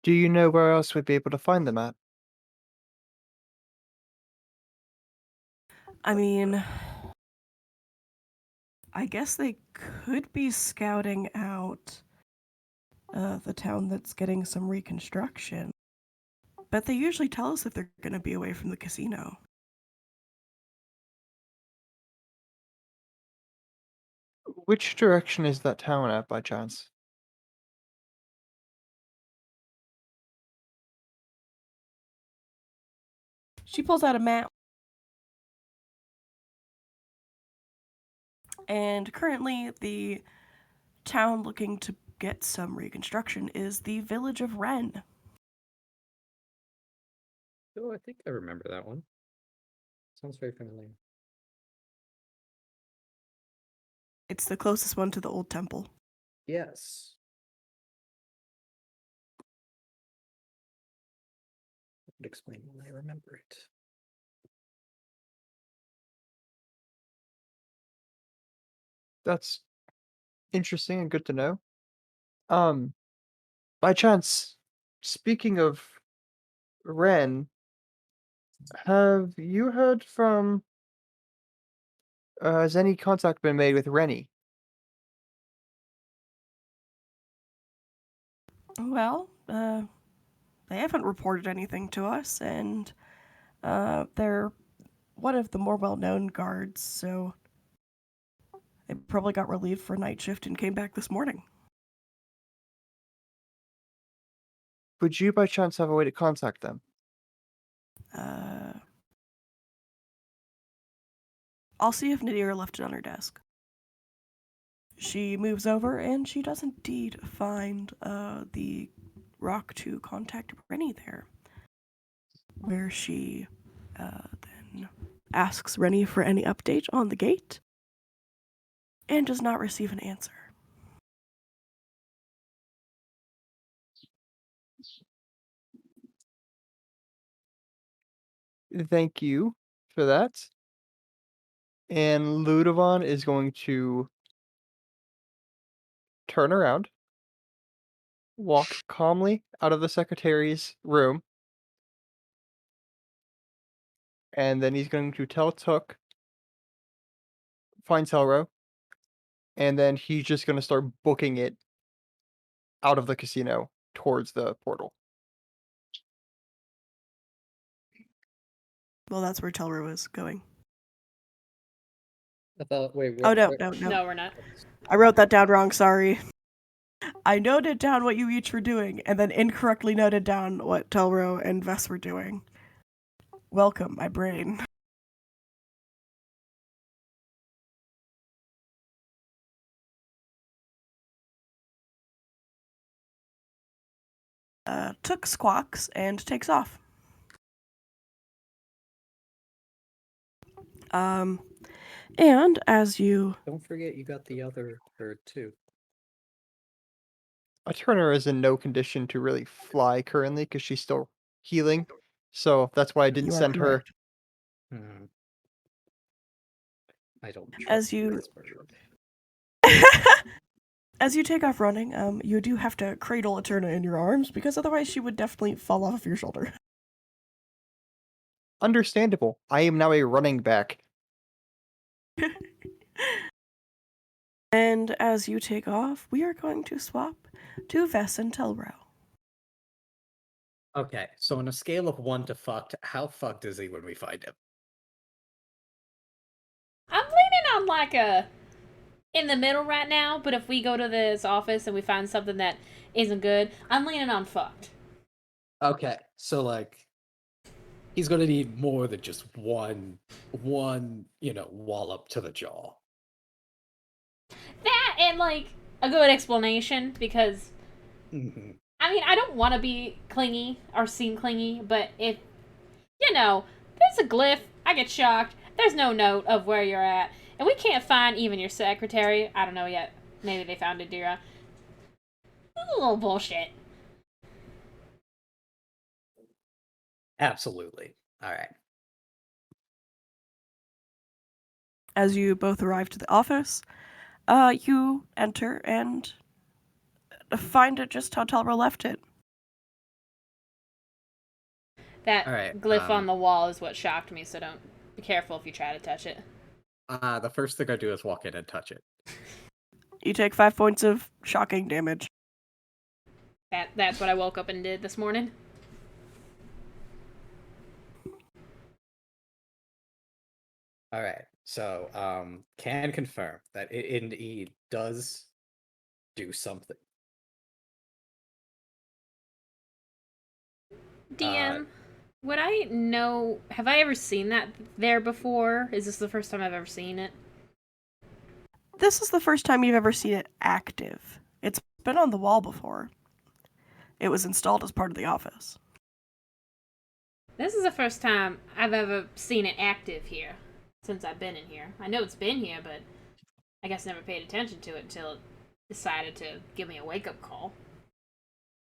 Do you know where else we'd be able to find them at? I mean, I guess they could be scouting out the town that's getting some reconstruction. But they usually tell us if they're going to be away from the casino. Which direction is that town at, by chance? She pulls out a map. And currently, the town looking to get some reconstruction is the village of Wren. Oh, I think I remember that one. Sounds very familiar. It's the closest one to the old temple. Yes. I would explain when I remember it. That's interesting and good to know. Um, by chance, speaking of Ren, have you heard from has any contact been made with Rennie? Well, they haven't reported anything to us, and they're one of the more well-known guards, so they probably got relieved for night shift and came back this morning. Would you by chance have a way to contact them? I'll see if Nadira left it on her desk. She moves over and she does indeed find the rock to contact Rennie there, where she then asks Rennie for any update on the gate and does not receive an answer. Thank you for that. And Ludovan is going to turn around, walk calmly out of the secretary's room, and then he's going to tell Took, find Telro, and then he's just going to start booking it out of the casino towards the portal. Well, that's where Telro is going. I thought, wait, Oh, no, where- no, no. No, we're not. I wrote that down wrong, sorry. I noted down what you each were doing, and then incorrectly noted down what Telro and Vess were doing. Welcome, my brain. Took squawks and takes off. And as you... Don't forget you got the other bird too. Turner is in no condition to really fly currently because she's still healing. So that's why I didn't You are send her. correct. I don't As trust you- this bird. As you take off running, you do have to cradle Eterna in your arms, because otherwise she would definitely fall off your shoulder. Understandable. I am now a running back. And as you take off, we are going to swap to Vess and Telro. Okay, so on a scale of 1 to fucked, how fucked is he when we find him? I'm leaning on like a in the middle right now, but if we go to this office and we find something that isn't good, I'm leaning on fucked. Okay, so like he's gonna need more than just one wallop to the jaw. That and like a good explanation, because Mm-hmm. I mean, I don't want to be clingy or seem clingy, but if there's a glyph, I get shocked. There's no note of where you're at, and we can't find even your secretary. I don't know yet. Maybe they found Adira. This is a little bullshit. Absolutely. All right. As you both arrive to the office, you enter and find it just how Telro left it. That All right, glyph on the wall is what shocked me, so don't be careful if you try to touch it. The first thing I do is walk in and touch it. You take 5 points of shocking damage. That's what I woke up and did this morning. All right. So, can confirm that it indeed does do something. DM, would I know? Have I ever seen that there before? Is this the first time I've ever seen it? This is the first time you've ever seen it active. It's been on the wall before. It was installed as part of the office. This is the first time I've ever seen it active here since I've been in here. I know it's been here, but I guess never paid attention to it until it decided to give me a wake-up call.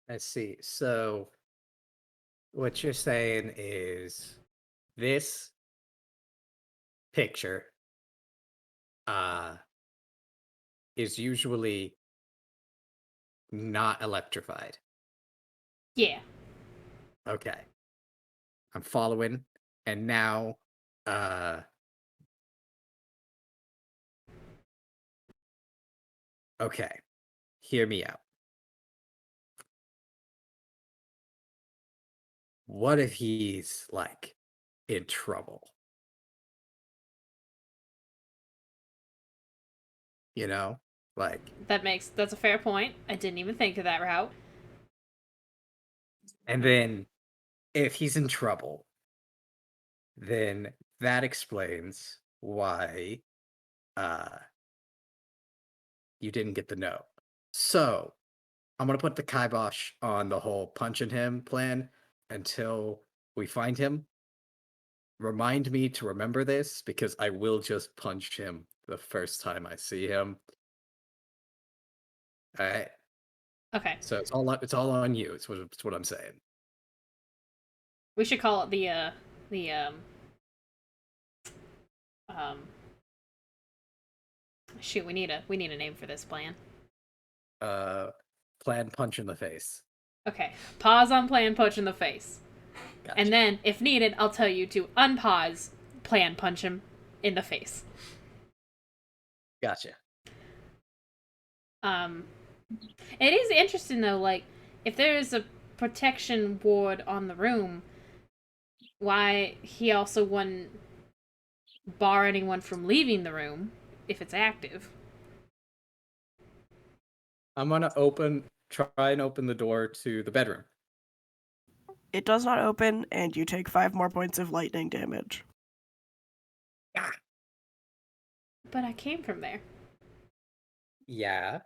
Let's see. So, what you're saying is this picture is usually not electrified. Yeah. Okay. I'm following, and now okay. Hear me out. What if he's like in trouble? You know? Like That's a fair point. I didn't even think of that route. and then if he's in trouble, then that explains why you didn't get the note. So I'm gonna put the kibosh on the whole punching him plan until we find him. Remind me to remember this because I will just punch him the first time I see him. All right. Okay. So it's all on you. It's what I'm saying. We should call it the shoot, we need a name for this plan. plan punch in the face. Okay, pause on plan punch in the face. Gotcha. And then, if needed, I'll tell you to unpause, plan punch him in the face. Gotcha. It is interesting though, like, if there's a protection ward on the room, why he also wouldn't bar anyone from leaving the room if it's active. I'm gonna try and open the door to the bedroom. It does not open, and you take 5 more points of lightning damage. But I came from there. Yeah.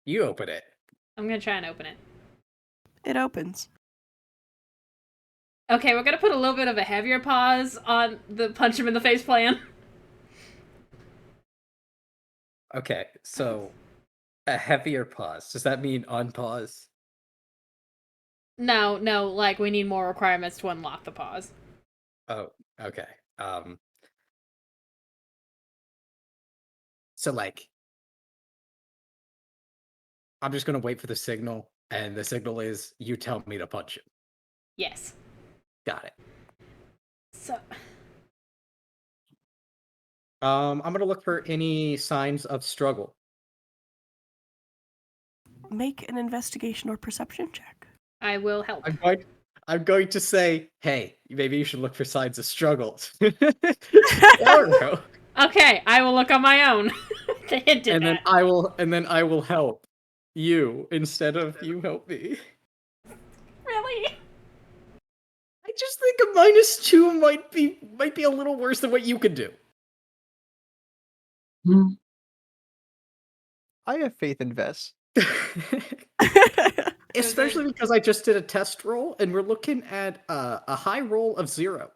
You open it. I'm gonna try and open it. It opens. Okay, we're gonna put a little bit of a heavier pause on the punch him in the face plan. Okay, so a heavier pause. Does that mean unpause? No, like, we need more requirements to unlock the pause. Oh, okay. So, like, I'm just gonna wait for the signal, and the signal is you tell me to punch him. Yes. Got it. So, I'm gonna look for any signs of struggle. Make an investigation or perception check. I will help. I'm going to say, hey, maybe you should look for signs of struggle. I don't know. Okay, I will look on my own. They did And then that. I will help you instead of you help me. Really? I just think a -2 might be a little worse than what you could do. I have faith in Vess. Especially because I just did a test roll, and we're looking at a high roll of 0.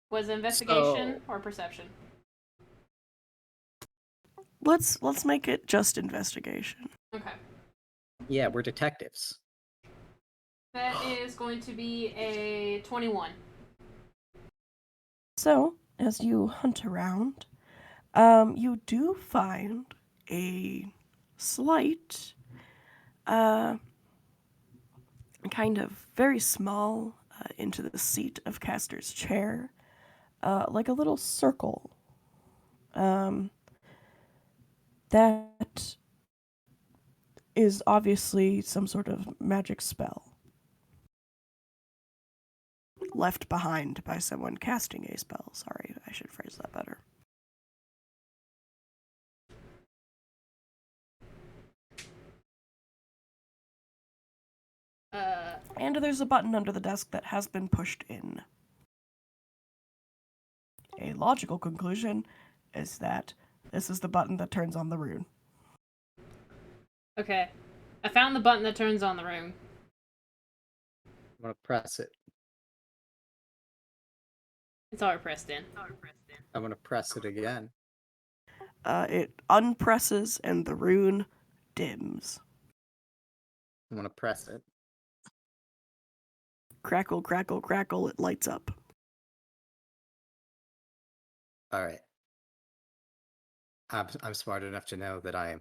Was it investigation or perception? Let's make it just investigation. Okay. Yeah, we're detectives. That is going to be a 21. So, as you hunt around, you do find a slight, kind of very small, into the seat of Kastor's chair, like a little circle. That is obviously some sort of magic spell left behind by someone casting a spell. Sorry, I should phrase that better. And there's a button under the desk that has been pushed in. A logical conclusion is that this is the button that turns on the rune. Okay. I found the button that turns on the rune. I'm gonna press it. It's already pressed in. I'm gonna press it again. It unpresses and the rune dims. I'm gonna press it. Crackle, crackle, crackle, it lights up. All right. I'm smart enough to know that I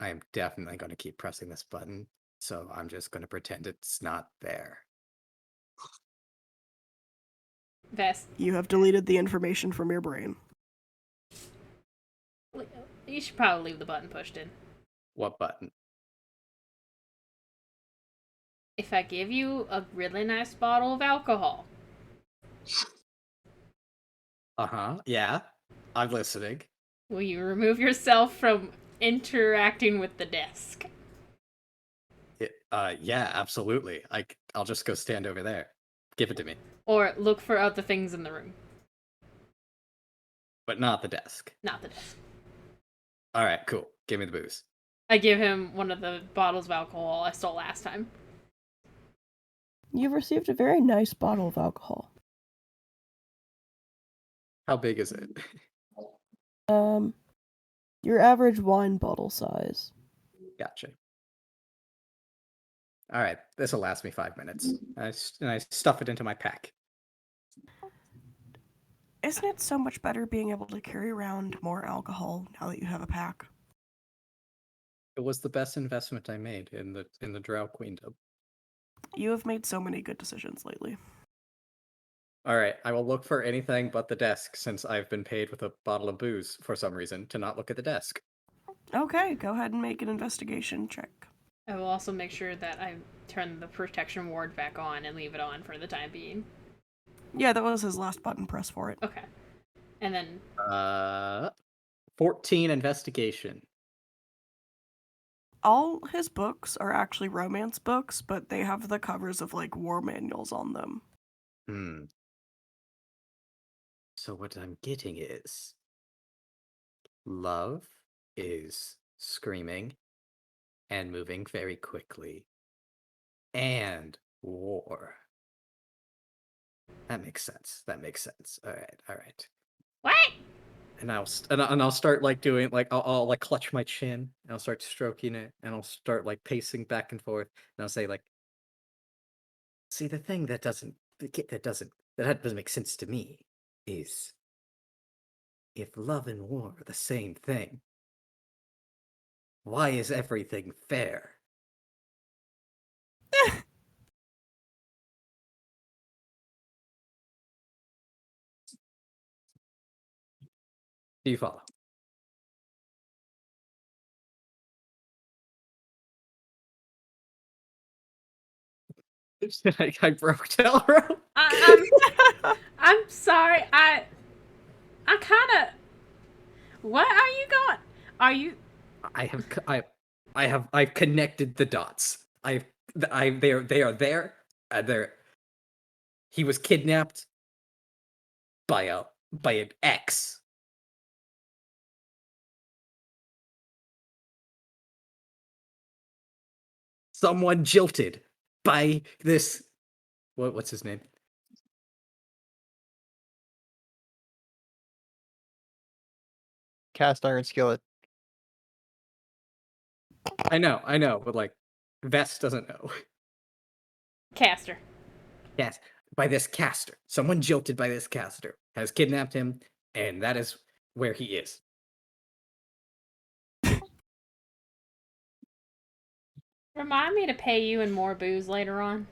am definitely going to keep pressing this button, so I'm just going to pretend it's not there. Vest. You have deleted the information from your brain. You should probably leave the button pushed in. What button? If I give you a really nice bottle of alcohol. Uh-huh. Yeah. I'm listening. Will you remove yourself from interacting with the desk? Yeah, absolutely. I'll just go stand over there. Give it to me. Or look for other things in the room. But not the desk. Not the desk. All right, cool. Give me the booze. I give him one of the bottles of alcohol I stole last time. You've received a very nice bottle of alcohol. How big is it? Your average wine bottle size. Gotcha. All right, this will last me 5 minutes. And I stuff it into my pack. Isn't it so much better being able to carry around more alcohol now that you have a pack? It was the best investment I made in the Drow Queendom. You have made so many good decisions lately. All right, I will look for anything but the desk since I've been paid with a bottle of booze for some reason to not look at the desk. Okay, go ahead and make an investigation check. I will also make sure that I turn the protection ward back on and leave it on for the time being. Yeah, that was his last button press for it. Okay. And then 14 investigation. All his books are actually romance books, but they have the covers of like war manuals on them. So what I'm getting is love is screaming and moving very quickly, and war. That makes sense. All right. what? And I'll start like doing like I'll like clutch my chin and I'll start stroking it and I'll start like pacing back and forth and I'll say like, see, the thing that doesn't make sense to me is if love and war are the same thing, why is everything fair? Do you follow? I broke Delro. I'm sorry. I kind of. What are you going? Are you? I've connected the dots. They are there. He was kidnapped by an ex. Someone jilted by this. What's his name? Cast iron skillet. I know, but like, Vest doesn't know. Kastor. Yes, by this Kastor. Someone jilted by this Kastor has kidnapped him, and that is where he is. Remind me to pay you in more booze later on.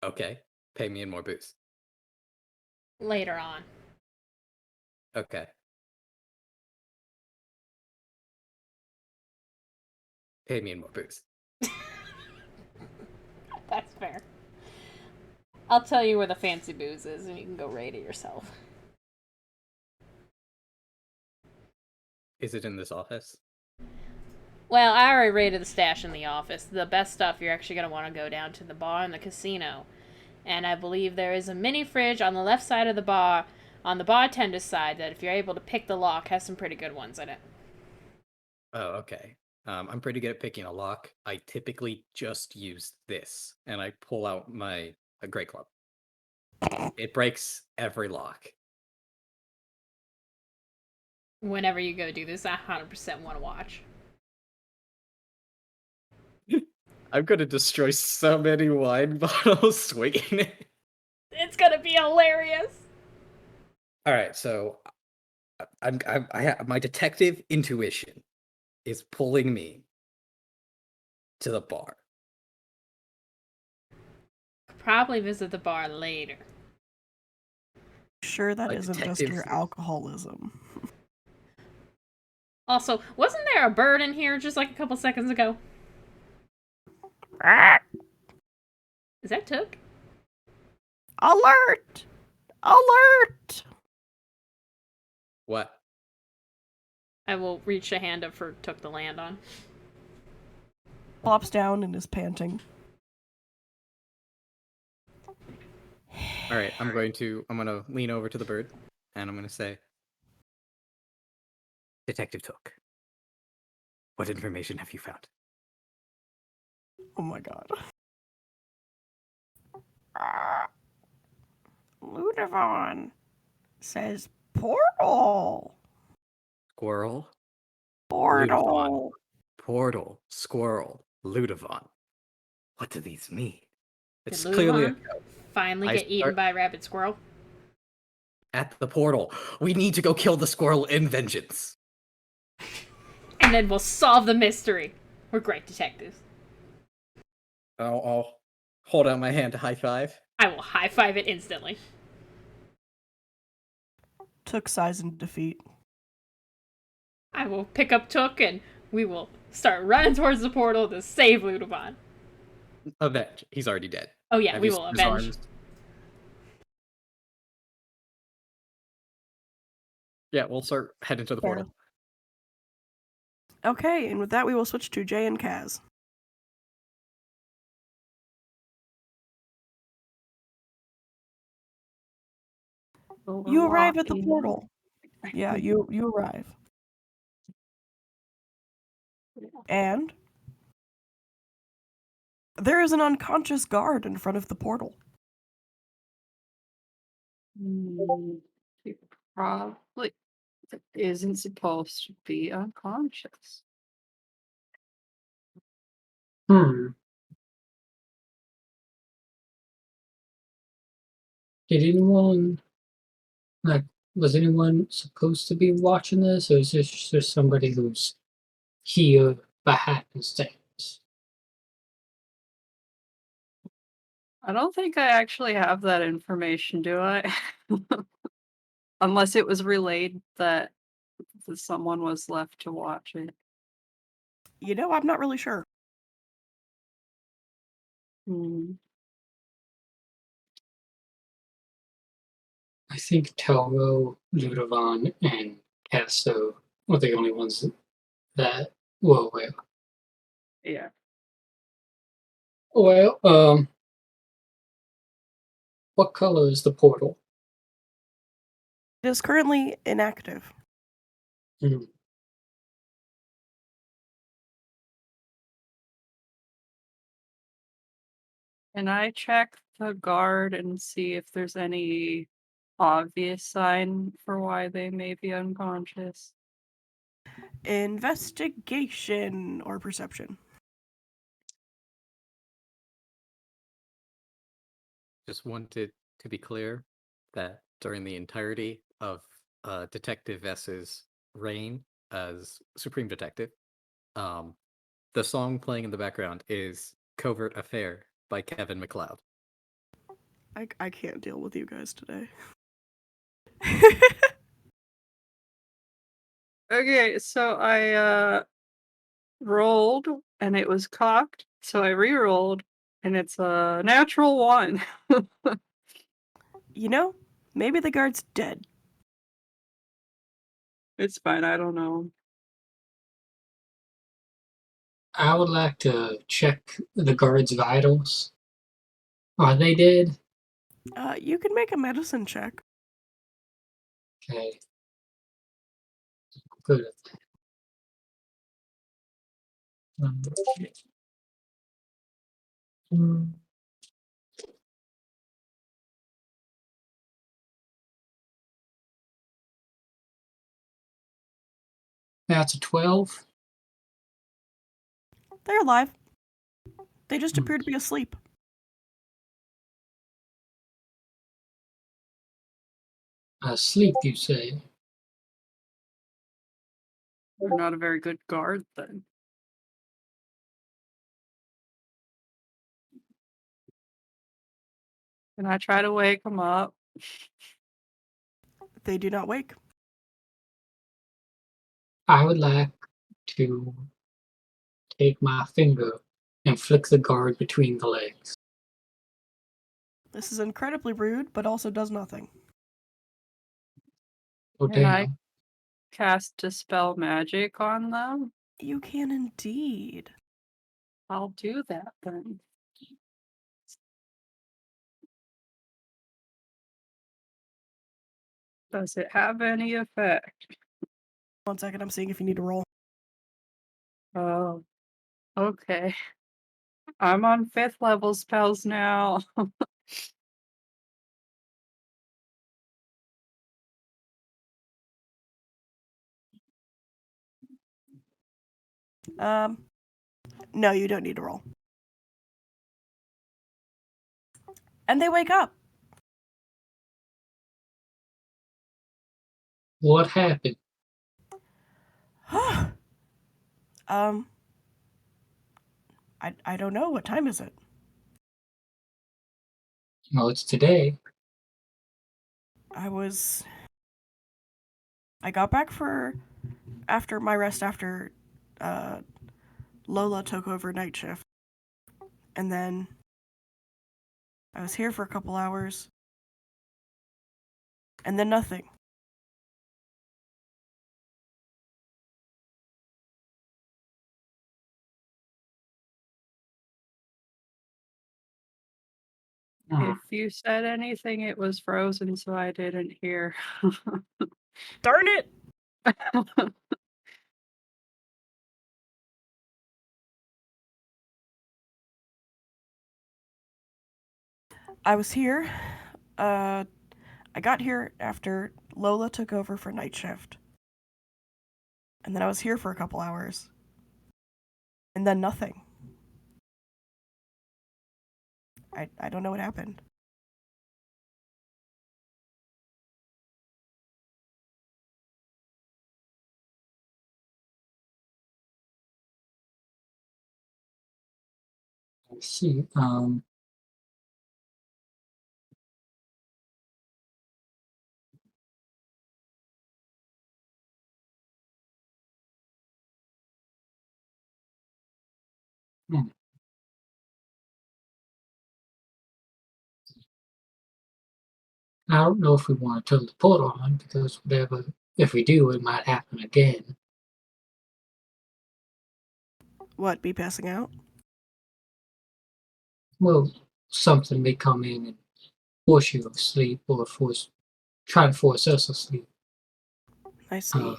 Okay. Pay me in more booze. Later on. Okay. Pay me in more booze. That's fair. I'll tell you where the fancy booze is, and you can go rate it yourself. Is it in this office? Well, I already rated the stash in the office. The best stuff you're actually going to want to go down to the bar in the casino. And I believe there is a mini fridge on the left side of the bar, on the bartender's side, that if you're able to pick the lock, has some pretty good ones in it. Oh, okay. I'm pretty good at picking a lock. I typically just use this, and I pull out a great club. It breaks every lock. Whenever you go do this, I 100% want to watch. I'm gonna destroy so many wine bottles swinging it. It's gonna be hilarious. All right, so my detective intuition is pulling me to the bar. Probably visit the bar later. Sure, that My isn't just detective- your alcoholism. Also, wasn't there a bird in here just like a couple seconds ago? Is that Took? Alert! Alert! What? I will reach a hand up for Took to land on. Plops down and is panting. All right, I'm gonna lean over to the bird, and I'm gonna say, Detective Took, what information have you found? Oh my god. Ludovon says portal. Squirrel? Portal. Portal, squirrel, Ludovon. What do these mean? It's Did clearly Ludovon finally get eaten by a rabid squirrel? at the portal. We need to go kill the squirrel in vengeance. And then we'll solve the mystery. We're great detectives. I'll hold out my hand to high five. I will high five it instantly. Took size and defeat. I will pick up Took and we will start running towards the portal to save Ludovon. Avenge. He's already dead. Oh yeah, Have we you will seen his avenge. arms? Yeah, we'll start heading to the Fair. portal. Okay, and with that we will switch to Jay and Kaz. You arrive at the Overwalking. portal. Yeah, you arrive. And there is an unconscious guard in front of the portal. He probably isn't supposed to be unconscious. Did anyone was anyone supposed to be watching this, or is this just somebody who's here by happenstance? I don't think I actually have that information, do I? Unless it was relayed that someone was left to watch it. You know, I'm not really sure. I think Telro, Ludovon, and Kastor were the only ones that were aware. Yeah. Well, what color is the portal? It is currently inactive. Can I check the guard and see if there's any obvious sign for why they may be unconscious? Investigation or perception. Just wanted to be clear that during the entirety of Detective S's reign as Supreme Detective, the song playing in the background is Covert Affair by Kevin MacLeod. I can't deal with you guys today. Okay, so I rolled and it was cocked, so I re-rolled and it's a natural 1. You know, maybe the guard's dead. It's fine, I don't know. I would like to check the guards' vitals. Are they dead? You can make a medicine check. Okay. Good. That's a 12. They're alive. They just appear to be asleep. Asleep, you say? They're not a very good guard then. Can I try to wake them up? They do not wake. I would like to take my finger and flick the guard between the legs. This is incredibly rude, but also does nothing. Oh, Can I damn. cast Dispel Magic on them? You can indeed. I'll do that then. Does it have any effect? 1 second, I'm seeing if you need to roll. Oh, okay. I'm on 5th level spells now. No, you don't need to roll. And they wake up. What happened? um, I don't know. What time is it? Well, it's today. I got back after my rest after uh, Lola took over night shift. And then I was here for a couple hours. And then nothing. Oh, If you said anything, it was frozen, so I didn't hear. Darn it! I was here. I got here after Lola took over for night shift. And then I was here for a couple hours. And then nothing. I don't know what happened. I see. Hmm. I don't know if we want to turn the portal on because whatever, if we do, it might happen again. What, be passing out? Well, something may come in and force you to sleep or try to force us to sleep. I see.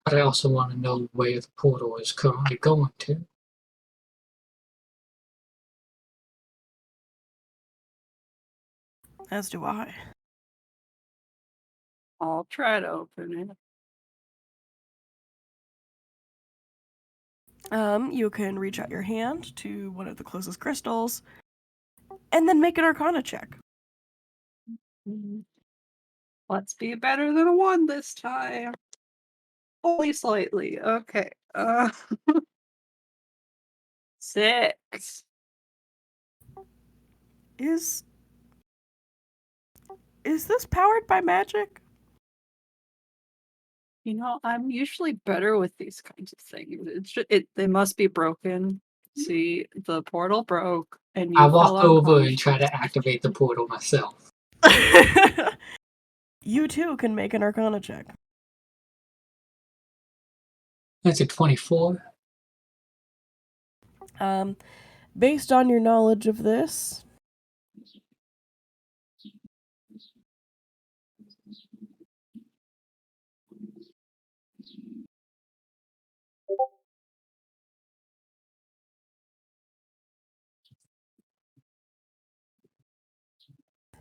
But I also want to know where the portal is currently going to. As do I. I'll try to open it. You can reach out your hand to one of the closest crystals and then make an Arcana check. Let's be better than a 1 this time. Only slightly. Okay. 6. Is this powered by magic? You know, I'm usually better with these kinds of things. They must be broken. See, the portal broke, and you I fell walk over and unconscious. try to activate the portal myself. You too can make an Arcana check. That's a 24. Based on your knowledge of this,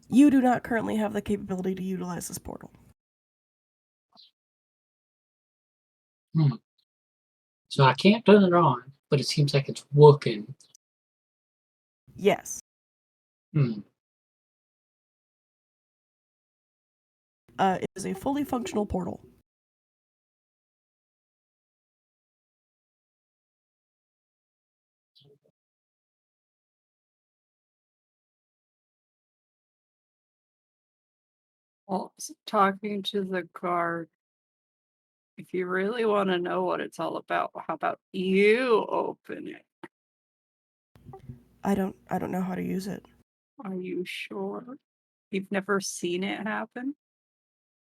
you do not currently have the capability to utilize this portal. So I can't turn it on, but it seems like it's working. Yes. Hmm. It is a fully functional portal. Well, talking to the guard, if you really want to know what it's all about, how about you open it? I don't know how to use it. Are you sure? You've never seen it happen?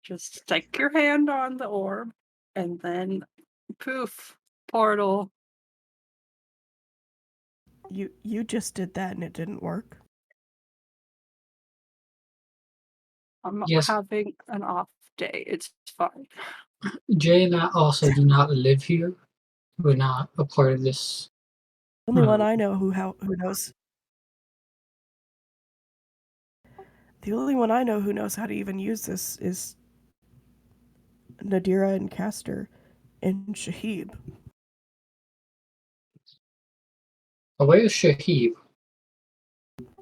Just stick your hand on the orb, and then poof, portal. You just did that and it didn't work. I'm Yes. having an off day. It's fine. Jay and I also do not live here. We're not a part of this. The only one I know who knows. The only one I know who knows how to even use this is Nadira and Kastor and Shahib. Where's Shahib?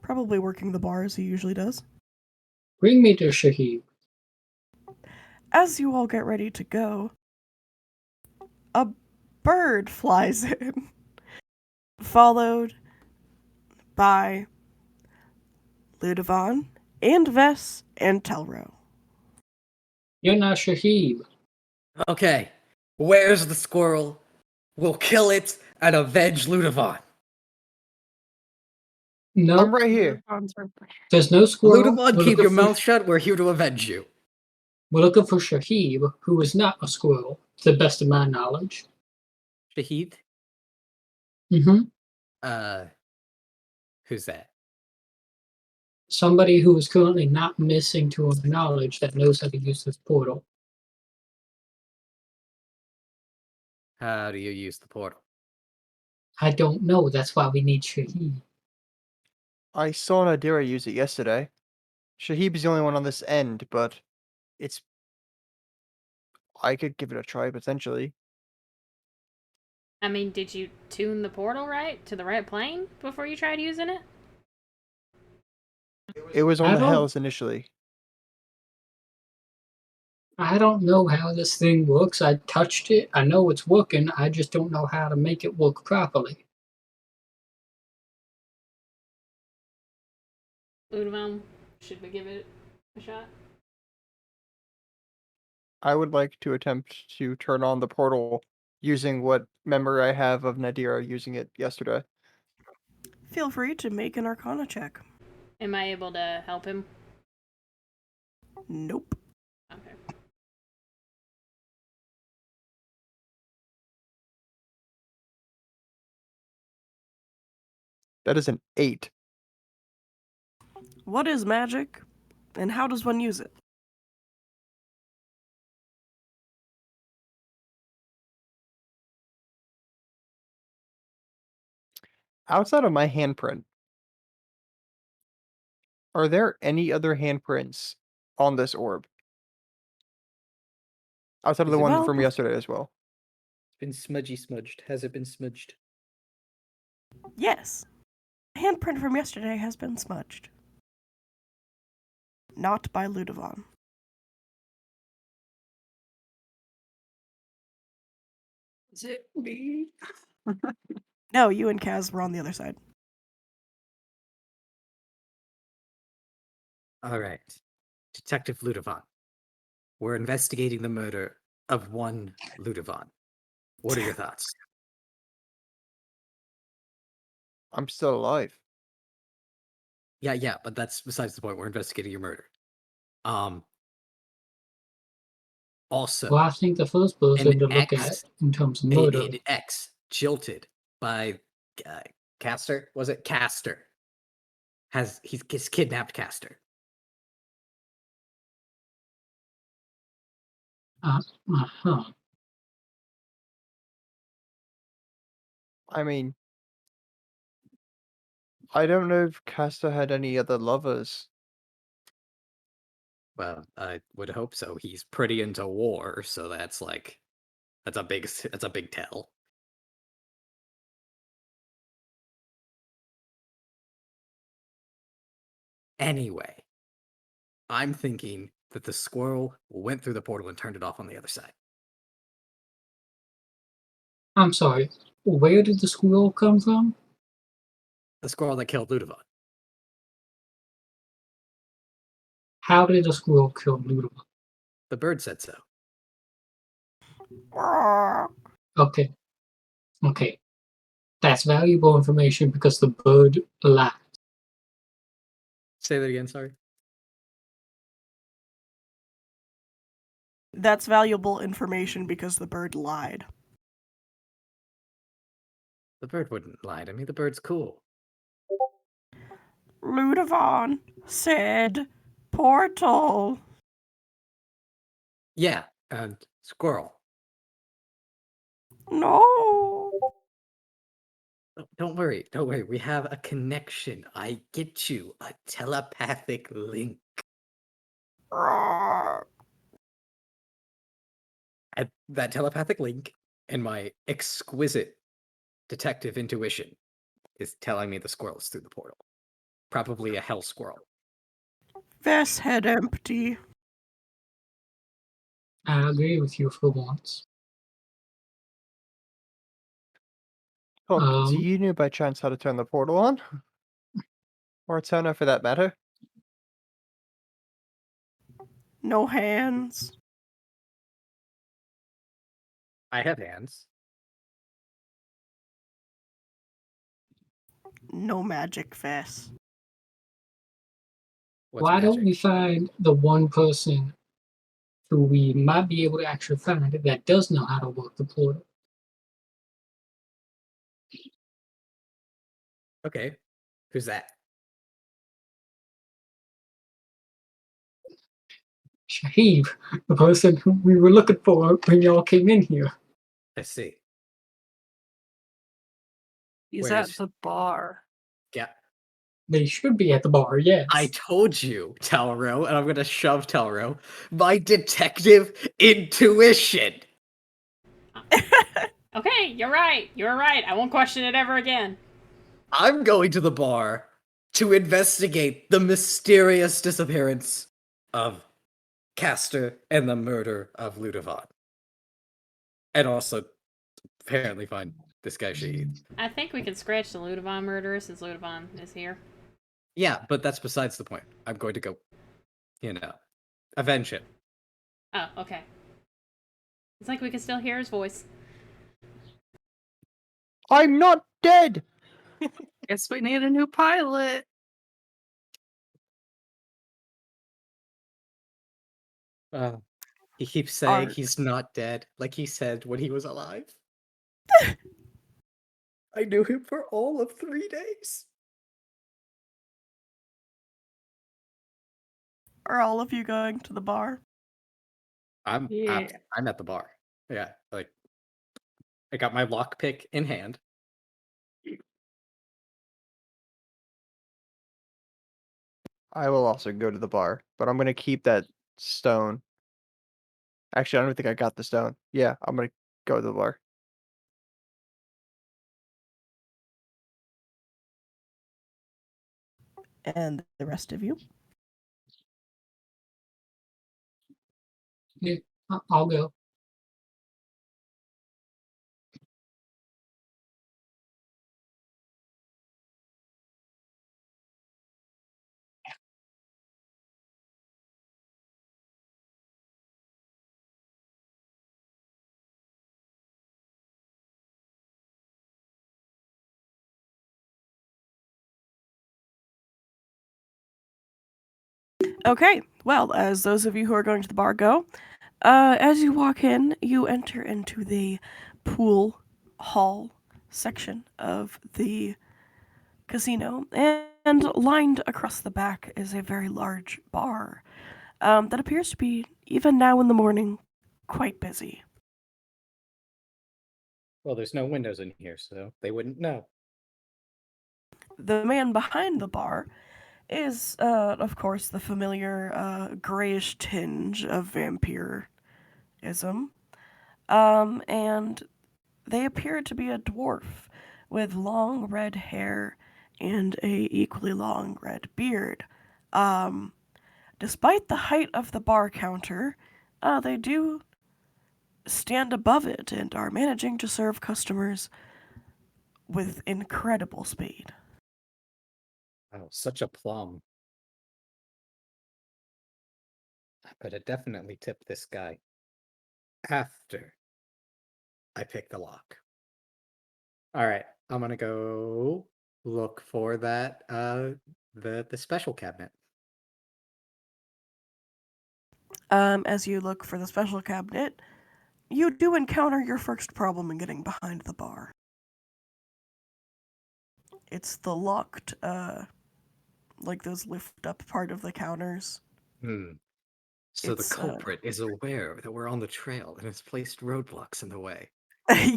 Probably working the bar as he usually does. Bring me to Shahib. as you all get ready to go, a bird flies in, followed by Ludovon and Vess and Telro. You're not Shahib. Okay, where's the squirrel? We'll kill it and avenge Ludovon. No, I'm right here. there's no squirrel. Ludovon, We're keep looking your for- mouth shut. We're here to avenge you. We're looking for Shahib, who is not a squirrel, to the best of my knowledge. Shahid? Mm-hmm. Who's that? Somebody who is currently not missing to our knowledge that knows how to use this portal. How do you use the portal? I don't know. That's why we need Shahib. I saw Nadira use it yesterday. Shahib is the only one on this end, but it's. I could give it a try potentially. I mean, did you tune the portal right to the right plane before you tried using it? It was on I the don't- Hells initially. I don't know how this thing works. I touched it. I know it's working. I just don't know how to make it work properly. Ludovon, should we give it a shot? I would like to attempt to turn on the portal using what memory I have of Nadira using it yesterday. Feel free to make an Arcana check. Am I able to help him? Nope. Okay. That is an 8. What is magic, and how does one use it? Outside of my handprint, are there any other handprints on this orb? Outside of Is the it- one Well, from yesterday as well. It's been smudged. Has it been smudged? Yes. Handprint from yesterday has been smudged. Not by Ludovon. Is it me? No, you and Kaz were on the other side. All right. Detective Ludovon. We're investigating the murder of one Ludovon. What are your thoughts? I'm still alive. Yeah, but that's besides the point. We're investigating your murder. Also, Well, I think the first person an to look ex- at in terms of an murder. ex jilted by Kastor. Was it Kastor? He's kidnapped Kastor. Uh-huh. I mean, I don't know if Castor had any other lovers. Well, I would hope so. He's pretty into war, so that's a big tell. Anyway, I'm thinking that the squirrel went through the portal and turned it off on the other side. I'm sorry. Where did the squirrel come from? The squirrel that killed Ludovon. How did the squirrel kill Ludovon? The bird said so. Okay. Okay. That's valuable information because the bird lied. Say that again, sorry. That's valuable information because the bird lied. The bird wouldn't lie to me. The bird's cool. Ludovon said portal. Yeah, and squirrel. No. Don't worry. We have a connection. I get you. A telepathic link. And that telepathic link and my exquisite detective intuition is telling me the squirrel is through the portal. Probably a hell squirrel. Vess head empty. I agree with you for once. Look, do you know by chance how to turn the portal on? Or Tona, for that matter? No hands. I have hands. No magic face. What's Why don't magic? we find the one person who we might be able to actually find that does know how to work the portal? Okay. Who's that? Shahib, the person who we were looking for when y'all came in here. I see. He's Where at is- the bar. Yeah. They should be at the bar, yes. I told you, Talro, and I'm gonna shove Talro. My detective intuition. Okay, you're right. You're right. I won't question it ever again. I'm going to the bar to investigate the mysterious disappearance of Kastor and the murder of Ludovan. And also, apparently, find this guy Shahid. I think we can scratch the Ludovan murderer since Ludovan is here. Yeah, but that's besides the point. I'm going to go, avenge him. Oh, okay. It's like we can still hear his voice. I'm not dead! Guess we need a new pilot. He keeps saying Are- he's not dead, like he said when he was alive. I knew him for all of 3 days. Are all of you going to the bar? I'm Yeah. I'm at the bar. Yeah, like I got my lockpick in hand. I will also go to the bar, but I'm gonna keep that stone. Actually, I don't think I got the stone. Yeah, I'm gonna go to the bar. And the rest of you? Yeah, I'll go. Okay, well, as those of you who are going to the bar go, as you walk in, you enter into the pool hall section of the casino, and lined across the back is a very large bar that appears to be, even now in the morning, quite busy. Well, there's no windows in here, so they wouldn't know. The man behind the bar is, of course, the familiar grayish tinge of vampirism. And they appear to be a dwarf with long red hair and a equally long red beard. Despite the height of the bar counter, they do stand above it and are managing to serve customers with incredible speed. Oh, such a plum. But I definitely tip this guy after I pick the lock. All right, I'm gonna go look for that the special cabinet. As you look for the special cabinet, you do encounter your first problem in getting behind the bar. It's the locked, like those lift up part of the counters. Hmm. So the It's, culprit is aware that we're on the trail and has placed roadblocks in the way.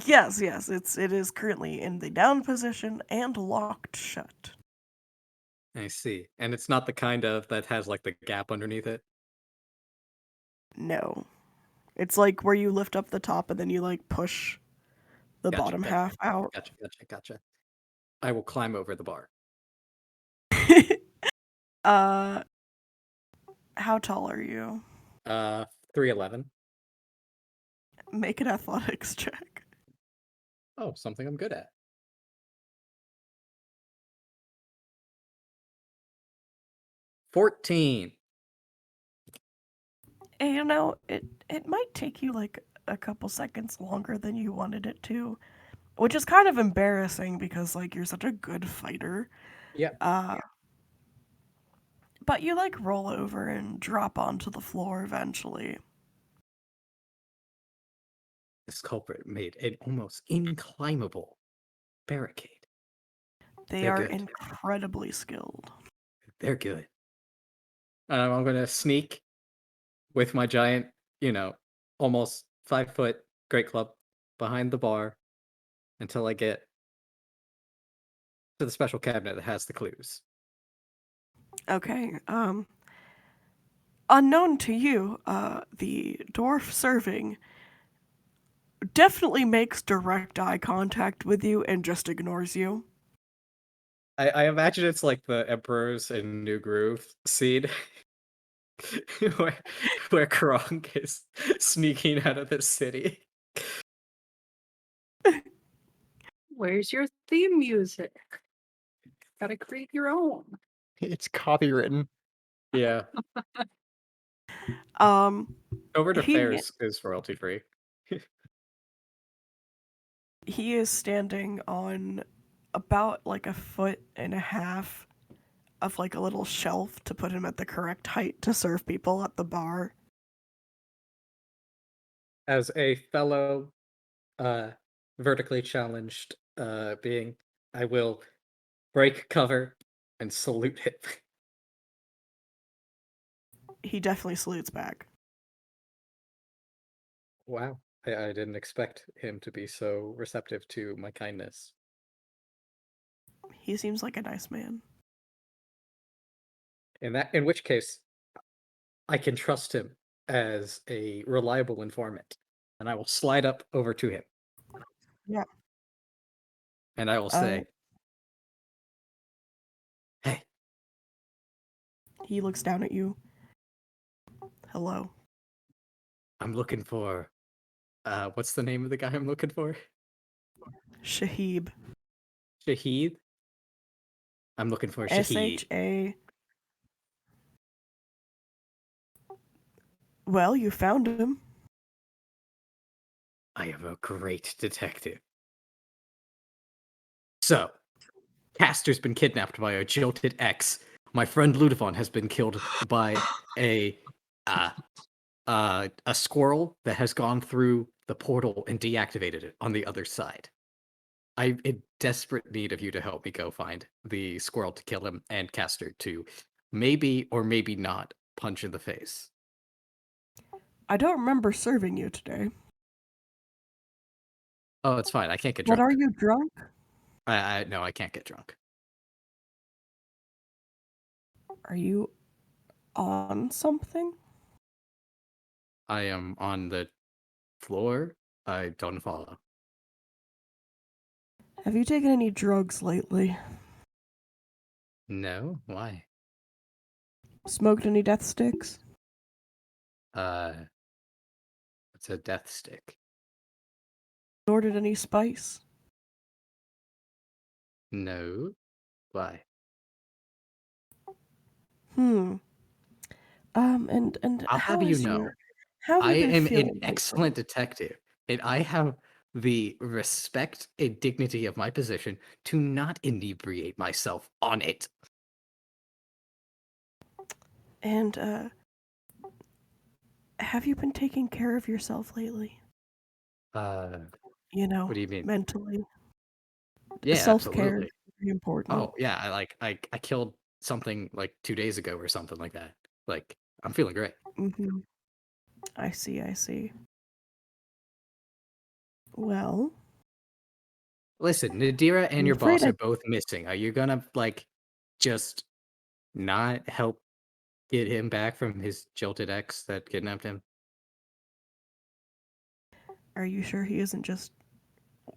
yes, it is currently in the down position and locked shut. I see. And it's not the kind of that has like the gap underneath it. No. It's like where you lift up the top and then you like push the Gotcha, bottom gotcha, half out. Gotcha. I will climb over the bar. uh how tall are you? 311. Make an athletics check. Oh, something I'm good at. 14. And it might take you like a couple seconds longer than you wanted it to, which is kind of embarrassing because like you're such a good fighter. Yeah. But you like roll over and drop onto the floor eventually. This culprit made an almost inclimbable barricade. They They're are good. incredibly skilled. They're good. I'm gonna sneak with my giant, almost 5 foot great club behind the bar until I get to the special cabinet that has the clues. Okay. Unknown to you, the dwarf serving definitely makes direct eye contact with you and just ignores you. I imagine it's like the Emperor's in New Groove scene where, where Kronk is sneaking out of the city. Where's your theme music? Gotta create your own. It's copywritten. Yeah. Over to He Fairs is royalty free. he is standing on about like 1.5 feet of like a little shelf to put him at the correct height to serve people at the bar. As a fellow vertically challenged being, I will break cover and salute him. He definitely salutes back. Wow. I didn't expect him to be so receptive to my kindness. He seems like a nice man. In which case, I can trust him as a reliable informant, and I will slide up over to him. Yeah. And I will say, "Hey." He looks down at you. Hello. I'm looking for what's the name of the guy I'm looking for? Shahib. Shahid? I'm looking for Shahid. SHA. Well, you found him. I am a great detective. So, Kastor's been kidnapped by a jilted ex. My friend Ludovon has been killed by a squirrel that has gone through the portal and deactivated it on the other side. I'm in desperate need of you to help me go find the squirrel to kill him and Kastor to maybe or maybe not punch in the face. I don't remember serving you today. Oh, it's fine. I can't get But drunk. are you drunk? No, I can't get drunk. Are you on something? I am on the floor. I don't follow. Have you taken any drugs lately? No? Why? Smoked any death sticks? It's a death stick. Ordered any spice? No? Why? And I'll how have you is know, your how have I you been am feeling an lately? excellent detective, and I have the respect and dignity of my position to not inebriate myself on it. And have you been taking care of yourself lately? You know, What do you mean? mentally. Yeah, Self-care is absolutely. very important. Oh, yeah, I killed something like 2 days ago or something like that. Like, I'm feeling great. Mm-hmm. I see. Well, Listen, Nadira and I'm your afraid boss I are both missing. Are you gonna, just not help get him back from his jilted ex that kidnapped him? Are you sure he isn't just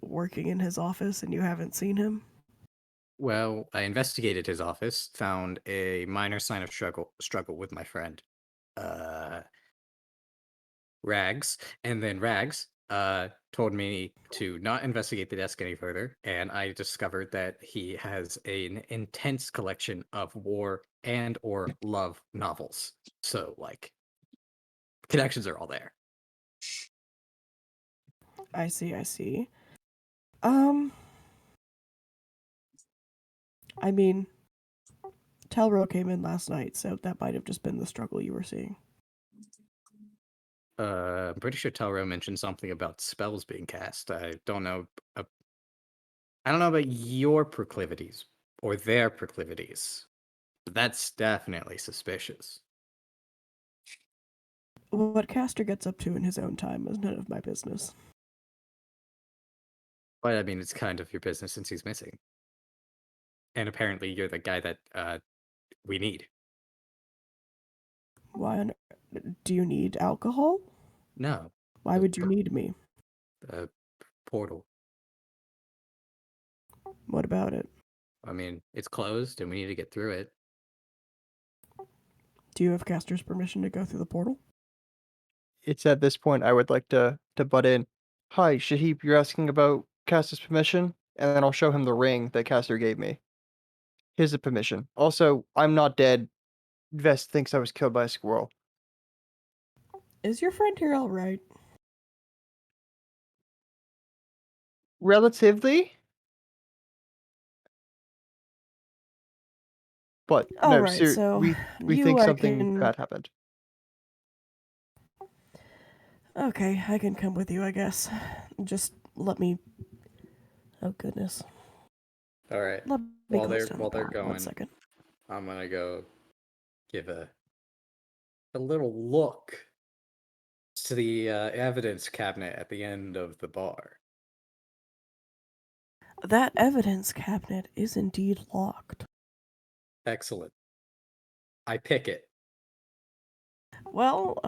working in his office and you haven't seen him? Well, I investigated his office, found a minor sign of struggle with my friend, uh, Rags, and then Rags told me to not investigate the desk any further, and I discovered that he has an intense collection of war and or love novels. So, like, connections are all there. I see, I see. Um, I mean, Telro came in last night, so that might have just been the struggle you were seeing. I'm pretty sure Telro mentioned something about spells being cast. I don't know. I don't know about your proclivities or their proclivities, but that's definitely suspicious. What Kastor gets up to in his own time is none of my business. But I mean, it's kind of your business since he's missing. And apparently, you're the guy that we need. Why do you need alcohol? No, Why would you need me? the portal. What about it? I mean, it's closed, and we need to get through it. Do you have Kastor's permission to go through the portal? It's at this point I would like to butt in. Hi, Shahib, you're asking about Castor's permission? And then I'll show him the ring that Castor gave me. Here's the permission. Also, I'm not dead. Vest thinks I was killed by a squirrel. Is your friend here all right? Relatively? But All no, right, so we you think I something can... bad happened. Okay, I can come with you, I guess. Just let me... Oh, goodness. All right. Let me While close they're down while the they're bar. 1 going, second. I'm gonna go give a little look to the evidence cabinet at the end of the bar. That evidence cabinet is indeed locked. Excellent. I pick it. Well,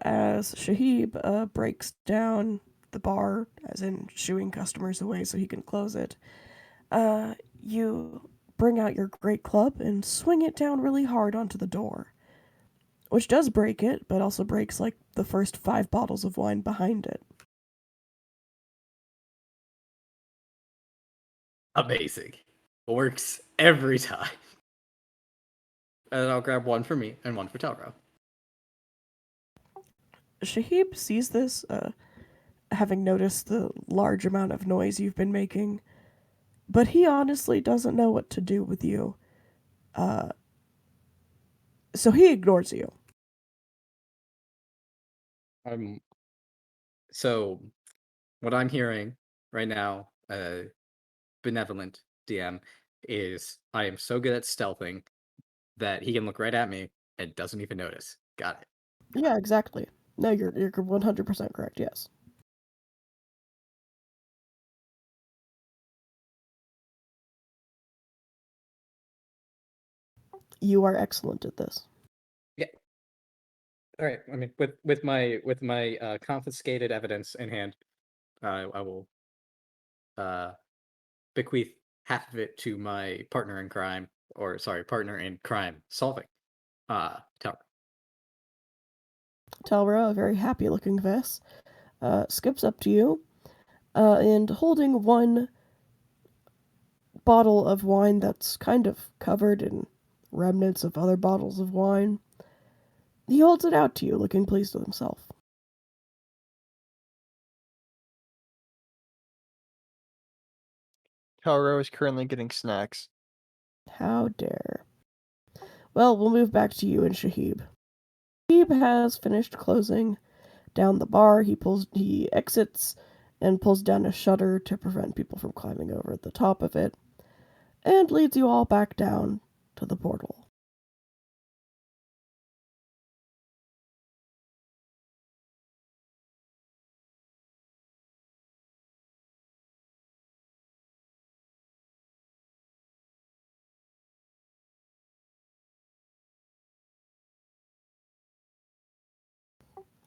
as Shahib breaks down the bar, as in shooing customers away so he can close it, you bring out your great club and swing it down really hard onto the door. Which does break it, but also breaks, like, the first 5 bottles of wine behind it. Amazing. Works every time. And I'll grab one for me and one for Telro. Shahib sees this, having noticed the large amount of noise you've been making, but he honestly doesn't know what to do with you. So he ignores you. So what I'm hearing right now, benevolent DM, is I am so good at stealthing that he can look right at me and doesn't even notice. Got it. Yeah, exactly. No, you're 100% correct, yes. You are excellent at this. Yeah. All right. I mean, with my confiscated evidence in hand, I will bequeath half of it to my partner in crime, or sorry, partner in crime solving. Tower. Talra, a very happy looking Vess, skips up to you, and holding one bottle of wine that's kind of covered in remnants of other bottles of wine, he holds it out to you, looking pleased with himself. Taro is currently getting snacks. How dare. Well, we'll move back to you and Shahib. Shahib has finished closing down the bar. He exits and pulls down a shutter to prevent people from climbing over the top of it, and leads you all back down to the portal.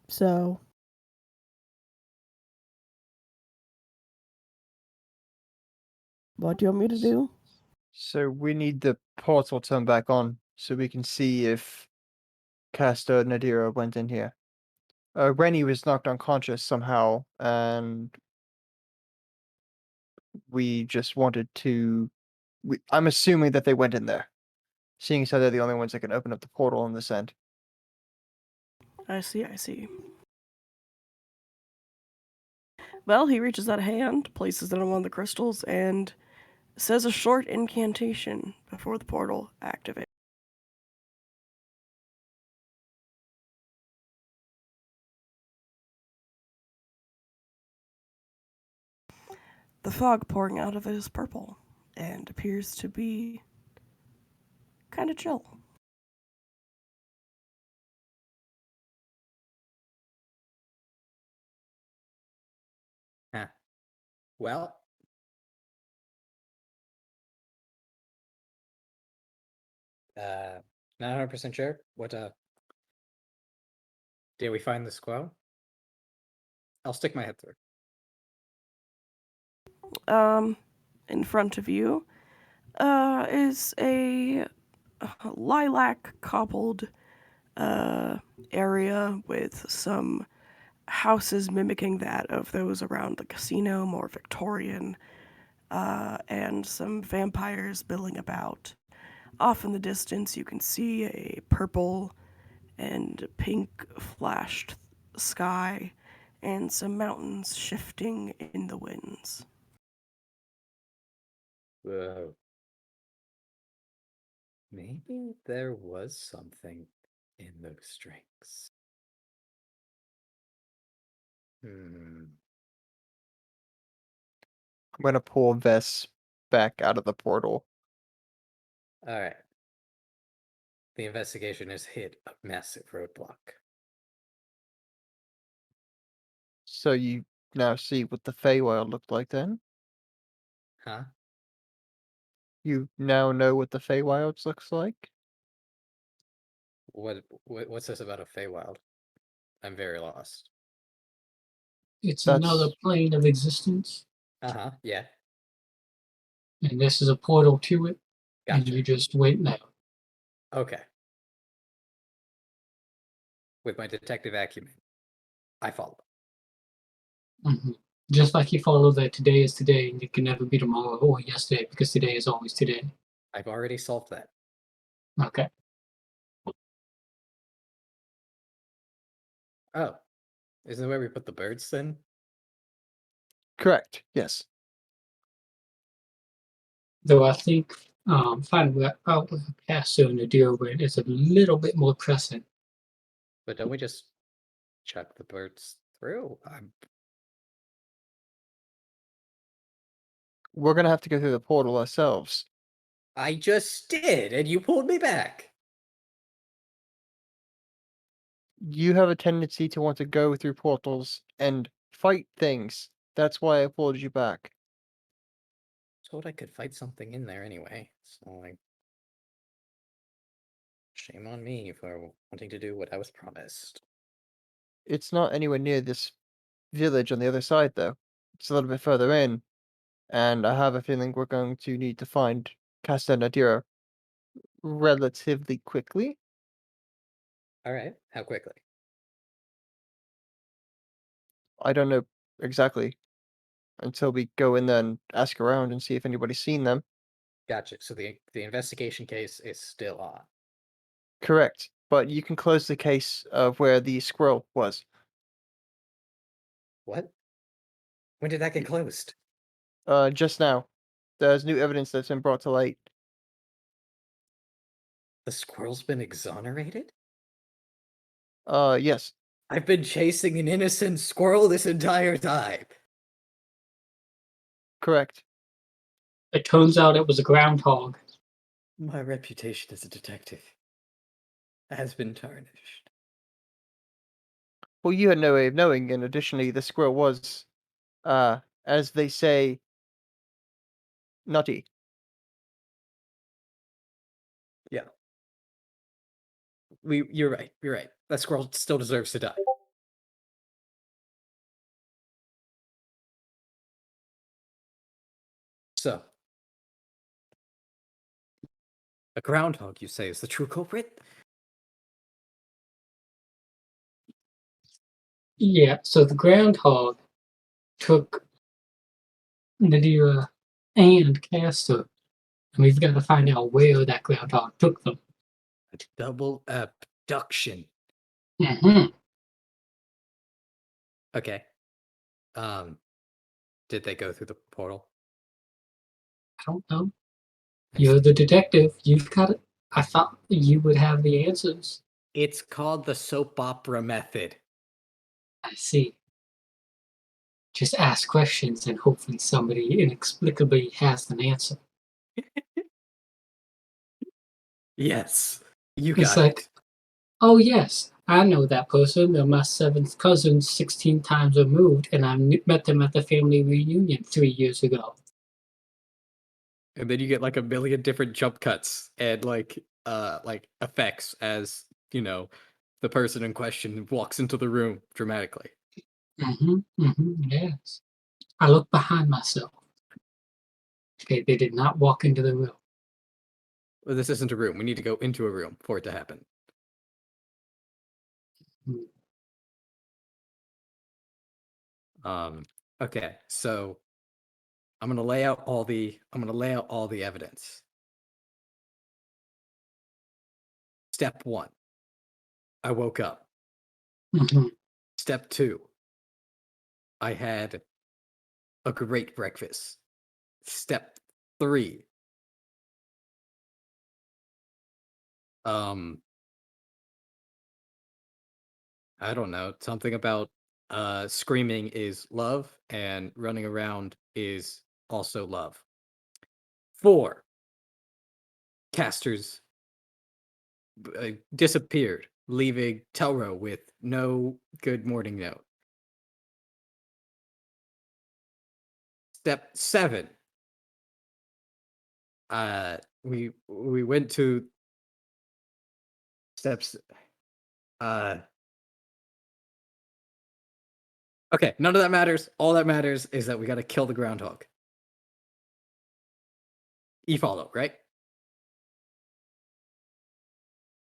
So, what do you want me to do? So we need the portal turned back on so we can see if Castor Nadira went in here. Rennie was knocked unconscious somehow, and we just wanted to. I'm assuming that they went in there, seeing as how they're the only ones that can open up the portal on this end. I see, I see. Well, he reaches out a hand, places it on one of the crystals, and says a short incantation before the portal activates. The fog pouring out of it is purple and appears to be kind of chill. Huh. Well, not 100% sure. What did we find the squirrel? I'll stick my head through. In front of you, is a lilac cobbled area with some houses mimicking that of those around the casino, more Victorian, and some vampires billing about. Off in the distance, you can see a purple and pink flashed sky and some mountains shifting in the winds. Whoa. Maybe there was something in those strings. I'm gonna pull Vess back out of the portal. All right. The investigation has hit a massive roadblock. So you now see what the Feywild looked like then? Huh? You now know what the Feywild looks like? What's this about a Feywild? I'm very lost. It's another That's plane of existence, Uh-huh, yeah. and this is a portal to it, and Gotcha. you just went there. Okay. With my detective acumen, I follow. hmm Just like you follow that today is today, and it can never be tomorrow or yesterday, because today is always today. I've already solved that. Okay. Oh, isn't the way we put the birds then? correct, yes. Though I think finding out with Kastor and the deal with is a little bit more pressing. But don't we just chuck the birds through? We're gonna have to go through the portal ourselves. I just did, and you pulled me back. You have a tendency to want to go through portals and fight things. That's why I pulled you back. Told I could fight something in there anyway, so like, shame on me for wanting to do what I was promised. It's not anywhere near this village on the other side, though. It's a little bit further in, and I have a feeling we're going to need to find Casta Nadira relatively quickly. All right, how quickly? I don't know exactly until we go in there and ask around and see if anybody's seen them. Gotcha. So the investigation case is still on. Correct, but you can close the case of where the squirrel was. What? When did that get closed? Just now. There's new evidence that's been brought to light. The squirrel's been exonerated? Yes. I've been chasing an innocent squirrel this entire time. Correct. It turns out it was a groundhog. My reputation as a detective has been tarnished. Well, you had no way of knowing, and additionally, the squirrel was, as they say, nutty. Yeah. You're right. You're right. That squirrel still deserves to die. So, a groundhog, you say, is the true culprit? Yeah, so the groundhog took Nadira and Castor, and we've got to find out where that groundhog took them. A double abduction. Mm-hmm. Okay. Did they go through the portal? I don't know. I You're see. the detective. You've got it. I thought you would have the answers. It's called the soap opera method. I see. Just ask questions and hopefully somebody inexplicably has an answer. Yes, you It's got like, it. oh yes, I know that person. They're my seventh cousin, 16 times removed, and met them at the family reunion 3 years ago. And then you get like a million different jump cuts and like effects as, the person in question walks into the room dramatically. Yes. I look behind myself. Okay, they did not walk into the room. Well, this isn't a room. We need to go into a room for it to happen. Okay, so I'm gonna lay out all the evidence. Step 1. I woke up. Mhm. Step 2. I had a great breakfast. Step 3. I don't know, something about screaming is love and running around is also love. 4. Casters disappeared, leaving Telro with no good morning note. Step 7. We went to steps. Okay, none of that matters. All that matters is that we got to kill the groundhog. You follow, right?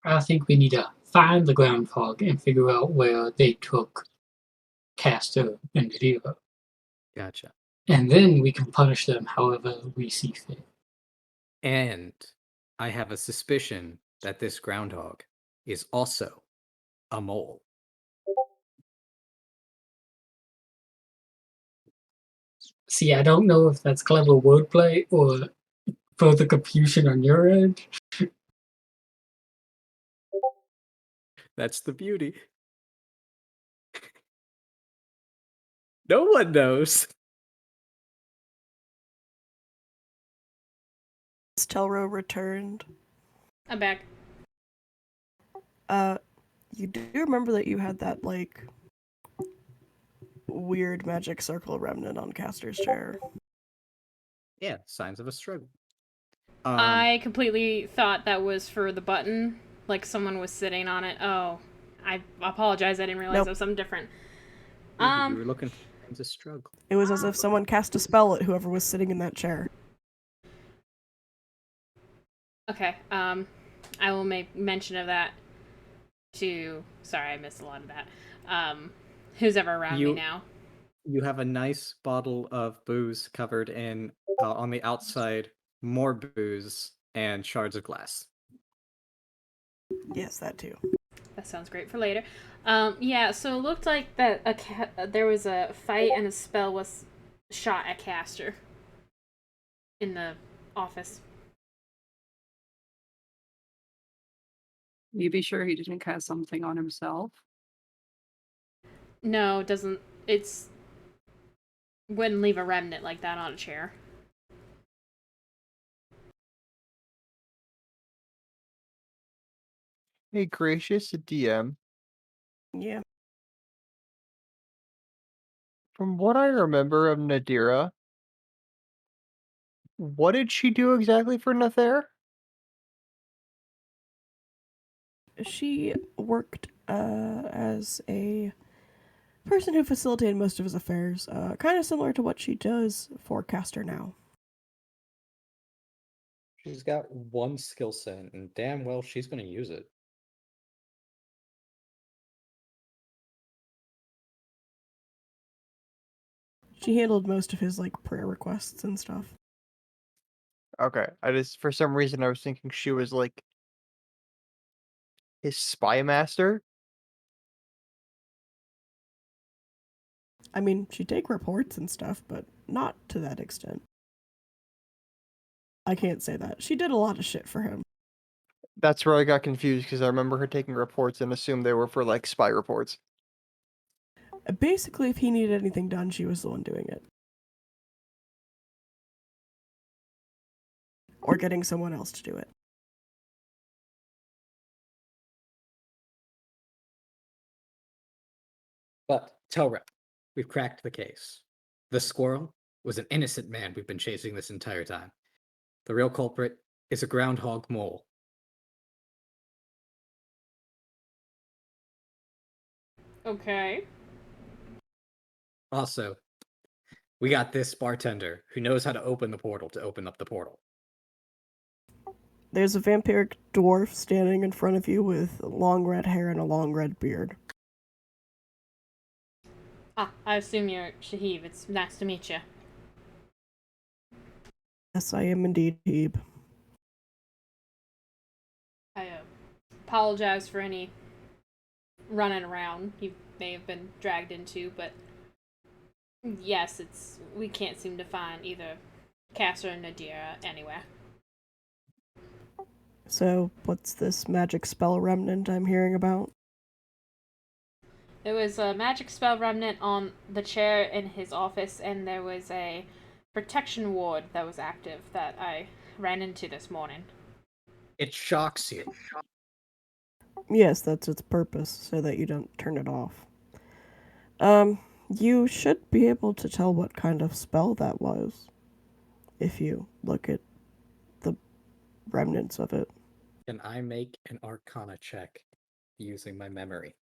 I think we need to find the groundhog and figure out where they took Castor and Nadira. Gotcha. And then we can punish them however we see fit. And I have a suspicion that this groundhog is also a mole. See, I don't know if that's clever wordplay or further confusion on your end. That's the beauty. No one knows. Telro returned. I'm back. You do remember that you had that, like, weird magic circle remnant on Castor's chair? Yeah, signs of a struggle. I completely thought that was for the button, like someone was sitting on it. Oh, I apologize. I didn't realize Nope. it was something different. We were looking for signs of struggle. It was as if someone cast a spell at whoever was sitting in that chair. Okay. I will make mention of that to. Sorry, I missed a lot of that. Who's ever around me now? You have a nice bottle of booze covered in, on the outside, more booze and shards of glass. Yes, that too. That sounds great for later. Yeah, so it looked like that there was a fight and a spell was shot at Castor in the office. You be sure he didn't cast something on himself. No, it doesn't. It's wouldn't leave a remnant like that on a chair. Hey, gracious DM. Yeah. From what I remember of Nadira, what did she do exactly for Nathair? She worked as a person who facilitated most of his affairs, kind of similar to what she does for Castor now. She's got one skill set, and damn well she's going to use it. She handled most of his like prayer requests and stuff. Okay, I just for some reason I was thinking she was like his spy master. I mean, she'd take reports and stuff, but not to that extent. I can't say that. She did a lot of shit for him. That's where I got confused because I remember her taking reports and assumed they were for like spy reports. Basically, if he needed anything done, she was the one doing it. Or getting someone else to do it. But Torep, we've cracked the case. The squirrel was an innocent man we've been chasing this entire time. The real culprit is a groundhog mole. Okay. Also, we got this bartender who knows how to open the portal to open up the portal. There's a vampiric dwarf standing in front of you with long red hair and a long red beard. Ah, I assume you're Shahib. It's nice to meet you. Yes, I am indeed Hebe. I apologize for any running around you may have been dragged into, but yes, we can't seem to find either Kastor or Nadira anywhere. So, what's this magic spell remnant I'm hearing about? There was a magic spell remnant on the chair in his office, and there was a protection ward that was active that I ran into this morning. It shocks you. Yes, that's its purpose, so that you don't turn it off. You should be able to tell what kind of spell that was, if you look at the remnants of it. Can I make an Arcana check using my memory?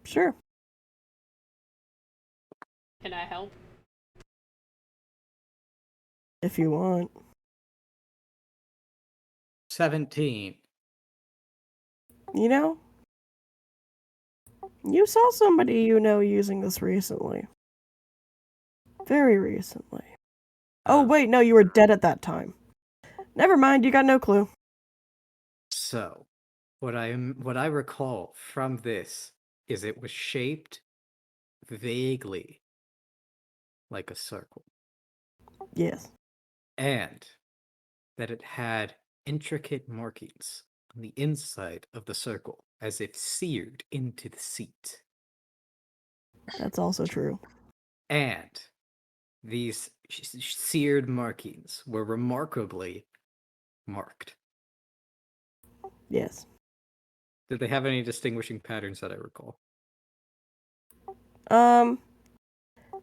Sure. Can I help? If you want. 17. You know, you saw somebody you know using this recently. Very recently. Oh, wait, no, you were dead at that time. Never mind, you got no clue. So, what I recall from this is it was shaped vaguely like a circle, Yes. and that it had intricate markings on the inside of the circle, as if seared into the seat. That's also true. And these seared markings were remarkably marked. Yes. Did they have any distinguishing patterns that I recall?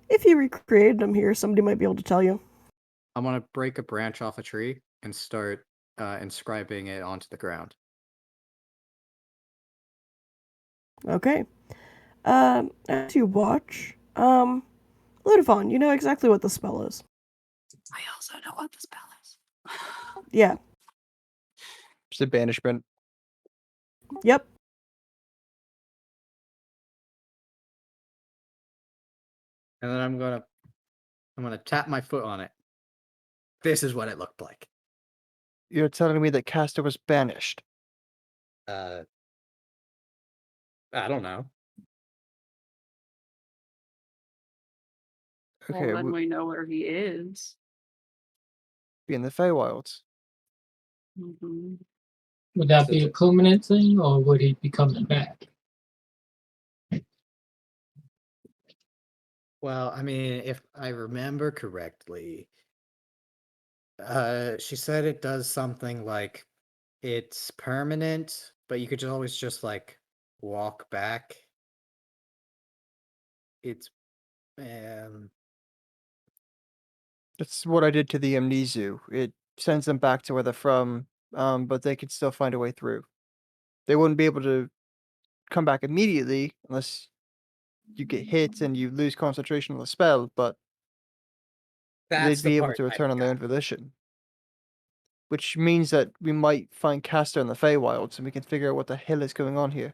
If you recreated them here, somebody might be able to tell you. I'm gonna break a branch off a tree and start inscribing it onto the ground. Okay. As you watch, Ludovon, you know exactly what the spell is. I also know what the spell is. Yeah. It's a banishment. Yep. And then I'm gonna tap my foot on it. This is what it looked like. You're telling me that Castor was banished. I don't know. Okay, Well, then we know where he is. be in the Feywilds. Mm-hmm. Would that be a permanent thing, or would he be coming back? Well, I mean, if I remember correctly, she said it does something like it's permanent, but you could always just like walk back. It's That's what I did to the Amnesu. It sends them back to where they're from, but they could still find a way through. They wouldn't be able to come back immediately unless you get hit and you lose concentration on the spell, but that's they'd the be able part to I return on their own got. volition. Which means that we might find Castor in the Feywilds and we can figure out what the hell is going on here.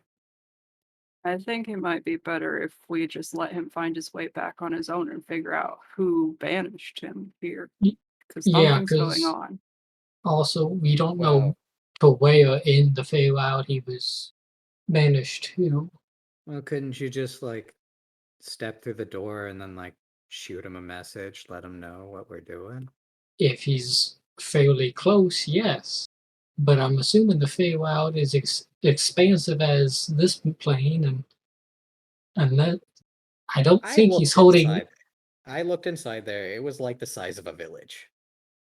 I think it might be better if we just let him find his way back on his own and figure out who banished him here. Y- Because Yeah, something's going because on. also we don't Well, know to where in the Feywild he was banished to. well, couldn't you just like step through the door and then like shoot him a message, let him know what we're doing? If he's fairly close, yes. But I'm assuming the Feywild is expansive as this plane, and that I don't I think he's looked holding. inside. I looked inside there. It was like the size of a village.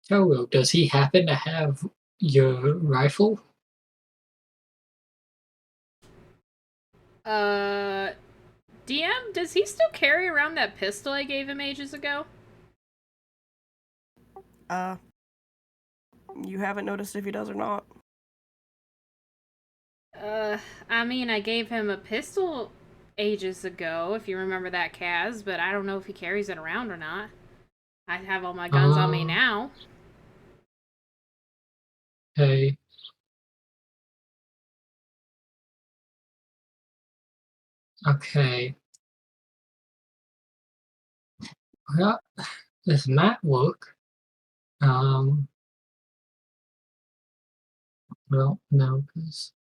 Toro, does he happen to have your rifle? DM, does he still carry around that pistol I gave him ages ago? You haven't noticed if he does or not. I mean, I gave him a pistol ages ago, if you remember that, Kaz, but I don't know if he carries it around or not. I have all my guns on me now. Okay. Okay. Well, this might work. Well, no, because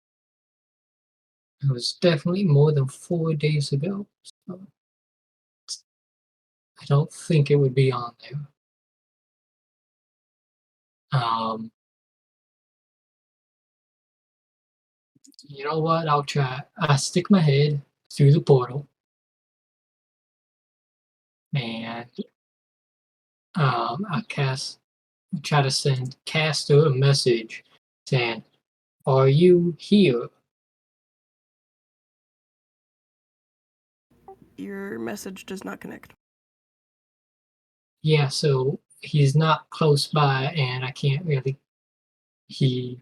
it was definitely more than 4 days ago. So I don't think it would be on there. You know what? I'll try. I stick my head through the portal, and I try to send Kastor a message saying, "Are you here?" Your message does not connect. Yeah, so he's not close by, and I can't really. He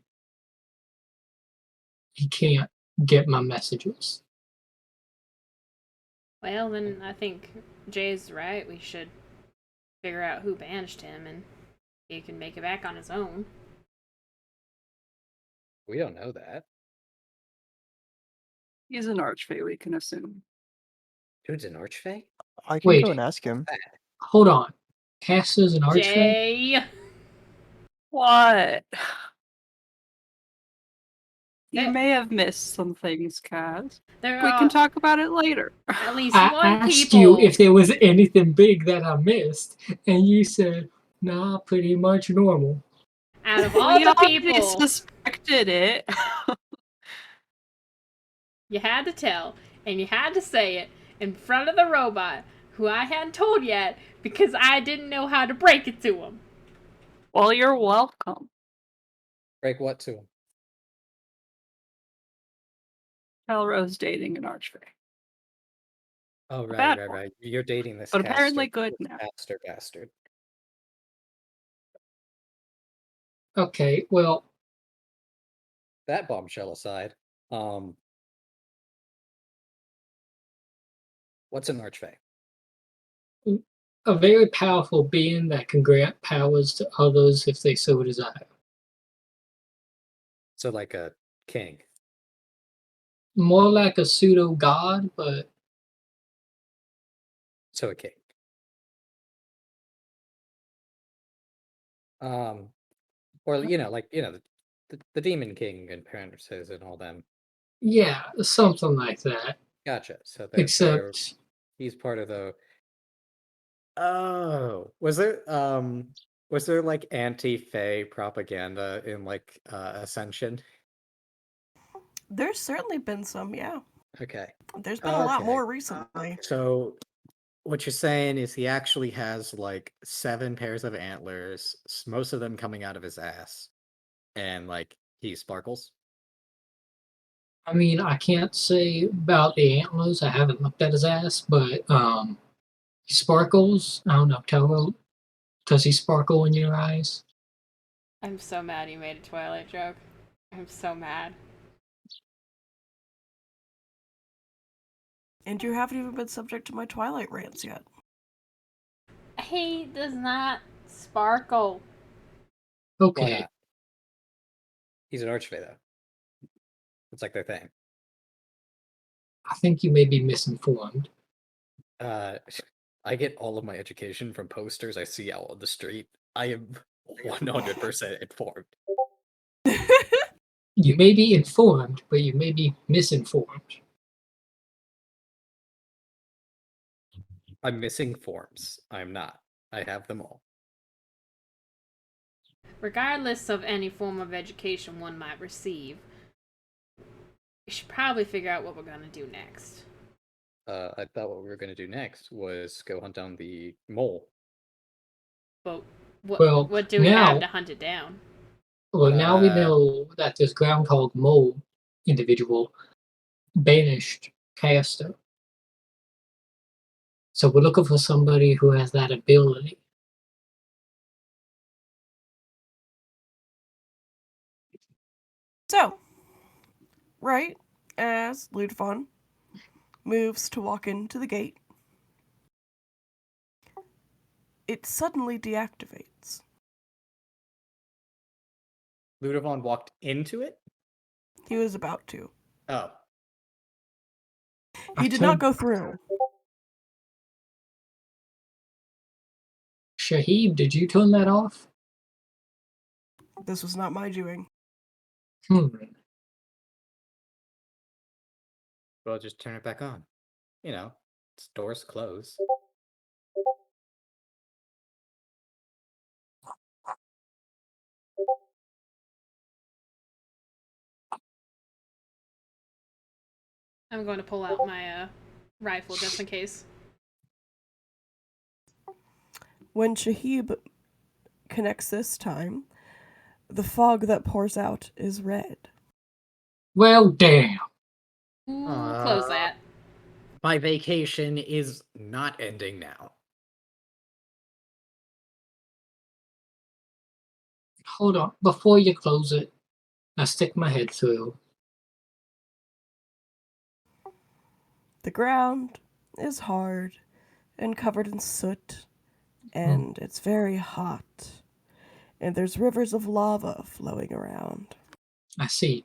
can't get my messages. Well, then I think Jay's right. We should figure out who banished him, and he can make it back on his own. We don't know that. He's an archfey, we can assume. Dude's an archfey? I can Wait. go and ask him. Hold on. Kastor's an archfey? Jay! What? You Eh, may have missed some things, Kaz. There We are can talk about it later. at least I one asked people. you if there was anything big that I missed, and you said, "Nah, pretty much normal." Out of all We the already people suspected it. you had to tell, and you had to say it in front of the robot, who I hadn't told yet because I didn't know how to break it to him. Well, you're welcome. Break what to him? Elro's dating an archfey. Oh, right, bad right, one. right. You're dating this But apparently Kastor. good This now. Kastor bastard. Okay, well, That bombshell aside, what's an archfey? a very powerful being that can grant powers to others if they so desire. So like a king. More like a pseudo god, but So a king. Or like the Demon King and Parentheses and all them. yeah, something like that. Gotcha. So Except, he's part of the. Oh, was there like anti-Fae propaganda in like Ascension? There's certainly been some, yeah. Okay. There's been a lot Okay. more recently. So what you're saying is he actually has like 7 pairs of antlers, most of them coming out of his ass, and like he sparkles. I mean, I can't say about the antlers. I haven't looked at his ass, but he sparkles. I don't know. Taro, does he sparkle in your eyes? I'm so mad you made a Twilight joke. I'm so mad. And you haven't even been subject to my Twilight rants yet. He does not sparkle. Why Okay. not? He's an archfey though. It's like their thing. I think you may be misinformed. I get all of my education from posters I see out on the street. I am 100% informed. You may be informed, but you may be misinformed. I'm missing forms. I'm not. I have them all. Regardless of any form of education one might receive, we should probably figure out what we're gonna do next. I thought what we were going to do next was go hunt down the mole. But Well, what do we have to hunt it down? Well, now we Uh, know that this groundhog mole individual banished Kastor. So we're looking for somebody who has that ability. So, right as Ludvon moves to walk into the gate, it suddenly deactivates. Ludovon walked into it? He was about to. Oh. He did not go through. Shahib, did you turn that off? This was not my doing. Well, just turn it back on. You know, its door's closed. I'm going to pull out my rifle just in case. When Shahib connects this time, the fog that pours out is red. Well, damn. Ooh, close that. My vacation is not ending now. Hold on. Before you close it, I stick my head through. The ground is hard and covered in soot, and it's very hot. And there's rivers of lava flowing around. I see.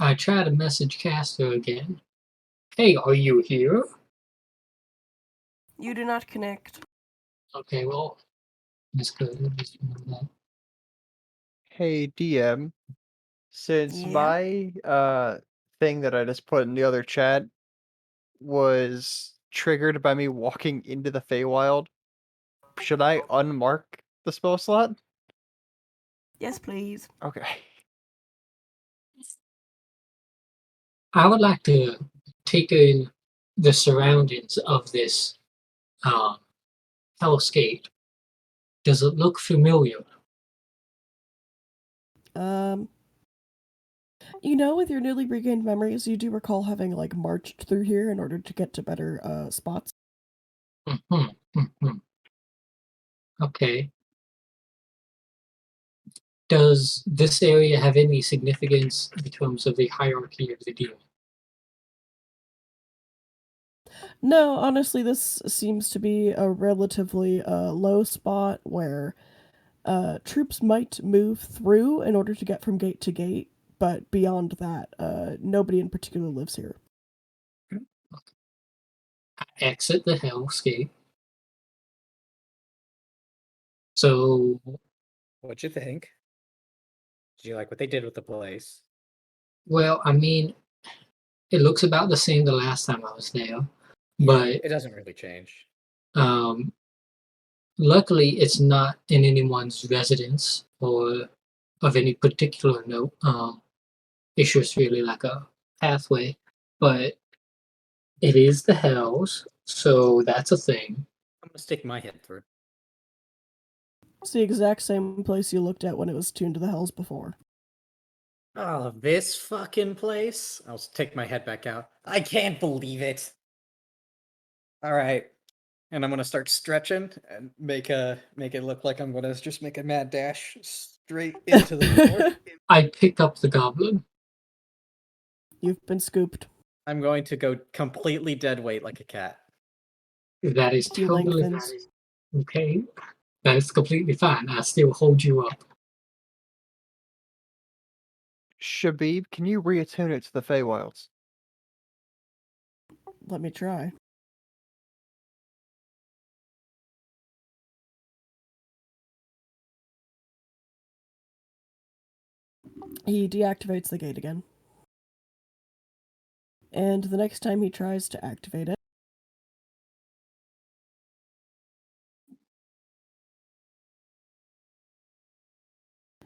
I try to message Kastor again. Hey, are you here? You do not connect. Okay, well, that's good. At least you know that. Hey DM, since Yeah? my thing that I just put in the other chat was triggered by me walking into the Feywild, should I unmark the spell slot? Yes, please. Okay. I would like to take in the surroundings of this hellscape. Does it look familiar? With your newly regained memories, you do recall having, marched through here in order to get to better, spots. Okay. Does this area have any significance in terms of the hierarchy of the deal? No, honestly, this seems to be a relatively, low spot where, troops might move through in order to get from gate to gate, but beyond that, nobody in particular lives here. I exit the hellscape. So, What'd you think? Did you like what they did with the place? well, I mean, it looks about the same the last time I was there, but It doesn't really change. luckily it's not in anyone's residence or of any particular note. It's just really like a pathway, but it is the hells, so that's a thing. I'm gonna stick my head through. It's the exact same place you looked at when it was tuned to the hells before. Oh, this fucking place? I'll take my head back out. I can't believe it. Alright. And I'm gonna start stretching and make it look like I'm gonna just make a mad dash straight into the door. I pick up the goblin. You've been scooped. I'm going to go completely dead weight like a cat. That is He totally lengthens. okay. That is completely fine. I still hold you up. Shabib, can you reattune it to the Feywilds? Let me try. He deactivates the gate again. And the next time he tries to activate it,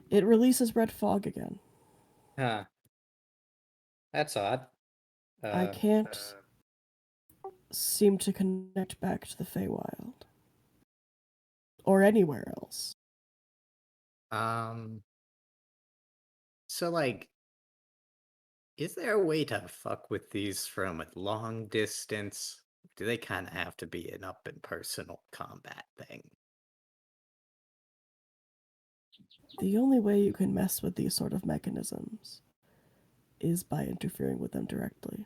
it releases red fog again. Huh. That's odd. I can't seem to connect back to the Feywild. Or anywhere else. So, like, is there a way to fuck with these from a long distance? Do they kind of have to be an up and personal combat thing? The only way you can mess with these sort of mechanisms is by interfering with them directly.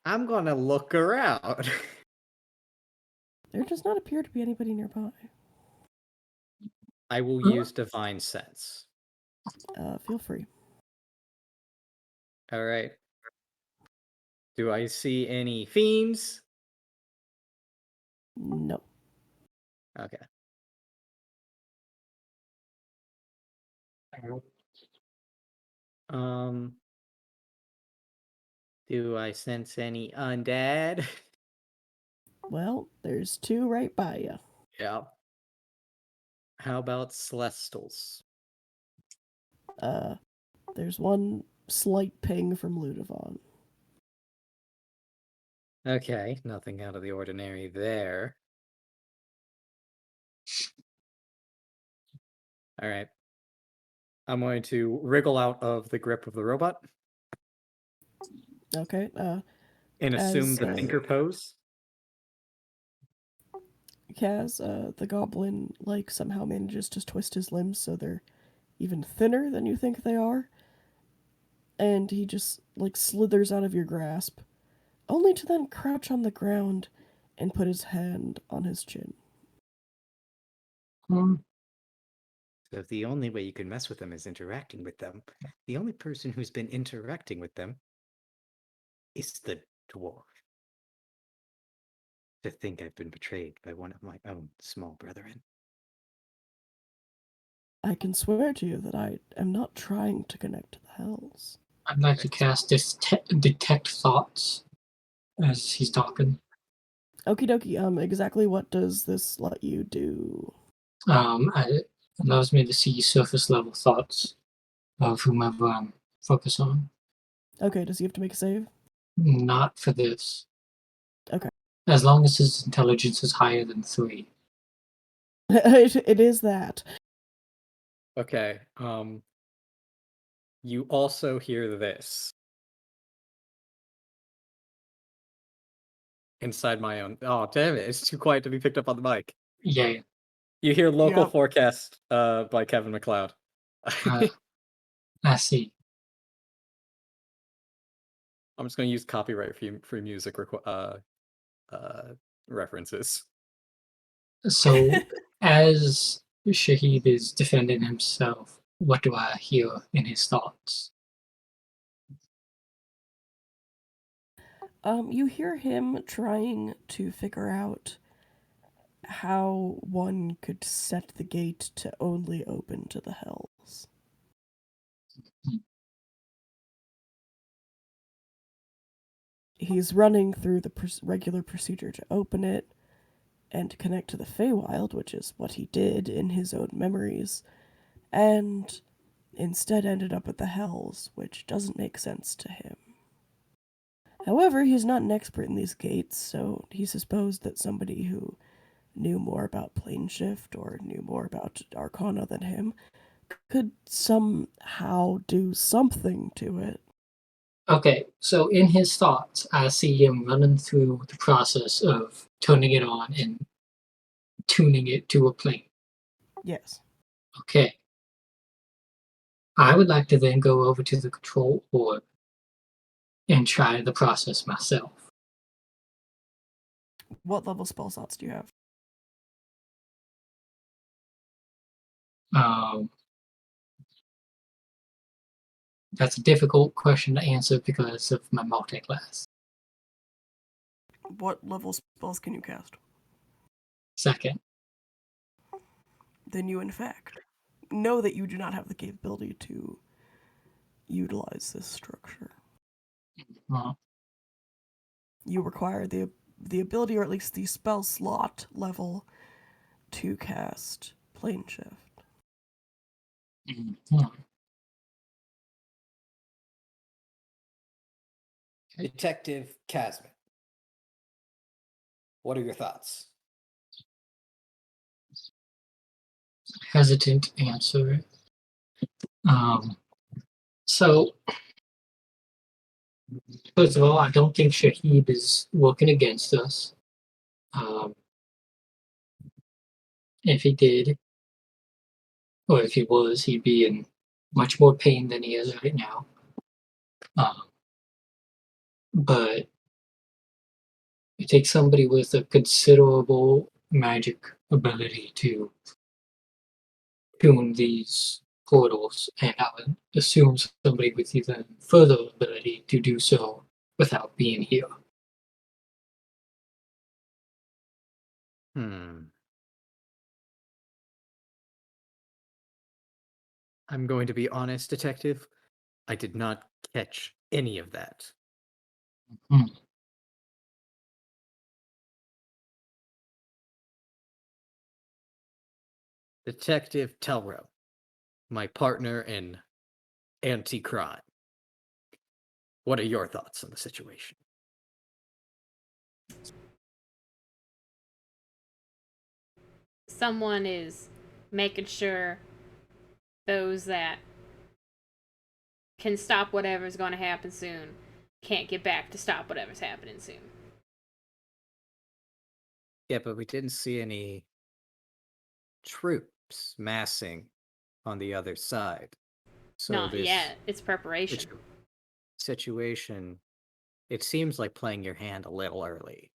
I'm gonna look around. There does not appear to be anybody nearby. I will use Divine Sense. Feel free. All right. Do I see any fiends? No. Okay. Um. Do I sense any undead? Well, there's two right by you. Yeah. How about celestials? There's one slight ping from Ludovon. Okay, nothing out of the ordinary there. All right. I'm going to wriggle out of the grip of the robot Okay, and assume as, the thinker pose. Kaz, the goblin, somehow manages to twist his limbs so they're even thinner than you think they are. And he just, slithers out of your grasp, only to then crouch on the ground and put his hand on his chin. Um, So if the only way you can mess with them is interacting with them, the only person who's been interacting with them is the dwarf. To think I've been betrayed by one of my own small brethren. I can swear to you that I am not trying to connect to the hells. I'd like to cast detect thoughts as he's talking. Okie dokie, exactly what does this let you do? It allows me to see surface level thoughts of whomever I'm focused on. Okay, does he have to make a save? Not for this. Okay. As long as his intelligence is higher than 3. It is that. Okay. You also hear this inside my own. Oh, damn it! It's too quiet to be picked up on the mic. Yeah. You hear local Yep. forecast by Kevin McLeod. I see. I'm just going to use copyright free music references. So, as Shahid is defending himself, what do I hear in his thoughts? You hear him trying to figure out how one could set the gate to only open to the hells. He's running through the regular procedure to open it and connect to the Feywild, which is what he did in his own memories, and instead ended up at the hells, which doesn't make sense to him. However, he's not an expert in these gates, so he supposed that somebody who knew more about plane shift or knew more about Arcana than him could somehow do something to it. Okay, so in his thoughts, I see him running through the process of turning it on and tuning it to a plane. Yes. Okay. I would like to then go over to the control board and try the process myself. What level spell slots do you have? That's a difficult question to answer because of my multi-class. What level spells can you cast? Second. Then you, in fact, know that you do not have the capability to utilize this structure. Well, You require the ability, or at least the spell slot level, to cast Plane Shift. mhm. Detective Casman, what are your thoughts? Hesitant answer. So, first of all, I don't think Shahib is working against us. If he did, or if he was, he'd be in much more pain than he is right now. But it takes somebody with a considerable magic ability to tune these portals, and I would assume somebody with even further ability to do so without being here. I'm going to be honest, Detective. I did not catch any of that. Hmm. Detective Telro, my partner in anti-crime. What are your thoughts on the situation? Someone is making sure those that can stop whatever's going to happen soon can't get back to stop whatever's happening soon. Yeah, but we didn't see any troops massing on the other side. So Not this yet. It's preparation. situation, it seems like playing your hand a little early.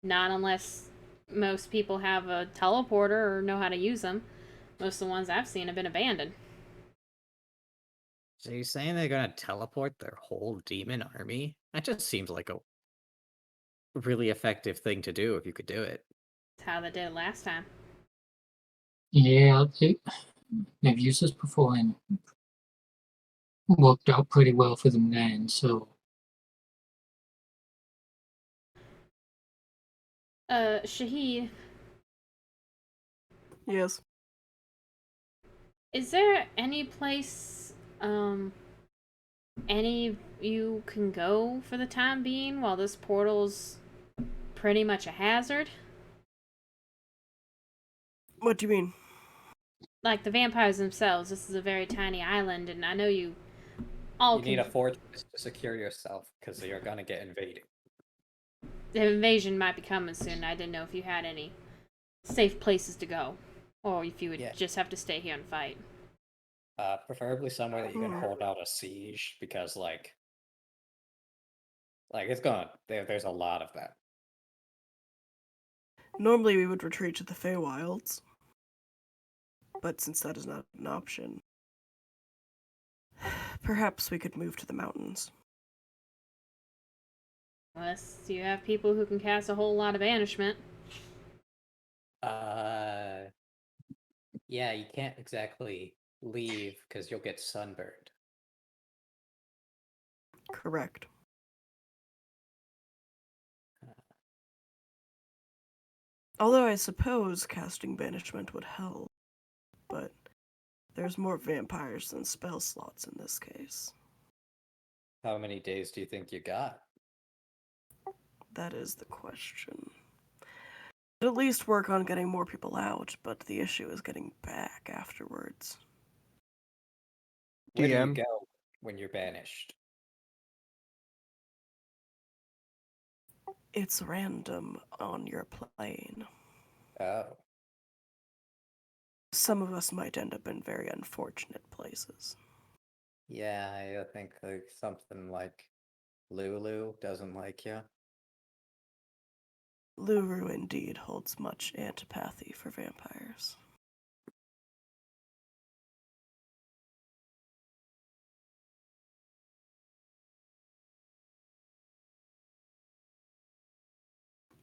Not unless most people have a teleporter or know how to use them. Most of the ones I've seen have been abandoned. So you're saying they're gonna teleport their whole demon army? That just seems like a really effective thing to do if you could do it. That's how they did it last time. Yeah, they've used this before and worked out pretty well for them then, so Shahid, Yes. is there any place, any of you can go for the time being while this portal's pretty much a hazard? What do you mean? Like the vampires themselves, this is a very tiny island, and I know you all You can. need a fortress to secure yourself because you're gonna get invaded. The invasion might be coming soon. I didn't know if you had any safe places to go, or if you would Yeah. just have to stay here and fight. Preferably somewhere that you can hold out a siege because, like it's gonna. There's a lot of that. Normally we would retreat to the Feywilds, but since that is not an option, perhaps we could move to the mountains. Unless you have people who can cast a whole lot of banishment. Yeah, you can't exactly leave because you'll get sunburned. Correct. Although I suppose casting banishment would help, but there's more vampires than spell slots in this case. How many days do you think you got? That is the question. At least work on getting more people out, but the issue is getting back afterwards. Where do you DM. go when you're banished? It's random on your plane. Oh, Some of us might end up in very unfortunate places. yeah, I think like something like Lulu doesn't like you. Luru indeed holds much antipathy for vampires.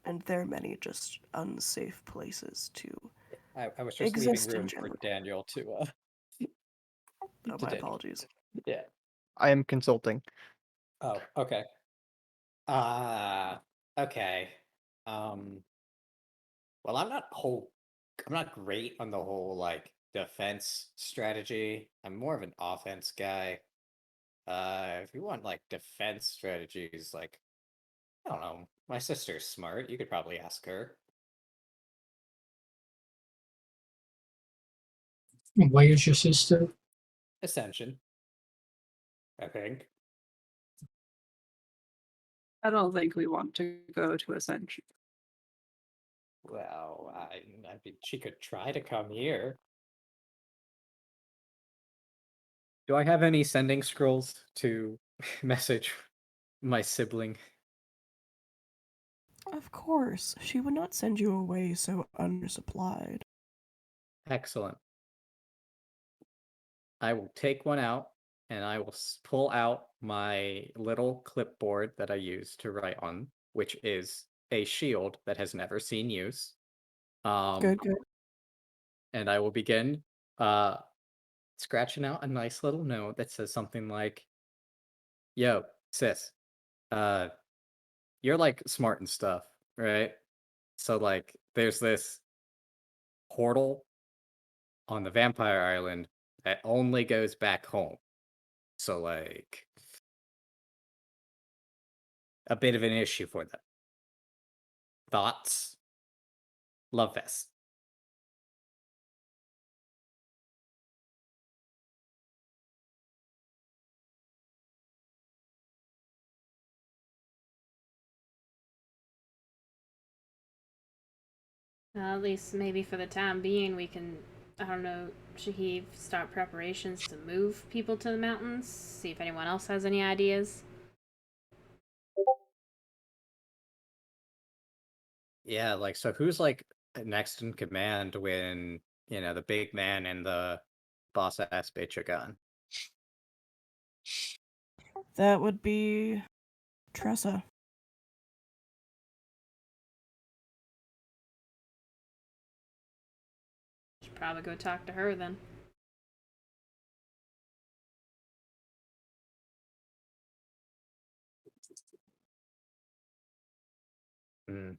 and there are many just unsafe places to I was just leaving exist in room for general. Daniel to Oh, to my Daniel. apologies. Yeah. I am consulting. Oh, okay. Okay. Um, well, I'm not great on the whole like defense strategy. I'm more of an offense guy. If you want like defense strategies, like I don't know, my sister's smart. You could probably ask her. Where's your sister? Ascension, I think. I don't think we want to go to Ascension. Well, I mean, she could try to come here. Do I have any sending scrolls to message my sibling? Of course, she would not send you away so undersupplied. Excellent. I will take one out and I will pull out my little clipboard that I use to write on, which is a shield that has never seen use. Good, good. And I will begin scratching out a nice little note that says something like, "Yo, sis, uh, you're like smart and stuff, right? So like, there's this portal on the Vampire Island that only goes back home. So like, a bit of an issue for them. Thoughts? Love fest." At least maybe for the time being, we can, I don't know, Shahib, start preparations to move people to the mountains. See if anyone else has any ideas. Yeah, like so who's like next in command when, the big man and the boss ass bitch are gone? That would be Tressa. Should probably go talk to her then. Hmm.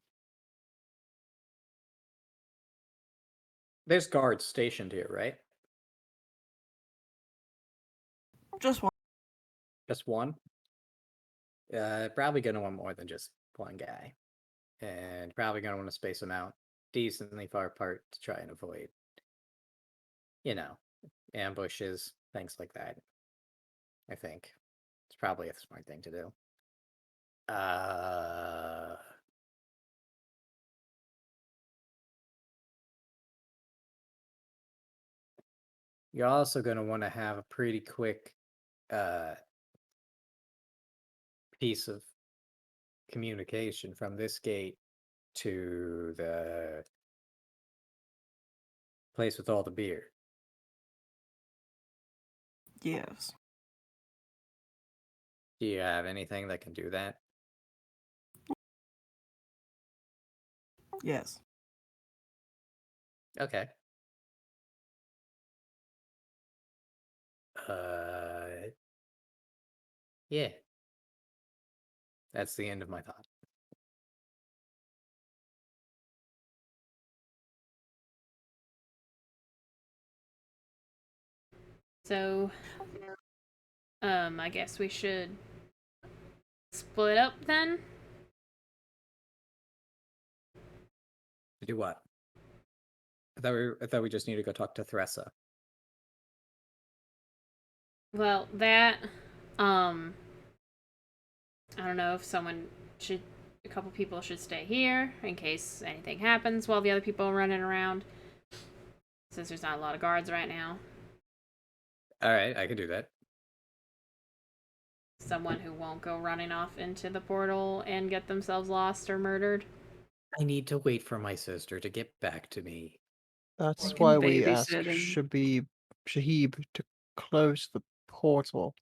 There's guards stationed here, right? Just one. Just one? Probably gonna want more than just one guy. And probably gonna want to space them out decently far apart to try and avoid, you know, ambushes, things like that. I think it's probably a smart thing to do. You're also going to want to have a pretty quick piece of communication from this gate to the place with all the beer. Yes. Do you have anything that can do that? Yes. Okay. Yeah. That's the end of my thought. So, I guess we should split up then? To do what? I thought we just need to go talk to Thressa. Well, that, I don't know if a couple people should stay here in case anything happens while the other people are running around. Since there's not a lot of guards right now. All right, I can do that. Someone who won't go running off into the portal and get themselves lost or murdered. I need to wait for my sister to get back to me. That's Like why in we asked babysitting. Shahib to close the portal.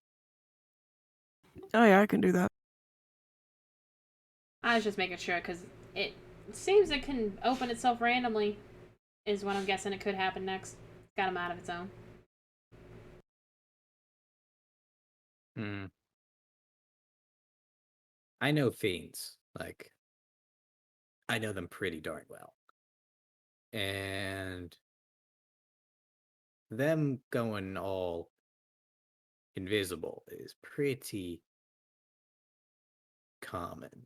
Oh yeah, I can do that. I was just making sure because seems it can open itself randomly, is what I'm guessing it could happen next. It's got a mind of its own. Hmm. I know fiends. Like, I know them pretty darn well. And them going all invisible is pretty common.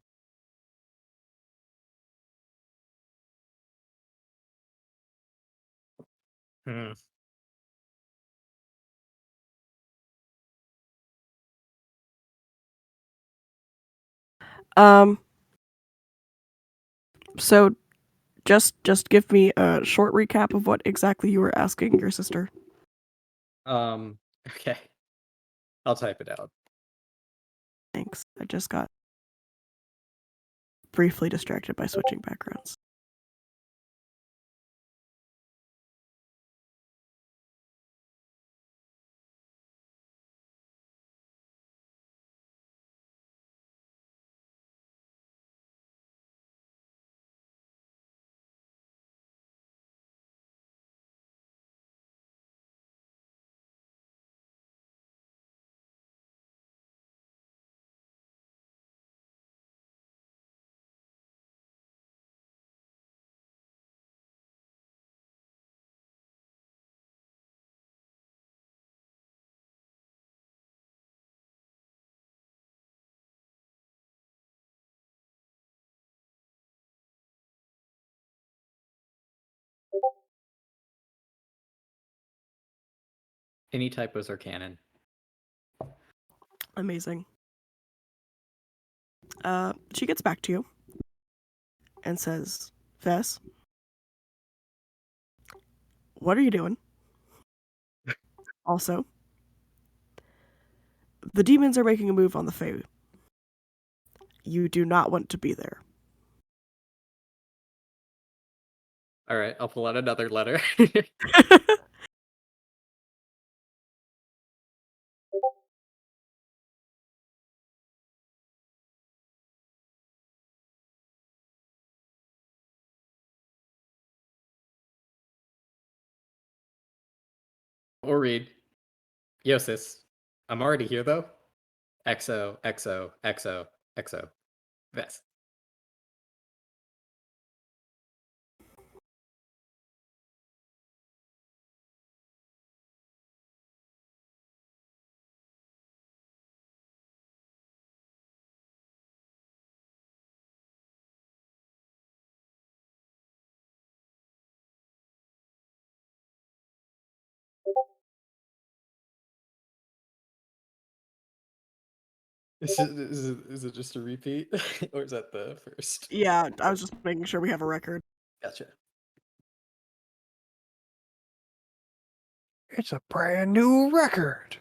Hmm. So just give me a short recap of what exactly you were asking your sister. Okay. I'll type it out. Thanks. I just got briefly distracted by switching backgrounds. Any typos are canon. Amazing. She gets back to you and says, Vess, what are you doing? Also, the demons are making a move on the Fae. You do not want to be there. All right, I'll pull out another letter. Or read. Yosis. I'm already here though. XO, XO, XO, XO. Vest. Is it just a repeat? Or is that the first? Yeah, I was just making sure we have a record. Gotcha. It's a brand new record.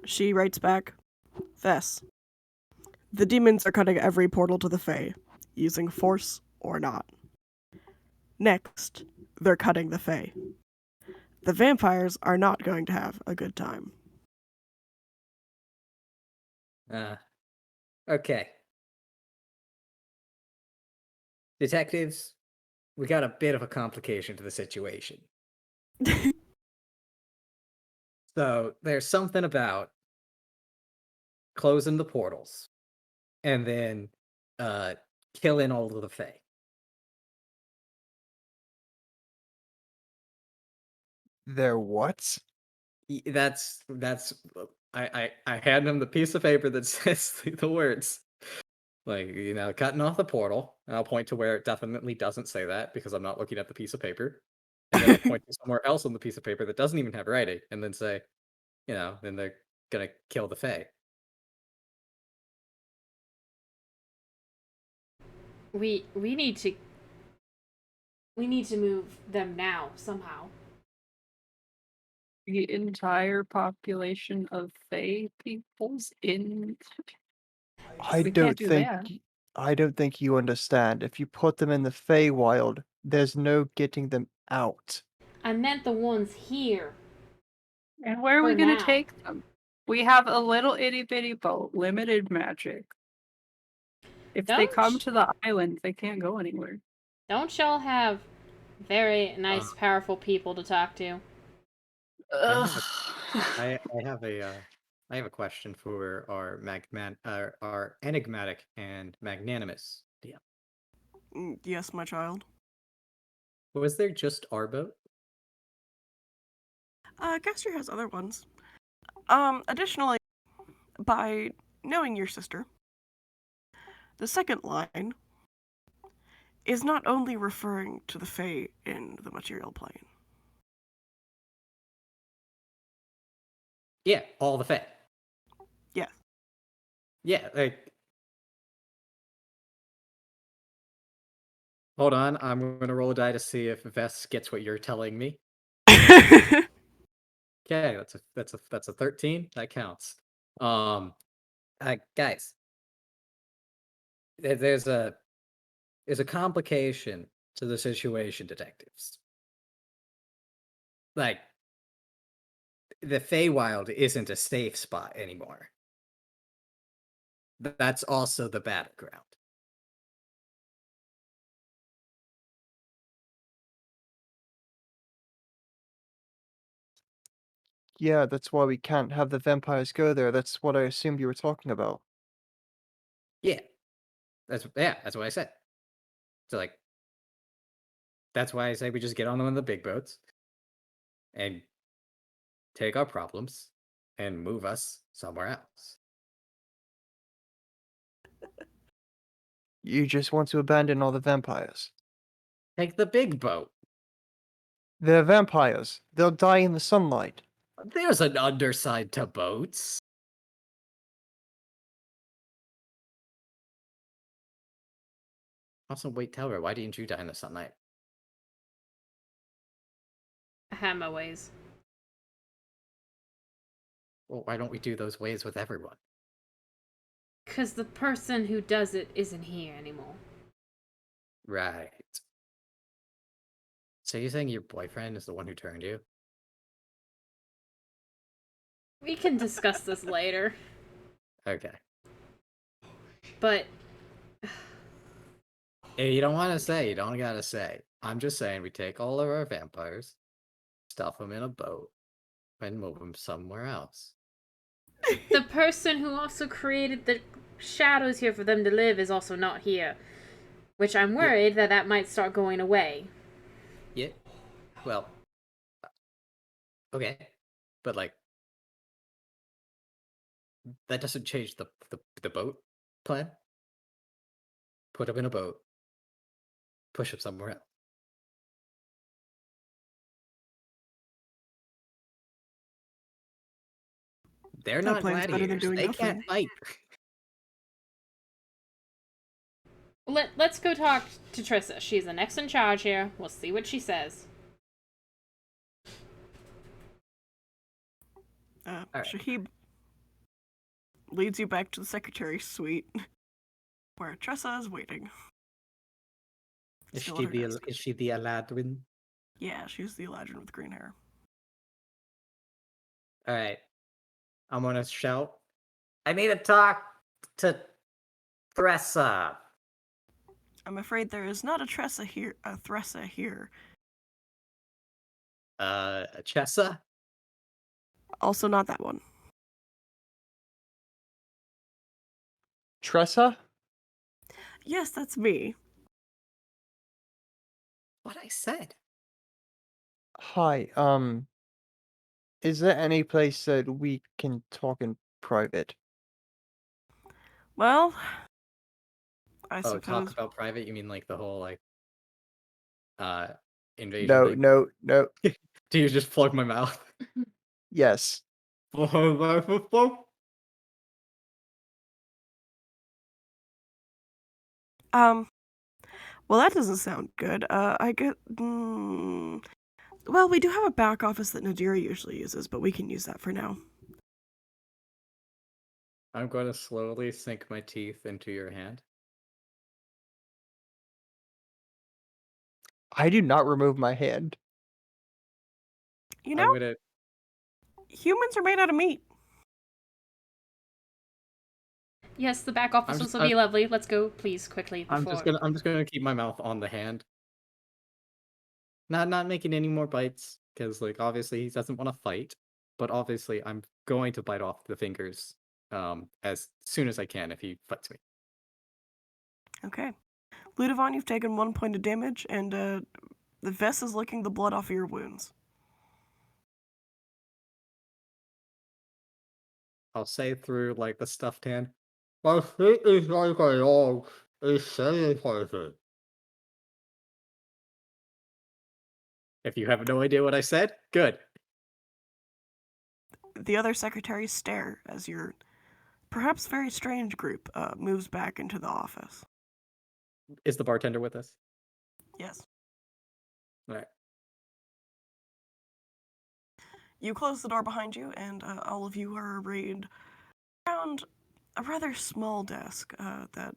She writes back, Vess, the demons are cutting every portal to the Fae, using force or not. Next, they're cutting the Fae. The vampires are not going to have a good time. Okay. Detectives, we got a bit of a complication to the situation. So there's something about closing the portals and then killing all of the Fae. They're what? That's I hand him the piece of paper that says the words. Like, cutting off the portal, and I'll point to where it definitely doesn't say that because I'm not looking at the piece of paper. And then I'll point to somewhere else on the piece of paper that doesn't even have writing, and then say, then they're gonna kill the Fae. We need to move them now somehow. The entire population of Fae peoples in. I We don't can't do think that. I don't think you understand. If you put them in the Feywild, there's no getting them out. I meant the ones here. And where are we For gonna now. take them? We have a little itty bitty boat, limited magic. If they Don't come to the island, they can't go anywhere. Don't y'all have very nice, powerful people to talk to? Ugh. I have a question for our our enigmatic and magnanimous DM. Yes, my child. Was there just our boat? Kastor has other ones. Additionally, by knowing your sister, the second line is not only referring to the Fae in the material plane. Yeah, all the Fae. Yes. Yeah, like. Hold on, I'm gonna roll a die to see if Vess gets what you're telling me. Okay, that's a 13. That counts. Guys, there's a complication to the situation, detectives. Like, the Feywild isn't a safe spot anymore. That's also the battleground. Yeah, that's why we can't have the vampires go there. That's what I assumed you were talking about. Yeah, that's what I said. So like, that's why I say we just get on one of the big boats and take our problems and move us somewhere else. You just want to abandon all the vampires. Take the big boat. They're vampires. They'll die in the sunlight. There's an underside to boats. Also, wait, tell her, why didn't you die in the sunlight? I have my ways. Well, why don't we do those ways with everyone? Because the person who does it isn't here anymore. Right. So you're saying your boyfriend is the one who turned you? We can discuss this later. Okay. But If you don't want to say, you don't gotta say. I'm just saying we take all of our vampires, stuff them in a boat, and move them somewhere else. the person who also created the shadows here for them to live is also not here. Which I'm worried that might start going away. Yeah. Well. Okay. But like, that doesn't change the boat plan. Put them in a boat. Push them somewhere else. They're That not plan's better than gladiators. doing They nothing. can't fight. Let's go talk to Trissa. She's the next in charge here. We'll see what she says. Right. Shahib leads you back to the secretary's suite, where Tressa is waiting. Is Still at her desk. she the Aladdin? Yeah, she's the Aladdin with green hair. All right. I'm gonna shout. I need to talk to Thressa. I'm afraid there is not a Tressa here. A Thressa here. Chessa? Also, not that one. Tressa? Yes, that's me. What I said. Hi, is there any place that we can talk in private? Well, I Oh, talk suppose. about private? You mean like the whole like invasion No, thing? no, no. Do you just plug my mouth? Yes. Well, that doesn't sound good. I get. Well, we do have a back office that Nadira usually uses, but we can use that for now. I'm going to slowly sink my teeth into your hand. I do not remove my hand. You know, I'm gonna. humans are made out of meat. Yes, the back offices will I'm- be lovely. Let's go, please, quickly. I'm Before... just gonna keep my mouth on the hand. Not making any more bites because like obviously he doesn't want to fight, but obviously I'm going to bite off the fingers as soon as I can if he fights me. Okay. Ludovon, you've taken 1 point of damage, and the vest is licking the blood off of your wounds. I'll say through like the stuffed hand. My feet is like a dog. It's sanitizing. If you have no idea what I said, good. The other secretaries stare as your perhaps very strange group moves back into the office. Is the bartender with us? Yes. All right. You close the door behind you, and all of you are arrayed around a rather small desk that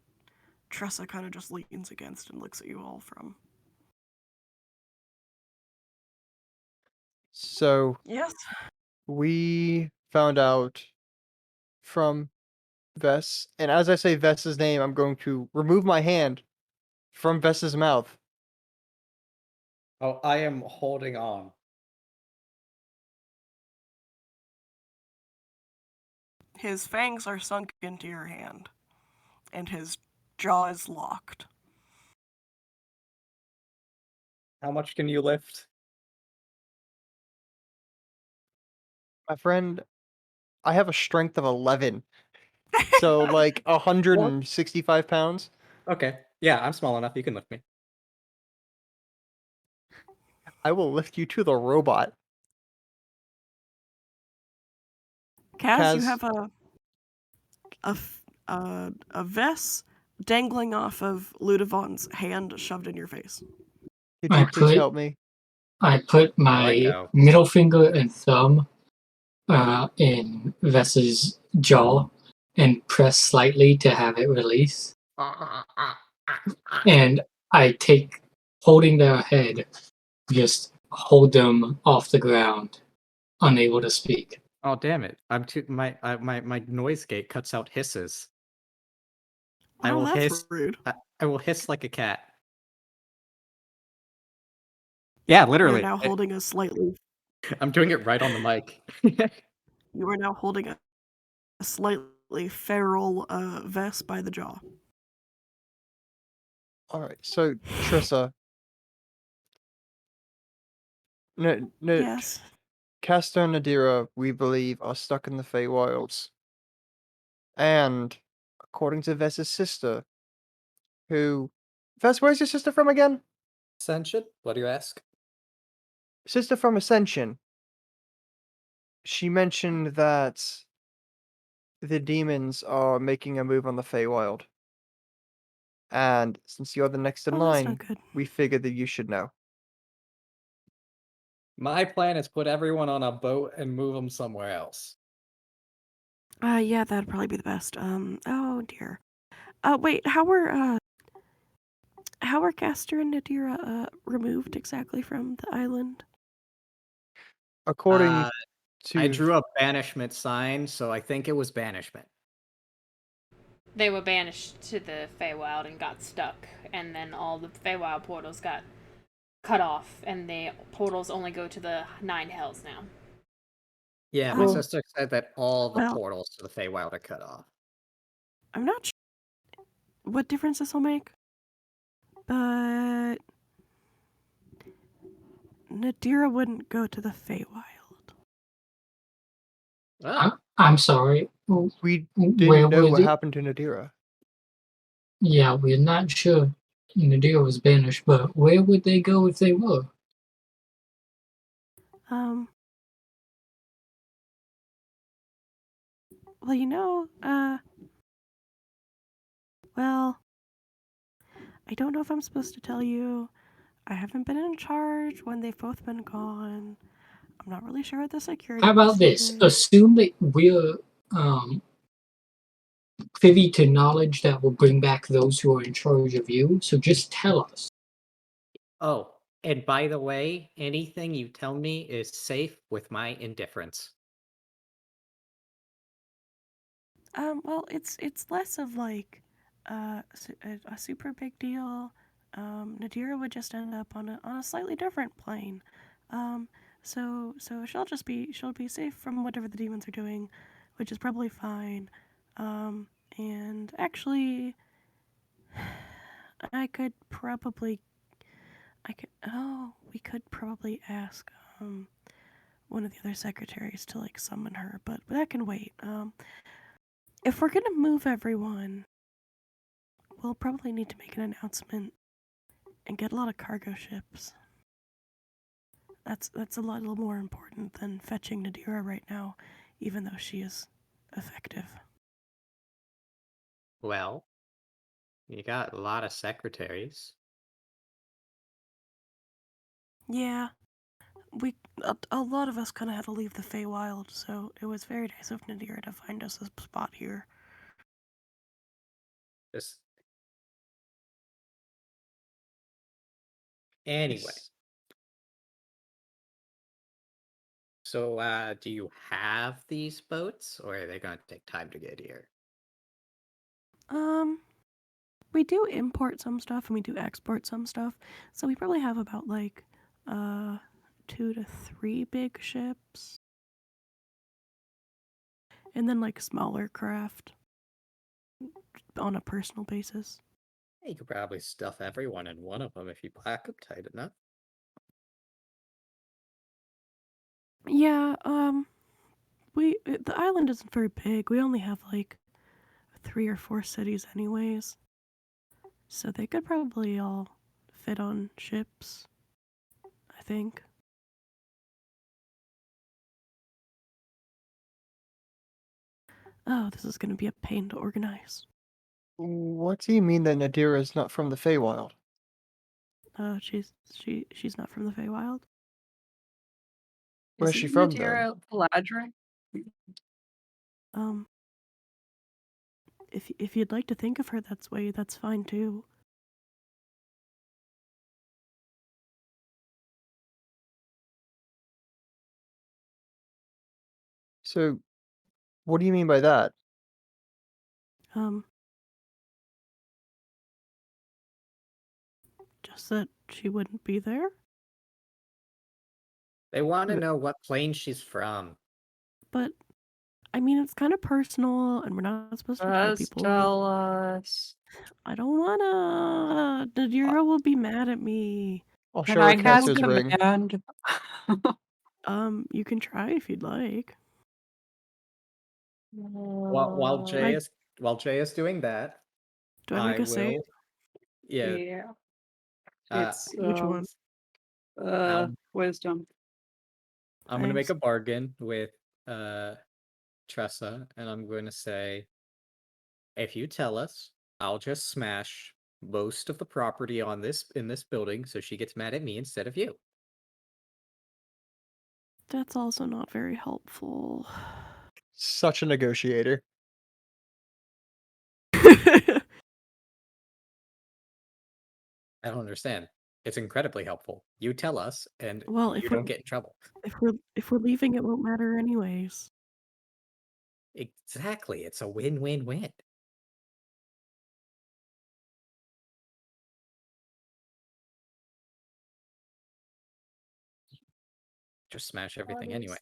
Tressa kind of just leans against and looks at you all from. So Yes. we found out from Vess, and as I say Vess's name, I'm going to remove my hand from Vess's mouth. Oh, I am holding on. His fangs are sunk into your hand, and his jaw is locked. How much can you lift? My friend, I have a strength of 11. So like 165 pounds. Okay. Yeah, I'm small enough. You can lift me. I will lift you to the robot. Kaz, you Kaz, have a vest dangling off of Ludovon's hand shoved in your face. could you please help me? I put let my go. middle finger and thumb in Vess's jaw and press slightly to have it release. And I take, holding their head, just hold them off the ground, unable to speak. Oh damn it! I'm too my noise gate cuts out hisses. I Well, will that's hiss. rude. I will hiss like a cat. Yeah, You're literally. now holding a slightly. I'm doing it right on the mic. You are now holding a slightly feral vest by the jaw. All right. So Trissa, no, Yes. Kastor and Nadira, we believe, are stuck in the Feywilds. And according to Vess's sister, who Vess, where's your sister from again? Ascension? What do you ask? Sister from Ascension. She mentioned that the demons are making a move on the Feywild. And since you're the next in Oh, that's line, not good. we figured that you should know. My plan is put everyone on a boat and move them somewhere else. Yeah, that'd probably be the best. Oh dear. Wait, how were Castor and Nadira removed exactly from the island? According I to drew a banishment sign, so I think it was banishment. They were banished to the Feywild and got stuck, and then all the Feywild portals got cut off, and the portals only go to the 9 hells now. Yeah, my Oh. sister said that all the Well- portals to the Feywild are cut off. I'm not sure what difference this will make, but Nadira wouldn't go to the Feywild. Oh, I'm sorry. we Where didn't know were what the happened to Nadira. Yeah, we're not sure Nadir was banished, but where would they go if they were? Well, well, I don't know if I'm supposed to tell you. I haven't been in charge when they've both been gone. I'm not really sure what the security How about this? procedures. Assume that we're privy to knowledge that will bring back those who are in charge of you, so just tell us. Oh, and by the way, anything you tell me is safe with my indifference. Well, it's less of like a super big deal. Nadira would just end up on a slightly different plane. Um, so she'll be safe from whatever the demons are doing, which is probably fine. And actually, I could probably we could probably ask one of the other secretaries to like summon her, but that can wait. If we're gonna move everyone, we'll probably need to make an announcement and get a lot of cargo ships. That's a little more important than fetching Nadira right now, even though she is effective. Well, you got a lot of secretaries. Yeah, a lot of us kind of had to leave the Feywild, so it was very nice of Nadira to find us a spot here. Just anyway. Yes. So, do you have these boats, or are they going to take time to get here? We do import some stuff and we do export some stuff, so we probably have about like 2 to 3 big ships, and then like smaller craft on a personal basis. You could probably stuff everyone in one of them if you pack them tight enough. Yeah, the island isn't very big. We only have like 3 or 4 cities anyways. So they could probably all fit on ships, I think. Oh, this is going to be a pain to organize. What do you mean that Nadira is not from the Feywild? She's not from the Feywild. Where's she Isn't from then? Nadira Galadriel? Um, if you'd like to think of her that way, that's fine too. So, what do you mean by that? Just that she wouldn't be there. They want to Th- know what plane she's from. But I mean, it's kind of personal, and we're not supposed to tell Just people. tell us. I don't wanna. Nadira will be mad at me. I'll Can show her I cast Castor's ring. command? You can try if you'd like. While Jay is doing that, Do I make I a save? will. Yeah. Yeah. Uh, It's Which one? wisdom. I'm gonna make Thanks. a bargain with Tressa, and I'm going to say, if you tell us, I'll just smash most of the property on in this building, so she gets mad at me instead of you. That's also not very helpful. Such a negotiator. I don't understand. It's incredibly helpful. You tell us, and Well, you don't get in trouble. if we're leaving, it won't matter anyways. Exactly. It's a win-win-win. Just smash everything anyway.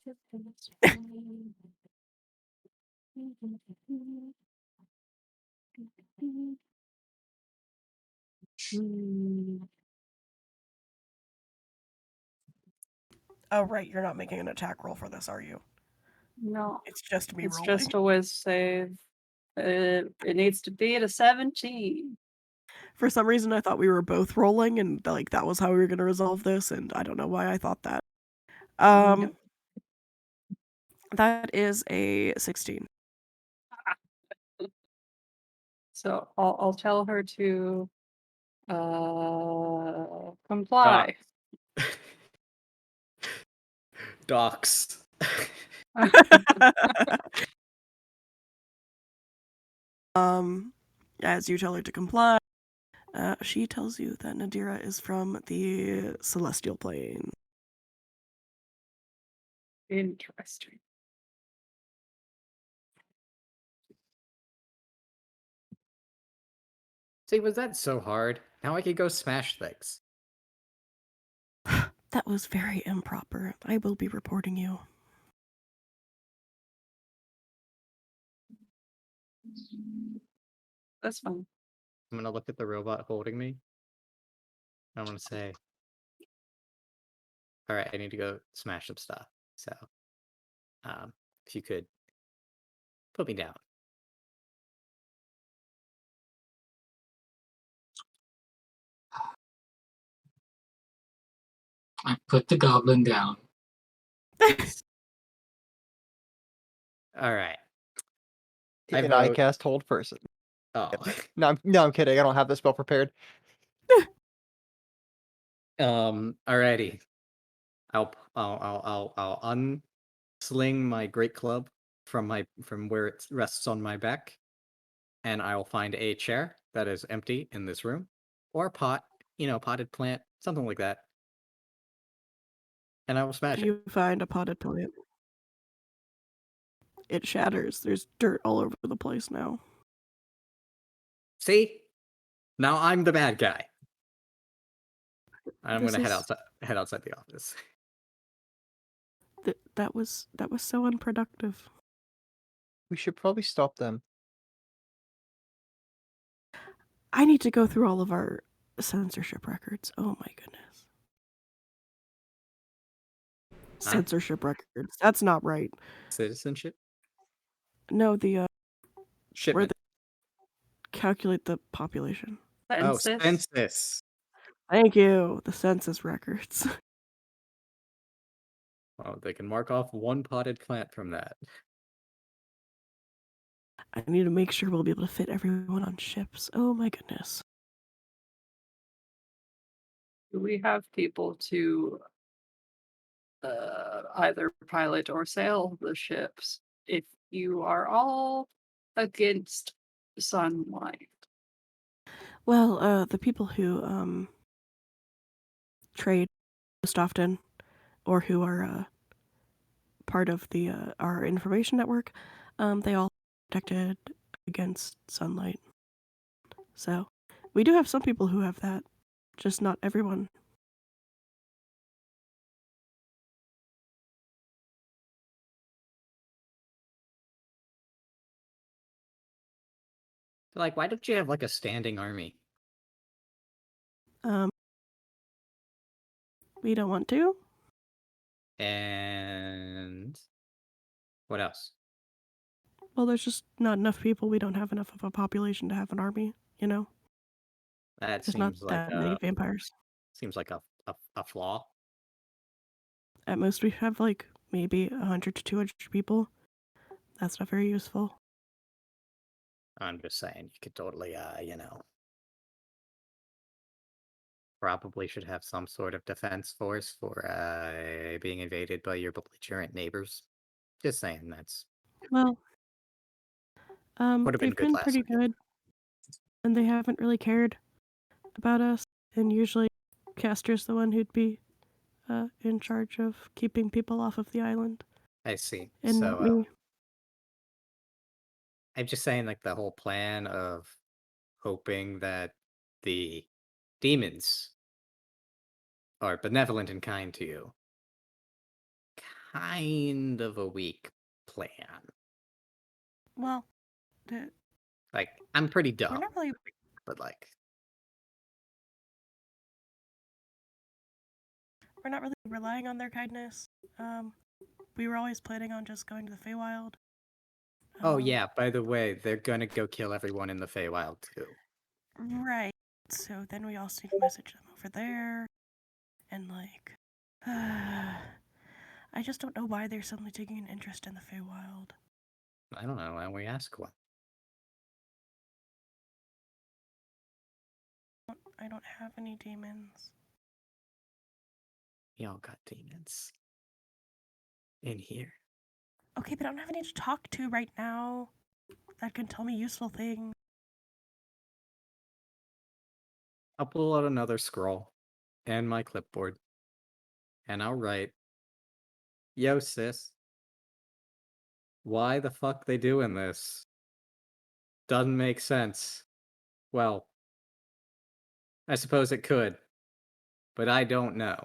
Oh right, you're not making an attack roll for this, are you? No, It's just me it's rolling. just a whiz save. It needs to be at a 17. For some reason, I thought we were both rolling, and like that was how we were going to resolve this, and I don't know why I thought that. Yep. That is a 16. So I'll tell her to comply. Docs. As you tell her to comply, she tells you that Nadira is from the celestial plane. Interesting. See, was that so hard? Now I could go smash things. That was very improper. I will be reporting you. That's fine. I'm gonna look at the robot holding me. I'm gonna say, all right, I need to go smash some stuff. So, if you could put me down. I put the goblin down. All right. And I cast Hold Person. Oh. No, I'm kidding. I don't have the spell prepared. Alrighty. I'll unsling my great club from where it rests on my back, and I'll find a chair that is empty in this room, or a pot, potted plant, something like that, and I will smash it. You find a potted plant. It shatters. There's dirt all over the place now. See? Now I'm the bad guy. I'm This gonna is- head outside the office. That was so unproductive. We should probably stop them. I need to go through all of our censorship records. Oh my goodness. Censorship records. That's not right. Citizenship? No, the Shipment. calculate the population. Oh, Census. census. Thank you. The census records. Well, they can mark off one potted plant from that. I need to make sure we'll be able to fit everyone on ships. Oh my goodness. Do we have people to either pilot or sail the ships if you are all against sunlight? Well, the people who trade most often, or who are part of the our information network, they all protected against sunlight. So we do have some people who have that, just not everyone. Like, why don't you have like a standing army? We don't want to. And what else? Well, there's just not enough people. We don't have enough of a population to have an army, you know? That There's not seems like that many vampires. a flaw. At most, we have like maybe 100 to 200 people. That's not very useful. I'm just saying, you could totally, probably should have some sort of defense force for being invaded by your belligerent neighbors. Just saying, that's Well, would have been they've good been last pretty week. good, and they haven't really cared about us. And usually, Castor's the one who'd be in charge of keeping people off of the island, I see. and not me. I'm just saying, like, the whole plan of hoping that the demons are benevolent and kind to you. Kind of a weak plan. Well, Like, I'm pretty dumb, we're not really but like, relying on their kindness. We were always planning on just going to the Feywild. oh yeah, by the way, they're gonna go kill everyone in the Feywild too. Right. So then we also need to message them over there. And, like, I just don't know why they're suddenly taking an interest in the Feywild. I don't know, and we ask what. I don't have any demons. We all got demons. In here. Okay, but I don't have any to talk to right now that can tell me useful things. I'll pull out another scroll and my clipboard. And I'll write, yo, sis. Why the fuck they doing this? Doesn't make sense. Well, I suppose it could, but I don't know.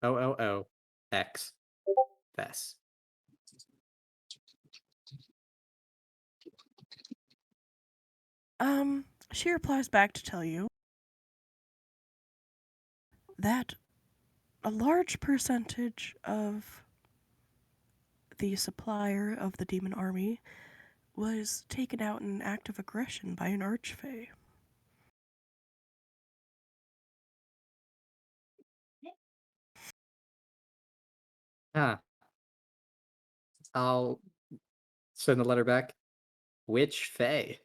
OOOX. This. She replies back to tell you that a large percentage of the supplier of the demon army was taken out in an act of aggression by an archfey. Huh. I'll send the letter back. Which Fae?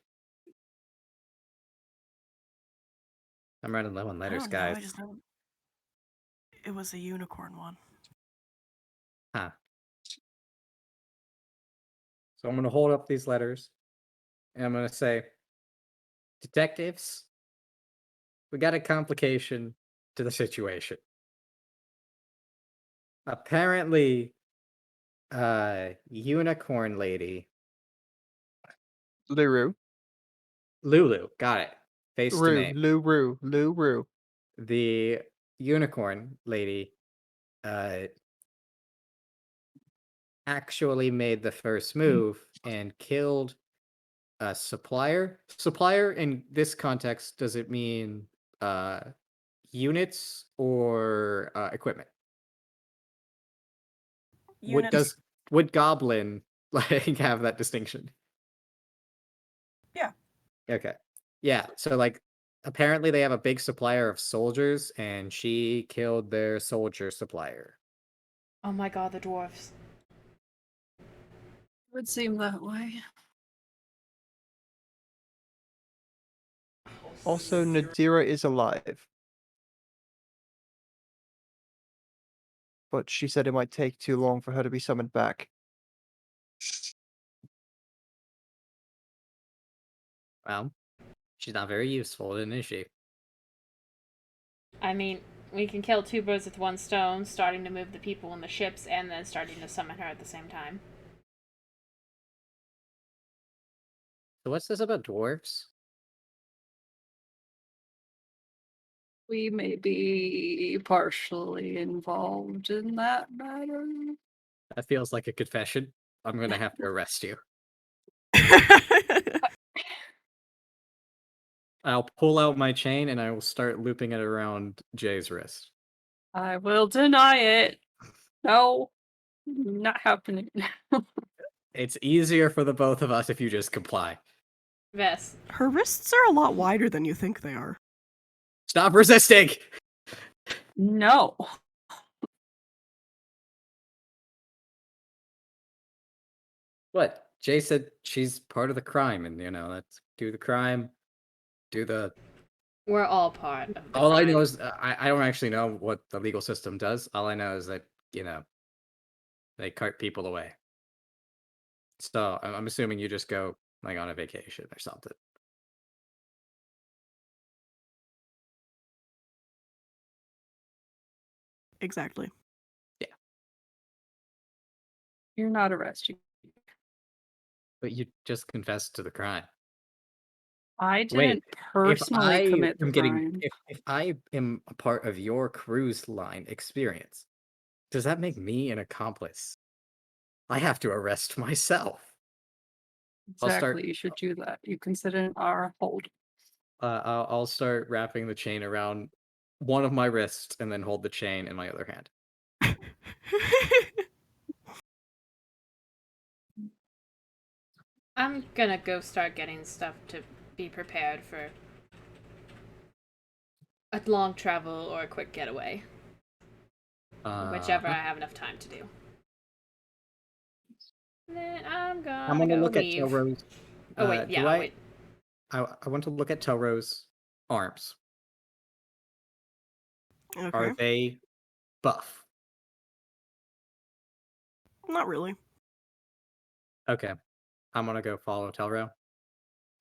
I'm running low on letters, I don't know, guys. I just know it was a unicorn one. Huh. So I'm going to hold up these letters, and I'm going to say, detectives, we got a complication to the situation. Apparently, unicorn lady, Luru. Lulu, got it. Face to name. Luru. The unicorn lady, actually made the first move and killed a supplier. Supplier in this context, does it mean units or equipment? Units. Would goblin like have that distinction? Yeah. Okay. Yeah, so like apparently they have a big supplier of soldiers and she killed their soldier supplier. Oh my god, the dwarves. Would seem that way. Also, Nadira is alive. But she said it might take too long for her to be summoned back. Well, she's not very useful, then, is she? I mean, we can kill two birds with one stone, starting to move the people in the ships and then starting to summon her at the same time. So what's this about dwarves? We may be partially involved in that matter. That feels like a confession. I'm gonna have to arrest you. I'll pull out my chain and I will start looping it around Jay's wrist. I will deny it. No, not happening. It's easier for the both of us if you just comply. Vess. Her wrists are a lot wider than you think they are. Stop resisting! No. What? Jay said she's part of the crime, and let's do the crime. Do the. We're all part of the All I crime. know is I don't actually know what the legal system does. All I know is that they cart people away. So I'm assuming you just go like on a vacation or something. Exactly. Yeah, You're not arrested. but you just confessed to the crime. I didn't Wait, personally commit the crime. if I am a part of your cruise line experience, does that make me an accomplice? I have to arrest myself. Exactly, you should do that. You can sit in our hold. I'll start wrapping the chain around one of my wrists and then hold the chain in my other hand. I'm gonna go start getting stuff to be prepared for a long travel or a quick getaway. Whichever I have enough time to do. Then I'm I'm gonna gonna go look leave. at Telro's. Oh wait, yeah, wait. I want to look at Telro's arms. Okay. Are they buff? Not really. Okay. I'm gonna go follow Telro.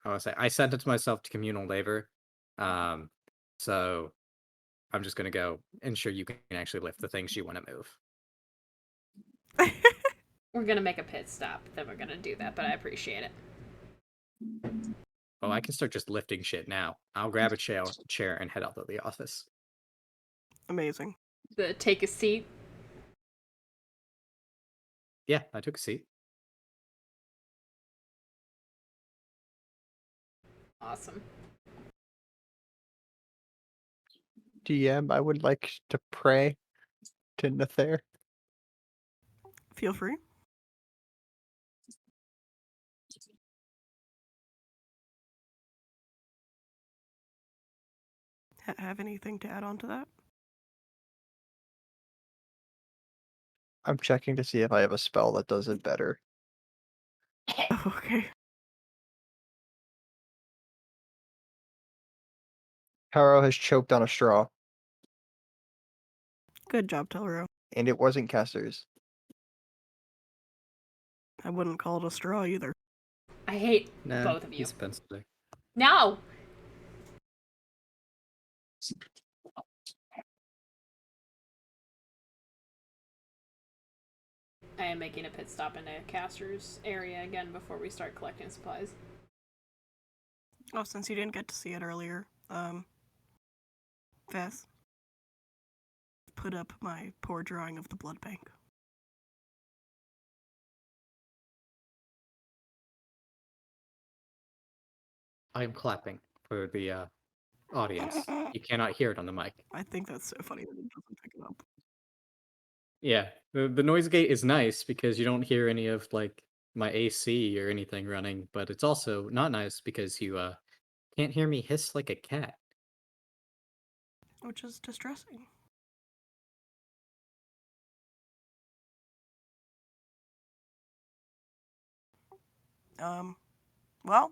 I want to say I sent it to myself to communal labor. So I'm just gonna go ensure you can actually lift the things you want to move. We're gonna make a pit stop, then we're gonna do that, but I appreciate it. Oh, I can start just lifting shit now. I'll grab a chair and head out to the office. Amazing. Take a seat. Yeah, I took a seat. Awesome. DM, I would like to pray to Nether. Feel free. Have anything to add on to that? I'm checking to see if I have a spell that does it better. Okay. Haro has choked on a straw, Good job, Telro. and it wasn't Kastor's. I wouldn't call it a straw either. I hate Nah, both of you. he's pencil dick. No! I am making a pit stop into Castor's area again before we start collecting supplies. Oh, since you didn't get to see it earlier, Veth, put up my poor drawing of the blood bank. I am clapping for the audience. You cannot hear it on the mic. I think that's so funny that it doesn't pick it up. Yeah, the noise gate is nice because you don't hear any of like my AC or anything running, but it's also not nice because you can't hear me hiss like a cat. Which is distressing. Well,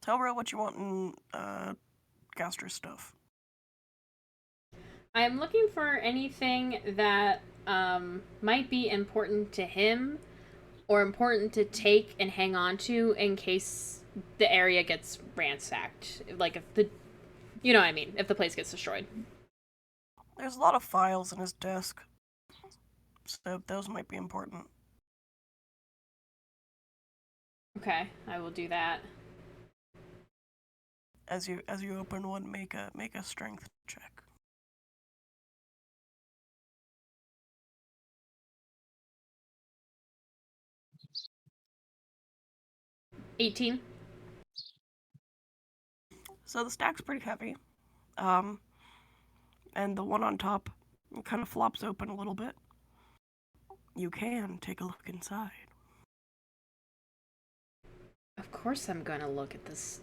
tell Ro what you want in, Kastor's stuff. I am looking for anything that might be important to him or important to take and hang on to in case the area gets ransacked. Like if the, you know what I mean, if the place gets destroyed. There's a lot of files in his desk, so those might be important. Okay, I will do that. As you open one, make a strength check. $18. So the stack's pretty heavy. And the one on top kind of flops open a little bit. You can take a look inside. Of course I'm gonna look at this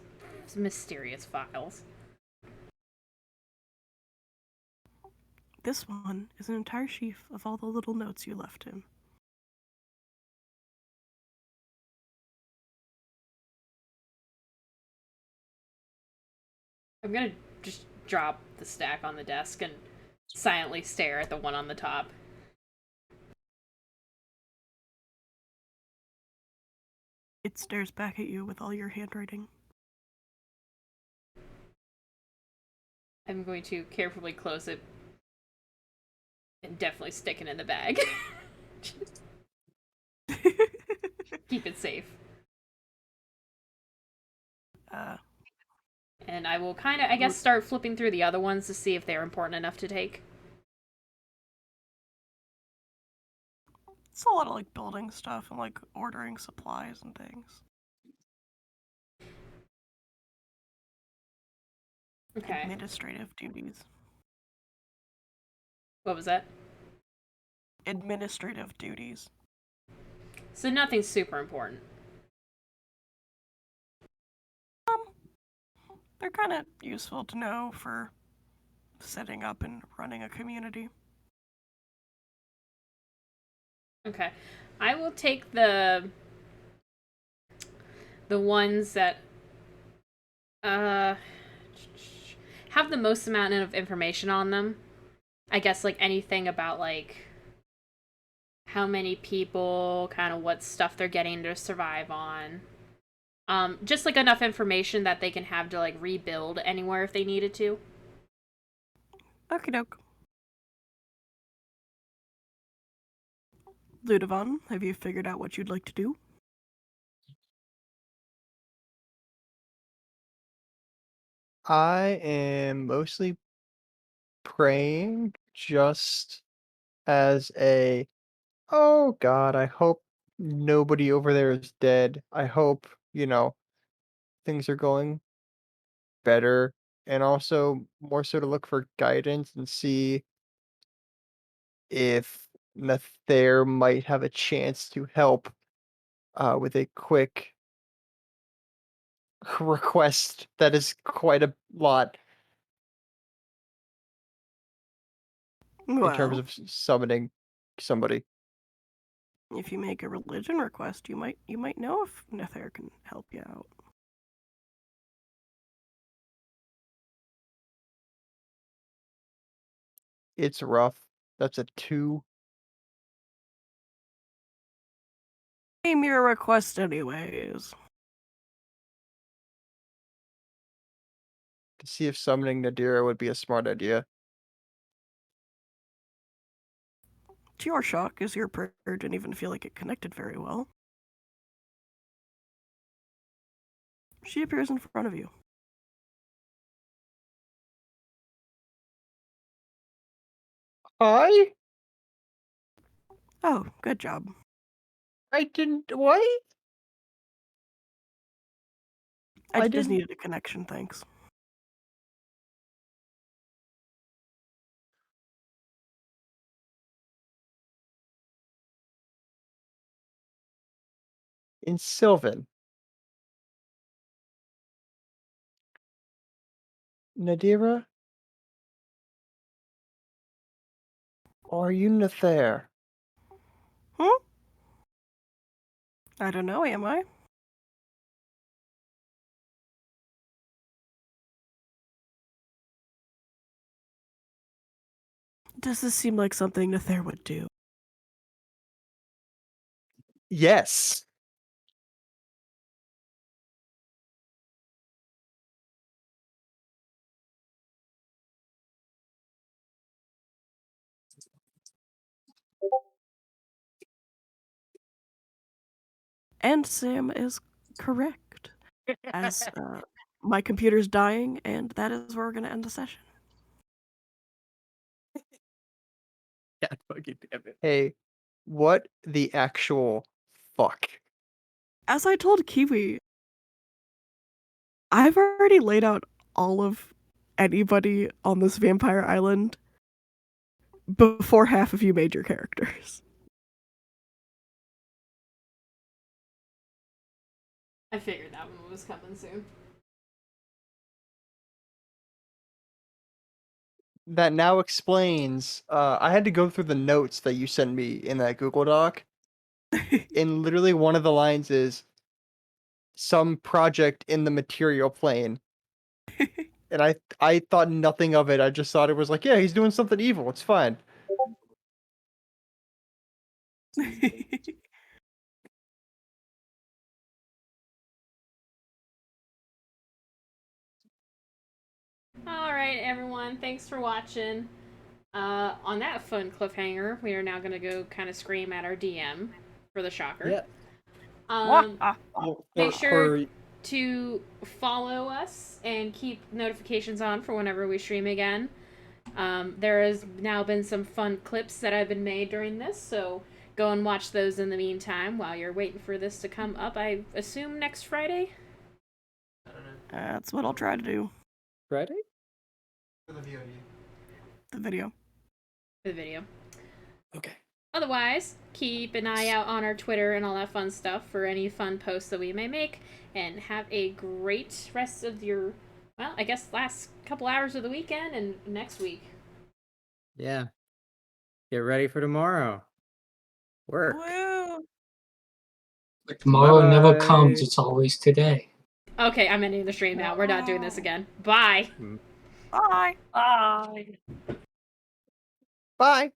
mysterious files. This one is an entire sheaf of all the little notes you left him. I'm gonna just drop the stack on the desk and silently stare at the one on the top. It stares back at you with all your handwriting. I'm going to carefully close it and definitely stick it in the bag. Keep it safe. And I will kind of, I guess, start flipping through the other ones to see if they're important enough to take. It's a lot of like building stuff and like ordering supplies and things. Okay. Administrative duties. What was that? Administrative duties. So nothing super important. They're kind of useful to know for setting up and running a community. Okay. I will take the ones that uh have the most amount of information on them. I guess like anything about like how many people, kind of what stuff they're getting to survive on. Just like enough information that they can have to like rebuild anywhere if they needed to. Okie doke. Ludovan, have you figured out what you'd like to do? I am mostly praying just as a, oh God, I hope nobody over there is dead. I hope, things are going better. And also more so to look for guidance and see if Nathair might have a chance to help with a quick request that is quite a lot in terms Well, of summoning somebody. if you make a religion request, you might know if Nether can help you out. It's rough. That's a 2. Name your request anyways. To see if summoning Nadira would be a smart idea. To your shock, as your prayer didn't even feel like it connected very well. She appears in front of you. Hi? Oh, good job. I didn't. What? I I just didn't. needed a connection, thanks. In Sylvan. Nadira? Are you Nathair? I don't know, am I? Does this seem like something Nether would do? Yes. And Sam is correct. As my computer's dying, and that is where we're going to end the session. God fucking damn it. Hey, what the actual fuck? As I told Kiwi, I've already laid out all of anybody on this vampire island before half of you made your characters. I figured that one was coming soon. That now explains. I had to go through the notes that you sent me in that Google Doc, and literally one of the lines is some project in the material plane. And I thought nothing of it. I just thought it was like, yeah, he's doing something evil. It's fine. Alright, everyone, thanks for watching. On that fun cliffhanger, we are now gonna go kind of scream at our DM for the shocker. Yeah. Make sure to follow us and keep notifications on for whenever we stream again. There has now been some fun clips that have been made during this, so go and watch those in the meantime while you're waiting for this to come up. I assume next Friday? That's what I'll try to do. Friday? For the VOD. The video. The video. Okay. Otherwise, keep an eye out on our Twitter and all that fun stuff for any fun posts that we may make, and have a great rest of your well, I guess last couple hours of the weekend and next week. Yeah. Get ready for tomorrow. Work. Woo! But tomorrow never Bye-bye. comes. It's always today. Okay, I'm ending the stream now. We're not doing this again. Bye. Bye. Bye. Bye.